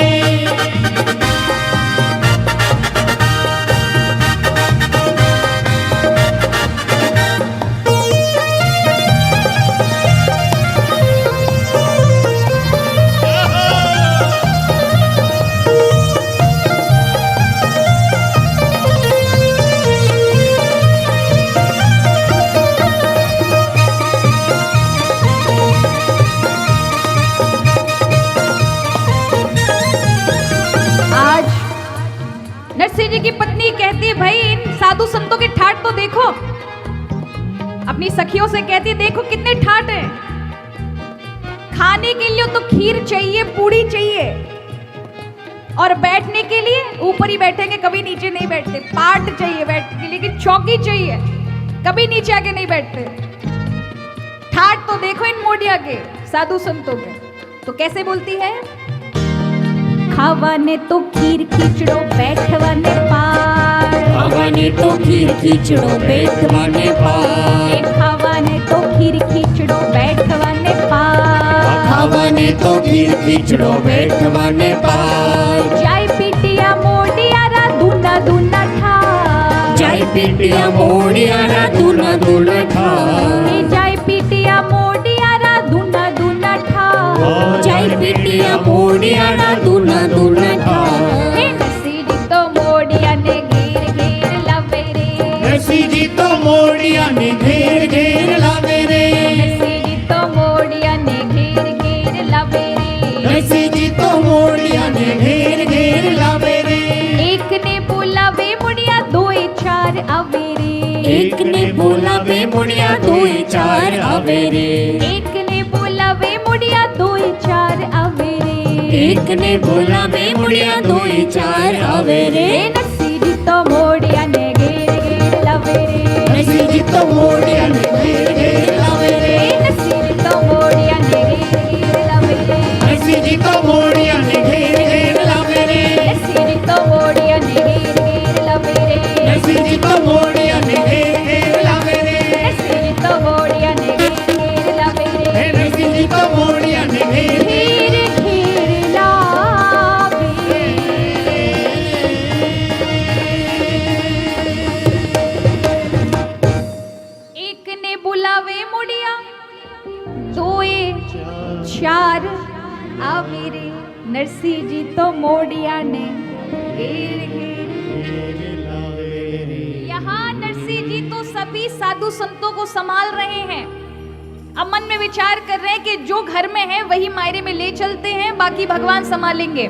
[SPEAKER 1] आज नरसिंह जी की पत्नी कहती है, भाई इन साधु संतों की ठाट तो देखो। अपनी सखियों से कहती है, देखो कितने ठाट हैं। खाने के लिए तो खीर चाहिए, पूड़ी चाहिए, और बैठने के लिए ऊपर ही बैठेंगे, कभी नीचे नहीं बैठते। पाट चाहिए बैठने के लिए, कि चौकी चाहिए, कभी नीचे आके नहीं बैठते। ठाट तो देखो इन मोडिया के साधु संतों के। तो कैसे बोलती है? खावाने तो खीर खींचड़ो बैठवाने पार।
[SPEAKER 3] खावाने तो खीर खींचड़ो बैठवाने पार।
[SPEAKER 1] खावाने तो खीर खींचड़ो बैठवाने पार।
[SPEAKER 3] खावाने तो खीर खींचड़ो बैठवाने पार।
[SPEAKER 1] चाय पीटिया मोडिया रा दूना दूना ठा।
[SPEAKER 3] चाय पीटिया मोडिया रा दूना दूना ठा।
[SPEAKER 1] चाय पीटिया मोडिया रा दूना दूना ठा।
[SPEAKER 3] चाय पीटिया मोडिया रा दूना दूना ठा।
[SPEAKER 1] नरसी जी तो मोडिया ने घेर घेर लावे रे।
[SPEAKER 3] नरसी जी तो मोडिया ने घेर घेर लावे रे।
[SPEAKER 1] नरसी जी तो मोडिया ने घेर घेर लावे रे।
[SPEAKER 3] नरसी जी तो मोडिया ने घेर घेर लावे रे।
[SPEAKER 1] एक ने बोला वे मुड़िया दोए चार आवे रे।
[SPEAKER 3] एक ने बोला वे मुड़िया दोए चार आवे रे।
[SPEAKER 1] एक ने बोला वे मुड़िया दोए चार आवे रे।
[SPEAKER 3] एक ने बोला वे मुड़िया दोए चार आवे रे।
[SPEAKER 1] नरसी जी तो मोडिया ने घेर घेर लावे रे।
[SPEAKER 3] नरसी जी तो मोडिया ने घेर घेर लावे रे।
[SPEAKER 1] नरसी जी तो मोडिया ने घेर घेर लावे रे।
[SPEAKER 3] नरसी जी तो मोडिया ने घेर घेर लावे रे।
[SPEAKER 1] नरसी जी तो मोडिया ने घेर घेर लावे रे।
[SPEAKER 3] नरसी जी तो मोडिया ने घेर घेर लावे रे।
[SPEAKER 1] नरसी जी तो मोडिया ने घेर घेर लावे रे।
[SPEAKER 3] नरसी जी तो मोडिया ने घेर
[SPEAKER 1] घेर घेर लावे। एक ने बुलावे मुड़िया दोए चार आवे रे। नरसी जी तो मोडिया ने घेर घेर भी साधु संतों को संभाल रहे हैं। अब मन में विचार कर रहे हैं कि जो घर में है वही मायरे में ले चलते हैं, बाकी भगवान संभालेंगे।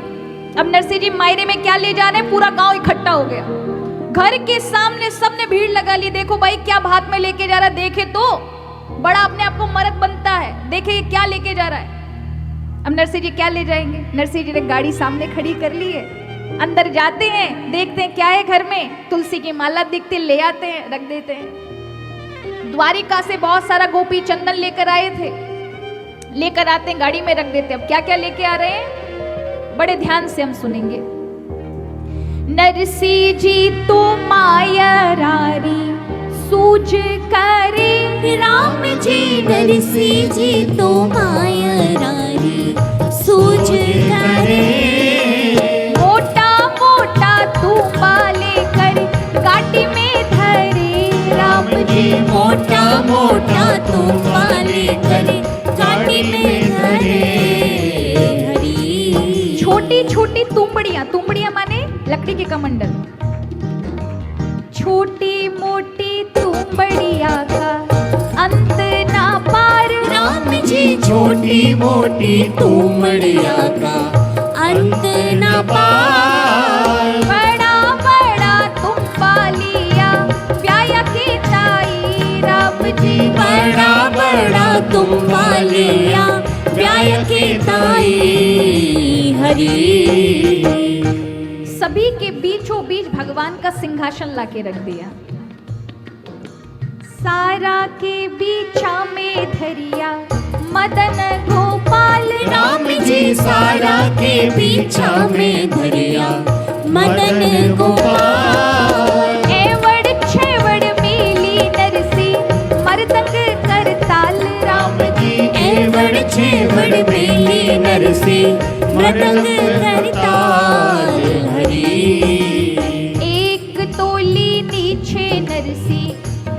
[SPEAKER 1] अब नरसिंह जी मायरे में क्या ले जा रहे हैं, पूरा गांव इकट्ठा हो गया। घर के सामने सबने भीड़ लगा ली, देखो भाई क्या हाथ में लेके जा रहा है, देखे तो बड़ा अपने आप को मर्द बनता है, देखे ये क्या लेके जा रहा है। अब नरसिंह जी क्या ले जाएंगे, नरसिंह जी ने गाड़ी सामने खड़ी कर ली है, अंदर जाते हैं, देखते हैं क्या है घर में, तुलसी की माला दिखती, ले आते हैं, रख देते हैं। द्वारिका से बहुत सारा गोपी चंदन लेकर आए थे, लेकर आते हैं, गाड़ी में रख देते हैं। अब क्या क्या लेके आ रहे हैं, बड़े ध्यान से हम सुनेंगे। नरसिंह जी तो माया रारी सूझ करे,
[SPEAKER 4] राम जी नरसिंह जी तो माया रारी सूझ करे,
[SPEAKER 1] मोटा मोटा तूबा लेकर गाड़ी में धरे, राम जी
[SPEAKER 4] मोटा मोटा तूफा लेकर गाड़ी में धरे हरी।
[SPEAKER 1] छोटी छोटी तुमड़ियां, तुमड़ियां माने लकड़ी के कमंडल, छोटी मोटी तुमड़िया का अंत ना पार,
[SPEAKER 4] राम जी
[SPEAKER 3] छोटी मोटी तुमड़िया का
[SPEAKER 4] अंत न पार,
[SPEAKER 1] बड़ा बड़ा तुम्बा लिया प्याया की ताई, राम जी
[SPEAKER 4] बड़ा बड़ा तूफा लिया व्याय के ताई हरी।
[SPEAKER 1] सभी के बीचों बीच भगवान का सिंहासन लाके रख दिया, सारा के बीचा में धरिया मदन गोपाल,
[SPEAKER 4] राम जी सारा के पीछा में धरिया मदन गोपाल,
[SPEAKER 1] एवड़ छेवड़ मिली नरसिंह मर्दंग करताल, राम जी
[SPEAKER 4] एवड़ छेवड़ बेली नरसिंह मृदंग करताल हरी।
[SPEAKER 1] एक तोली नीचे नरसिंह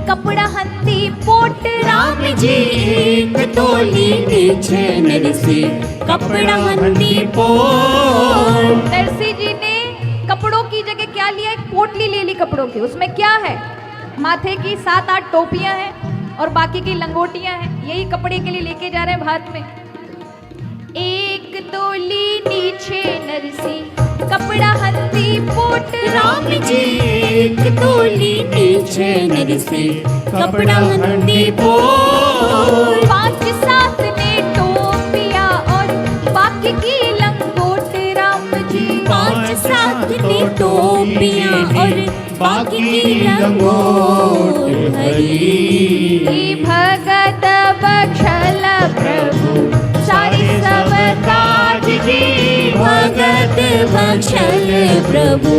[SPEAKER 1] कपड़ा हंदी पोट,
[SPEAKER 4] राम जी एक तोली नीचे नरसिंह कपड़ा हंदी पोट,
[SPEAKER 1] नरसिंह जी ने कपड़ों की जगह क्या लिया, एक पोटली ले ली कपड़ों की, उसमें क्या है, माथे की 7-8 टोपियां हैं और बाकी की लंगोटियां हैं, यही कपड़े के लिए लेके जा रहे हैं हाथ में। एक तोली नीचे नरसिंह कपड़ा हंदी पोट,
[SPEAKER 4] राम जी एक तोली नीचे नरसिंह कपड़ा हंदी पोट,
[SPEAKER 1] 5-7 ने टोपियां और बाकी की लंगोट, राम जी
[SPEAKER 4] 5-7 ने टोपियां और बाकी की लंगोट हरी।
[SPEAKER 1] भगत बक्षल प्रभु सारी सब काज जी,
[SPEAKER 4] भगत बक्षल प्रभु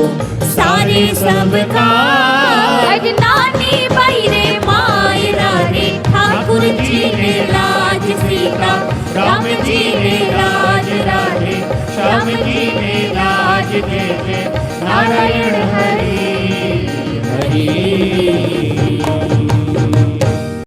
[SPEAKER 4] सारे सब काज,
[SPEAKER 1] नानी बैरे
[SPEAKER 4] मायरा रे ठाकुर जी ने लाज सीता, राम जी ने